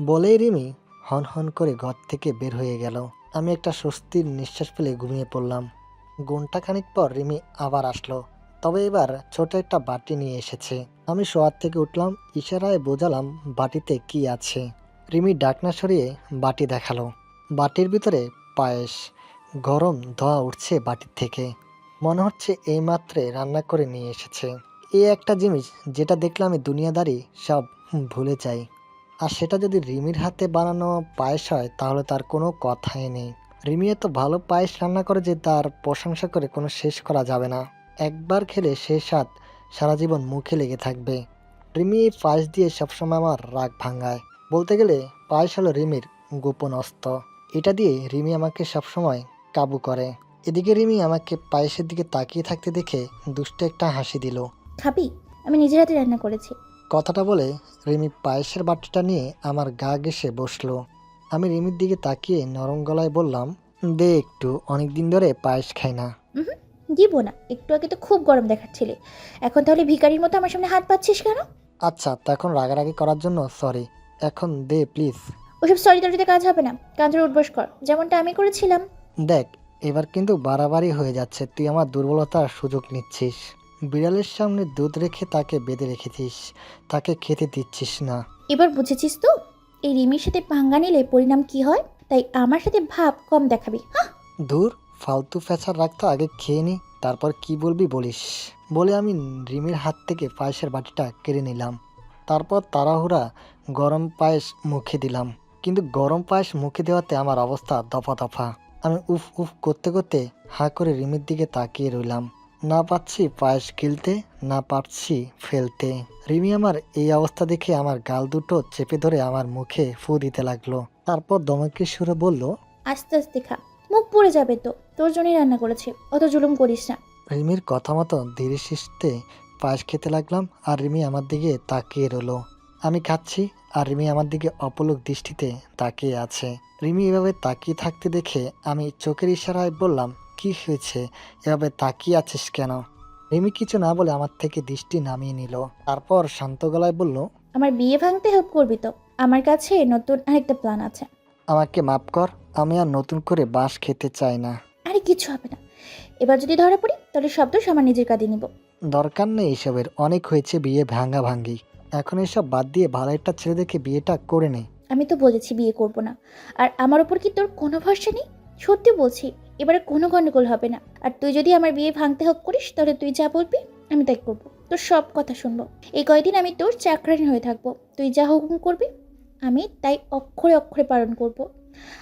বলেই রিমি হন হন করে ঘর থেকে বের হয়ে গেল। আমি একটা স্বস্তির নিঃশ্বাস ফেলে ঘুমিয়ে পড়লাম। ঘন্টা খানিক পর রিমি আবার আসলো, তবে এবার ছোট একটা বাটি নিয়ে এসেছে। আমি শোয়ার থেকে উঠলাম, ইশারায় বোঝালাম বাটিতে কি আছে। রিমি ডাকনা সরিয়ে বাটি দেখালো। বাটির ভিতরে পায়েস, গরম ধোঁয়া উঠছে বাটির থেকে। মনে হচ্ছে এইমাত্রে রান্না করে নিয়ে এসেছে। এই একটা জিনিস যেটা দেখলে আমি দুনিয়াদারি সব ভুলে যাই। আর সেটা যদি রিমির হাতে বানানো পায়েস হয় তাহলে তার কোনো কথাই নেই। রিমি এত ভালো পায়েস রান্না করে যে তার প্রশংসা করে কোনো শেষ করা যাবে না। একবার খেলে সে স্বাদ সারা জীবন মুখে লেগে থাকবে। রিমি এই পায়েস দিয়ে সবসময় আমার রাগ ভাঙায়। বলতে গেলে পায়েস হলো রিমির গোপন অস্ত্র। এটা দিয়ে রিমি আমাকে সবসময় কাবু করে। এদিকে রিমি আমাকে পায়েসের দিকে তাকিয়ে থাকতে দেখে দুষ্ট একটা হাসি দিল। খাবি? আমি নিজের হাতে রান্না করেছি। কথাটা বলে রিমি পায়েসের বাটিটা নিয়ে আমার গা ঘেঁষে বসলো। আমি রিমির দিকে তাকিয়ে নরম গলায় বললাম, দে একটু, অনেক দিন ধরে পায়েস খাই না। হুম, দিব না। একটু আগে তো খুব গরম দেখাচ্ছিলি, এখন তাহলে ভিখারির মতো আমার সামনে হাত পাচ্ছিস কেন? আচ্ছা, তো এখন রাগারাগি করার জন্য সরি, এখন দে প্লিজ। ওসব সরি টরিতে কাজ হবে না, কান ধরে উঠবস কর, যেমনটা আমি করেছিলাম। দেখ, এবার কিন্তু বাড়াবাড়ি হয়ে যাচ্ছে। তুই আমার দুর্বলতার সুযোগ নিচ্ছিস। বিড়ালের সামনে দুধ রেখে তাকে বেঁধে রেখেছিস, তাকে খেতে দিচ্ছিস না। এবার বুঝেছিস তো এই রিমির সাথে পাঙ্গা নিলে পরিণাম কি হয়? তাই আমার সাথে ভাব কম দেখাবি, হ্যাঁ? দূর, ফালতু ফ্যাচার রাখতো, আগে খেয়ে নি, তারপর কি বলবি বলিস। বলে আমি রিমির হাত থেকে পায়েসের বাটিটা কেড়ে নিলাম। তারপর তাড়াহুড়া গরম পায়েস মুখে দিলাম। কিন্তু গরম পায়েস মুখে দেওয়াতে আমার অবস্থা দফা দফা। আমি উফ উফ করতে করতে হাঁ করে রিমির দিকে তাকিয়ে রইলাম। না পাচ্ছি পায়েস গিলতে, না পারছি ফেলতে। রিমি আমার এই অবস্থা দেখে আমার গাল দুটো চেপে ধরে আমার মুখে ফু দিতে লাগলো। তারপর দমকে সুরে বলল, আস্তে আস্তে খা, মুখ পুড়ে যাবে তো। তোর জন্যই রান্না করেছি, অত জুলুম করিস না। রিমির কথা মতো ধীরে সুস্থে পায়েস খেতে লাগলাম। আর রিমি আমার দিকে তাকিয়ে রইল। আমি খাচ্ছি আর রিমি আমার দিকে অপলক দৃষ্টিতে তাকিয়ে আছে। রিমি এভাবে তাকিয়ে থাকতে দেখে আমি চোখের ইশারায় বললাম, কি হয়েছে, এভাবে তাকিয়ে আছিস কেন? রিমি কিছু না বলে আমার থেকে দৃষ্টি নামিয়ে নিল। তারপর শান্ত গলায় বলল, আমার বিয়ে ভাঙতে হেল্প করবি তো? আমার কাছে নতুন আরেকটা প্ল্যান আছে। আমাকে মাফ কর, আমি আর নতুন করে বাঁশ খেতে চাই না। আরে কিছু হবে না। এবার যদি ধরা পড়ি তাহলে সব দোষ আমার নিজের কাঁধে নিব। দরকার নেই এসবের, অনেক হয়েছে বিয়ে ভাঙা ভাঙ্গি। এখন এসব বাদ দিয়ে ভালো একটা ছেলে দেখে বিয়েটা করে নে। আমি তো বলেছি বিয়ে করব না। আর আমার ওপর কি তোর কোনো ভরসা নেই? সত্যি বলছি, এবারে কোনো গন্ডগোল হবে না। আর তুই যদি আমার বিয়ে ভাঙতে হেল্প করিস তাহলে তুই যা বলবি আমি তাই করব। তোর সব কথা শুনবো। এই কয়দিন আমি তোর চাকরানি হয়ে থাকবো। তুই যা হুকুম করবি আমি তাই অক্ষরে অক্ষরে পালন করব।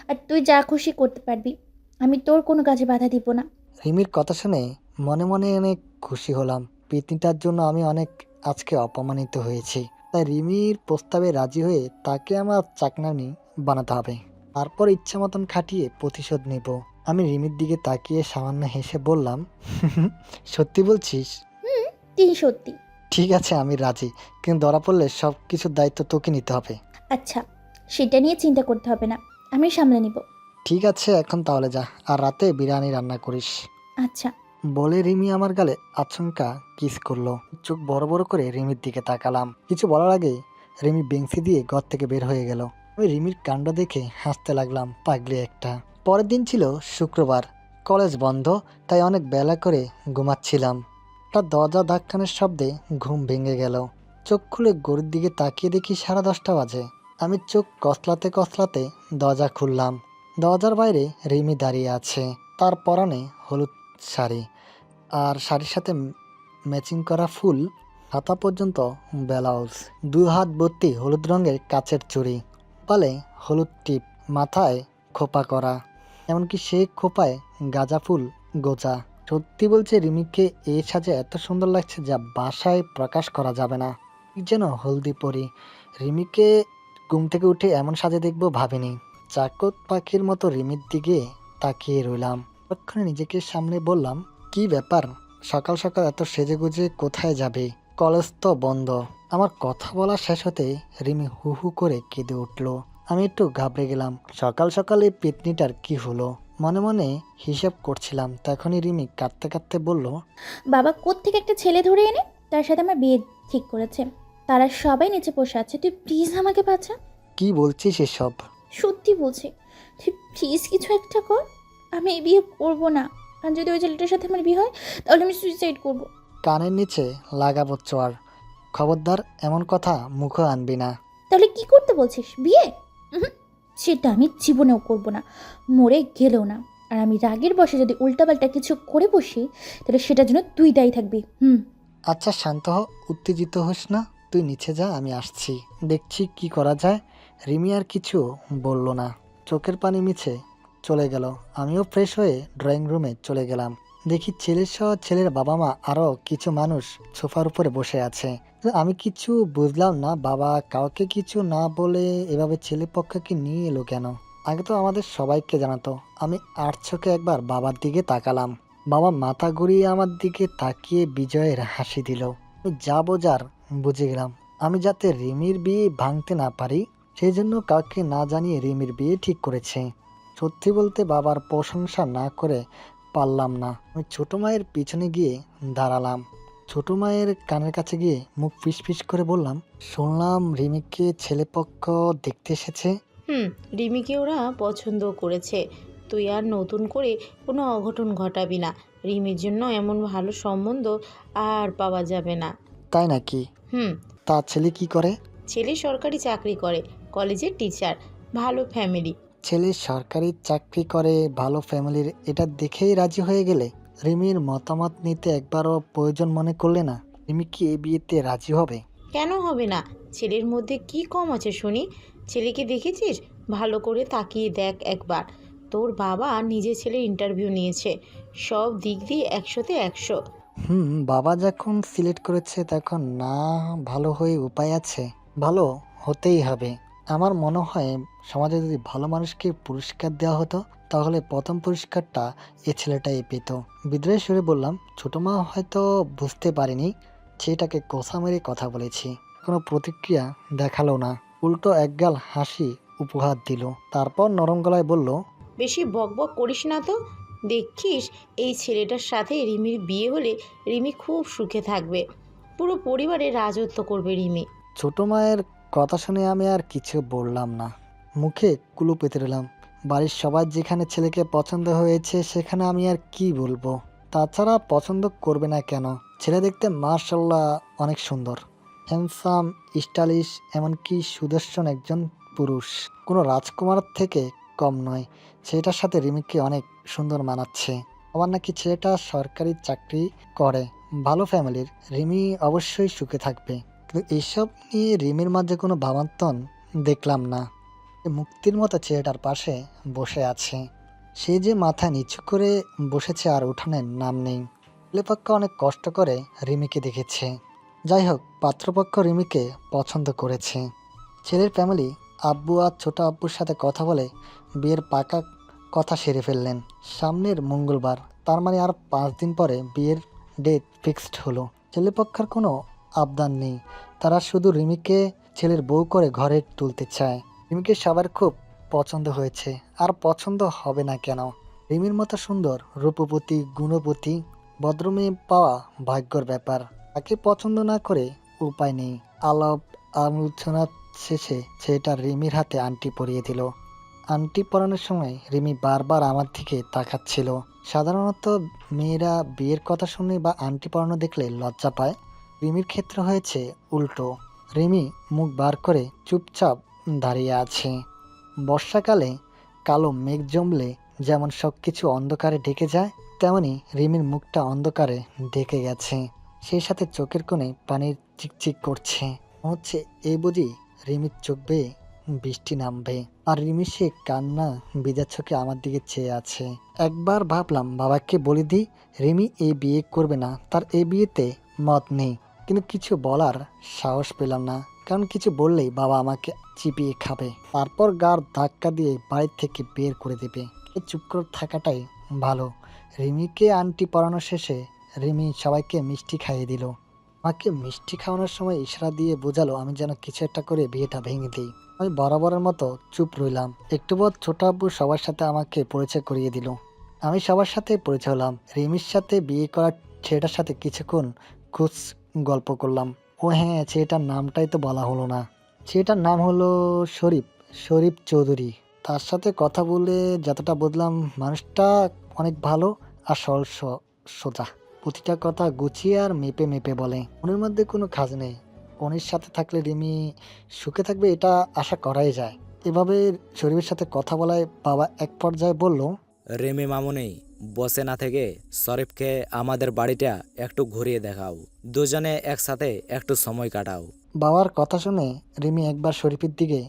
আর তুই যা খুশি করতে পারবি, আমি তোর কোনো কাজে বাধা দিব না। রিমির কথা শুনে মনে মনে অনেক খুশি হলাম। পিতনিটার জন্য আমি অনেক আজকে অপমানিত হয়েছি। তাই রিমির প্রস্তাবে রাজি হয়ে তাকে আমার চাকরানি বানাতে হবে। তারপর ইচ্ছা মতন খাটিয়ে প্রতিশোধ নেব। আমি রিমির দিকে তাকিয়ে সামান্য হেসে বললাম, সত্যি বলছিস? তিন সত্যি। ঠিক আছে, আমি রাজি, কিন্তু ধরা পড়লে সব কিছুর দায়িত্ব তোকে নিতে হবে। আচ্ছা, সেটা নিয়ে চিন্তা করতে হবে না, আমি সামলে নিব। ঠিক আছে, এখন তাহলে যা, আর রাতে বিরিয়ানি রান্না করিস। আচ্ছা। বলে রিমি আমার গালে আচমকা কিস করলো। চোখ বড় বড় করে রিমির দিকে তাকালাম। কিছু বলার আগে রিমি বেঞ্চি দিয়ে ঘর থেকে বের হয়ে গেল। আমি রিমির কাণ্ড দেখে হাসতে লাগলাম, পাগলি একটা। পরের দিন ছিল শুক্রবার, কলেজ বন্ধ, তাই অনেক বেলা করে ঘুমাচ্ছিলাম। তার দরজা ধাক্কানের শব্দে ঘুম ভেঙে গেল। চোখ খুলে ঘড়ির দিকে তাকিয়ে দেখি 10:30 বাজে। আমি চোখ কসলাতে কসলাতে দরজা খুললাম। দরজার বাইরে রিমি দাঁড়িয়ে আছে। তার পরনে হলুদ শাড়ি, আর শাড়ির সাথে ম্যাচিং করা ফুল, হাতা পর্যন্ত ব্লাউজ, 2 হাত ভর্তি হলুদ রঙের কাচের চুড়ি, কপালে হলুদ টিপ, মাথায় খোপা করা, এমনকি সেই খোপায় গাঁজা ফুল গোজা। সত্যি বলছে, রিমিকে এই সাজে এত সুন্দর লাগছে যা বাসায় প্রকাশ করা যাবে না। ঠিক যেন হলদি পরি। রিমিকে ঘুম থেকে উঠে এমন সাজে দেখবো ভাবিনি। চাকত পাখির মতো রিমির দিকে তাকিয়ে রইলাম। তৎক্ষণে নিজেকে সামনে বললাম, কি ব্যাপার, সকাল সকাল এত সেজেগুজে কোথায় যাবে? কলেজ তো বন্ধ। আমার কথা বলা শেষ হতে রিমি হু হু করে কেঁদে উঠল। আমি একটু ঘাবড়ে গেলাম। সকাল সকাল এই পেতনিটার কি হলো? মনে মনে হিসাব করছিলাম, তখনই রিমি কাঁদতে কাঁদতে বলল, বাবা কোত্থেকে একটা ছেলে ধরে এনে তার সাথে আমার বিয়ে ঠিক করেছে। তারা সবাই নিচে বসে আছে, তুই প্লিজ আমাকে বাঁচা। কি বলছিস এসব? সত্যি বলছি, তুই প্লিজ কিছু একটা কর। আমি এই বিয়ে করবো না, আর যদি ওই ছেলেটার সাথে আমার বিয়ে হয় তাহলে আমি সুইসাইড করব। কানের নিচে লাগাবো চোয়ার। খবরদার এমন কথা মুখে আনবি না। তাহলে কি করতে বলছিস, বিয়ে? সেটা আমি জীবনেও করব না, মরে গেলেও না। আর আমি রাগের বশে যদি উল্টাপাল্টা কিছু করে বসি তাহলে সেটার জন্য তুই দায়ী থাকবি। আচ্ছা শান্ত হ, উত্তেজিত হোস না। তুই নিচে যা, আমি আসছি, দেখছি কি করা যায়। রিমি আর কিছু বলল না, চোখের পানি মিছে চলে গেল। আমিও ফ্রেশ হয়ে ড্রয়িং রুমে চলে গেলাম। দেখি ছেলের সহ ছেলের বাবা মা আরও কিছু মানুষ সোফার উপরে বসে আছে। তো আমি কিছু বুঝলাম না, বাবা কাউকে কিছু না বলে এভাবে ছেলে পক্ষকে নিয়ে এলো কেন? আগে তো আমাদের সবাইকে জানাতো। আমি আর চোখে একবার বাবার দিকে তাকালাম। বাবা মাথা ঘুরিয়ে আমার দিকে তাকিয়ে বিজয়ের হাসি দিল। আমি যা বোঝার বুঝে গেলাম। আমি যাতে রিমির বিয়ে ভাঙতে না পারি সেই জন্য কাউকে না জানিয়ে রিমির বিয়ে ঠিক করেছে। সত্যি বলতে বাবার প্রশংসা না করে পারলাম না। আমি ছোট মায়ের পিছনে গিয়ে দাঁড়ালাম। ছোট মায়ের কানের কাছে গিয়ে মুখ ফিসফিস করে বললাম, শুনলাম রিমিকে ছেলেপক্ষ দেখতে এসেছে। রিমিকে ওরা পছন্দ করেছে। তুই আর নতুন করে কোনো অঘটন ঘটাবি না। রিমির জন্য এমন ভালো সম্বন্ধ আর পাওয়া যাবে না। তাই নাকি? তা ছেলে কি করে? ছেলে সরকারি চাকরি করে, কলেজের টিচার, ভালো ফ্যামিলি। ছেলে সরকারি চাকরি করে, ভালো ফ্যামিলির, এটা দেখেই রাজি হয়ে গেলে? রিমির মতামত নিতে একবারও প্রয়োজন মনে করলে না? রিমি কি এই বিয়েতে রাজি হবে? কেন হবে না? ছেলের মধ্যে কি কম আছে শুনি? ছেলেকে দেখেছিস? ভালো করে তাকিয়ে দেখ একবার। তোর বাবা নিজে ছেলের ইন্টারভিউ নিয়েছে, সব দিক দিয়ে 100তে 100। বাবা যখন সিলেক্ট করেছে তখন না ভালো হয়ে উপায় আছে? ভালো হতেই হবে। আমার মনে হয় সমাজে যদি ভালো মানুষকে পুরস্কার দেওয়া হতো তাহলে প্রথম পুরস্কারটা এ ছেলেটাই পেত। বিদ্রোহী সুরে বললাম, ছোট মা হয়তো বুঝতে পারেনি ছেলেটাকে কোসা মেরে কথা বলেছি। কোনো প্রতিক্রিয়া দেখালো না, উল্টো একগাল হাসি উপহার দিল। তারপর নরম গলায় বলল, বেশি বকবক করিস না তো। দেখিস এই ছেলেটার সাথে রিমির বিয়ে হলে রিমি খুব সুখে থাকবে, পুরো পরিবারের রাজত্ব করবে রিমি। ছোট মায়ের কথা শুনে আমি আর কিছু বললাম না, মুখে কুলু পেতে রইলাম। বাড়ির সবাই যেখানে ছেলেকে পছন্দ হয়েছে সেখানে আমি আর কি বলবো? তাছাড়া পছন্দ করবে না কেন? ছেলে দেখতে মাশাআল্লাহ অনেক সুন্দর, হ্যান্ডসাম, স্টাইলিশ, এমনকি সুদর্শন একজন পুরুষ। কোনো রাজকুমার থেকে কম নয়। ছেলেটার সাথে রিমিকে অনেক সুন্দর মানাচ্ছে। আমার নাকি ছেলেটা সরকারি চাকরি করে, ভালো ফ্যামিলির। রিমি অবশ্যই সুখে থাকবে। কিন্তু এইসব নিয়ে রিমির মাঝে কোনো ভাবান্তন দেখলাম না। মুক্তির মতো ছেলেটার পাশে বসে আছে। সে যে মাথা নিচু করে বসেছে আর উঠানের নাম নেই। ছেলেপক্ষ অনেক কষ্ট করে রিমিকে দেখেছে। যাই হোক, পাত্রপক্ষ রিমিকে পছন্দ করেছে। ছেলের ফ্যামিলি আব্বু আর ছোট আব্বুর সাথে কথা বলে বিয়ের পাকা কথা সেরে ফেললেন সামনের মঙ্গলবার। তার মানে আর 5 দিন পরে বিয়ের ডেট ফিক্সড হলো। ছেলেপক্ষের কোনো আবদার নেই, তারা শুধু রিমিকে ছেলের বউ করে ঘরে তুলতে চায়। রিমিকে সবার খুব পছন্দ হয়েছে, আর পছন্দ হবে না কেন? রিমির মতো সুন্দর, রূপবতী, গুণবতী, ভদ্রমেয়ে পাওয়া ভাগ্যর ব্যাপার। তাকে পছন্দ না করে উপায় নেই। আলাপ আলোচনা শেষে ছেলেটা রিমির হাতে আংটি পরিয়ে দিল। আংটি পরানোর সময় রিমি বারবার আমার দিকে তাকাচ্ছিল। সাধারণত মেয়েরা বিয়ের কথা শুনে বা আংটি পরানো দেখলে লজ্জা পায়। রিমির ক্ষেত্রে হয়েছে উল্টো। রিমি মুখ বার করে চুপচাপ দাঁড়িয়ে আছে। বর্ষাকালে কালো মেঘ জমলে যেমন সব কিছু অন্ধকারে ঢেকে যায়, তেমনি রিমির মুখটা অন্ধকারে ঢেকে গেছে। সেই সাথে চোখের কোণে পানির চিকচিক করছে। মনে হচ্ছে এই বুঝি রিমির চোখ বেয়ে বৃষ্টি নামবে। আর রিমি সে কান্না ভিজা চোখে আমার দিকে চেয়ে আছে। একবার ভাবলাম বাবাকে বলে দিই রিমি এই বিয়ে করবে না, তার এই বিয়েতে মত নেই। কিন্তু কিছু বলার সাহস পেলাম না, কারণ কিছু বললেই বাবা আমাকে চিপিয়ে খাবে, তারপর গার ধাক্কা দিয়ে বাড়ি থেকে বের করে দেবে। এই চুপ করে থাকাটাই ভালো। রিমিকে আংটি পরানো শেষে রিমি সবাইকে মিষ্টি খাইয়ে দিল। আমাকে মিষ্টি খাওয়ানোর সময় ইশারা দিয়ে বোঝালো আমি যেন কিছু একটা করে বিয়েটা ভেঙে দিই। আমি বরাবরের মতো চুপ রইলাম। একটু পর ছোট আব্বু সবার সাথে আমাকে পরিচয় করিয়ে দিল। আমি সবার সাথে পরিচয় হলাম। রিমির সাথে বিয়ে করার ছেলেটার সাথে কিছুক্ষণ খুশ গল্প করলাম। ও হ্যাঁ, ছেলেটার নামটাই তো বলা হলো না। ছেলেটার নাম হলো শরীফ চৌধুরী। তার সাথে কথা বলে যতটা বুঝলাম, মানুষটা অনেক ভালো আর সরল সোজা। প্রতিটা কথা গুছিয়ে আর মেপে মেপে বলে। ওনের মধ্যে কোনো কাজ নেই। ওনের সাথে থাকলে রিমি সুখে থাকবে, এটা আশা করাই যায়। এভাবে শরীফের সাথে কথা বলায় বাবা এক পর্যায়ে বলল, রিমি মামুনি, বসে না থেকে শরীফকে আমাদের বাড়িটা একটু ঘুরিয়ে দেখাও, দুজনে একসাথে একটু সময় কাটাও। বাবার কথা শুনে রিমি একবার শরীফের দিকে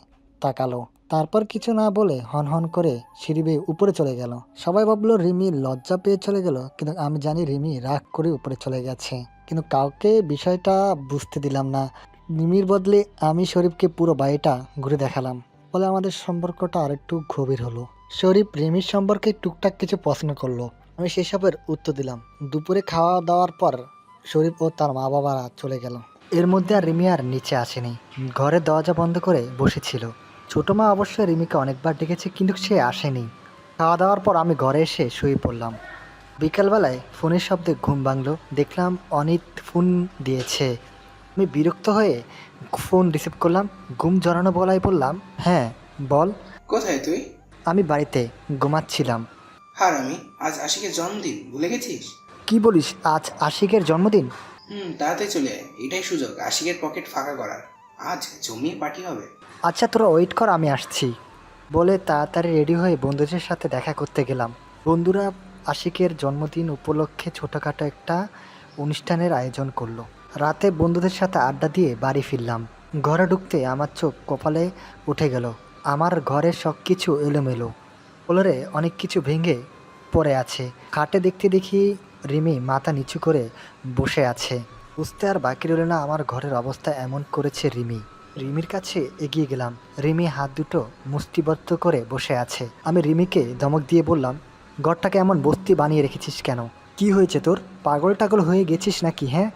তাকালো, তারপর কিছু না বলে হন করে সিঁড়ি বেয়ে উপরে চলে গেল। সবাই ভাবলো রিমি লজ্জা পেয়ে চলে গেল, কিন্তু আমি জানি রিমি রাগ করে উপরে চলে গেছে। কিন্তু কাউকে বিষয়টা বুঝতে দিলাম না। রিমির বদলে আমি শরীফকে পুরো বাড়িটা ঘুরে দেখালাম। ফলে আমাদের সম্পর্কটা আরেকটু গভীর হলো। শরীফ রিমির সম্পর্কে টুকটাক কিছু প্রশ্ন করলো, আমি সেসবের উত্তর দিলাম। দুপুরে খাওয়া দাওয়ার পর শরীফ ও তার মা বাবারা চলে গেল। এর মধ্যে আর রিমি আর নিচে আসেনি, ঘরের দরজা বন্ধ করে বসেছিল। ছোটো মা অবশ্যই রিমিকে অনেকবার ডেকেছে, কিন্তু সে আসেনি। খাওয়া দাওয়ার পর আমি ঘরে এসে শুয়ে পড়লাম। বিকালবেলায় ফোনের শব্দে ঘুম ভাঙলো। দেখলাম অনিত ফোন দিয়েছে। আমি বিরক্ত হয়ে ফোন রিসিভ করলাম। ঘুম জড়ানো গলায় বললাম, হ্যাঁ বল। কোথায় তুই? আমি বাড়িতে ঘুমাচ্ছিলাম। হারামি, আজ আশিকের জন্মদিন, ভুলে গেছিস? কি বলিস, আজ আশিকের জন্মদিন? তাড়াতাড়ি চলে আয়, এটাই সুযোগ আশিকের পকেট ফাঁকা করার। আজ জমিয়ে পার্টি হবে। আচ্ছা তোরা ওয়েট কর, আমি আসছি বলে তাড়াতাড়ি রেডি হয়ে বন্ধুদের সাথে দেখা করতে গেলাম। বন্ধুরা আশিকের জন্মদিন উপলক্ষে ছোটোখাটো একটা অনুষ্ঠানের আয়োজন করলো। রাতে বন্ধুদের সাথে আড্ডা দিয়ে বাড়ি ফিরলাম। ঘরে ঢুকতে আমার চোখ কপালে উঠে গেল। আমার ঘরের সব কিছু এলোমেলো, ফ্লোরে অনেক কিছু ভেঙে পড়ে আছে। খাটে দেখি রিমি মাথা নিচু করে বসে আছে। বুঝতে আর বাকি রইল না আমার ঘরের অবস্থা এমন করেছে রিমি। রিমির কাছে এগিয়ে গেলাম। রিমি হাত দুটো মুষ্টিবদ্ধ করে বসে আছে। আমি রিমিকে ধমক দিয়ে বললাম, ঘরটাকে এমন বস্তি বানিয়ে রেখেছিস কেন? কি হয়েছে তোর? পাগল টাগল হয়ে গেছিস নাকি? হ্যাঁ,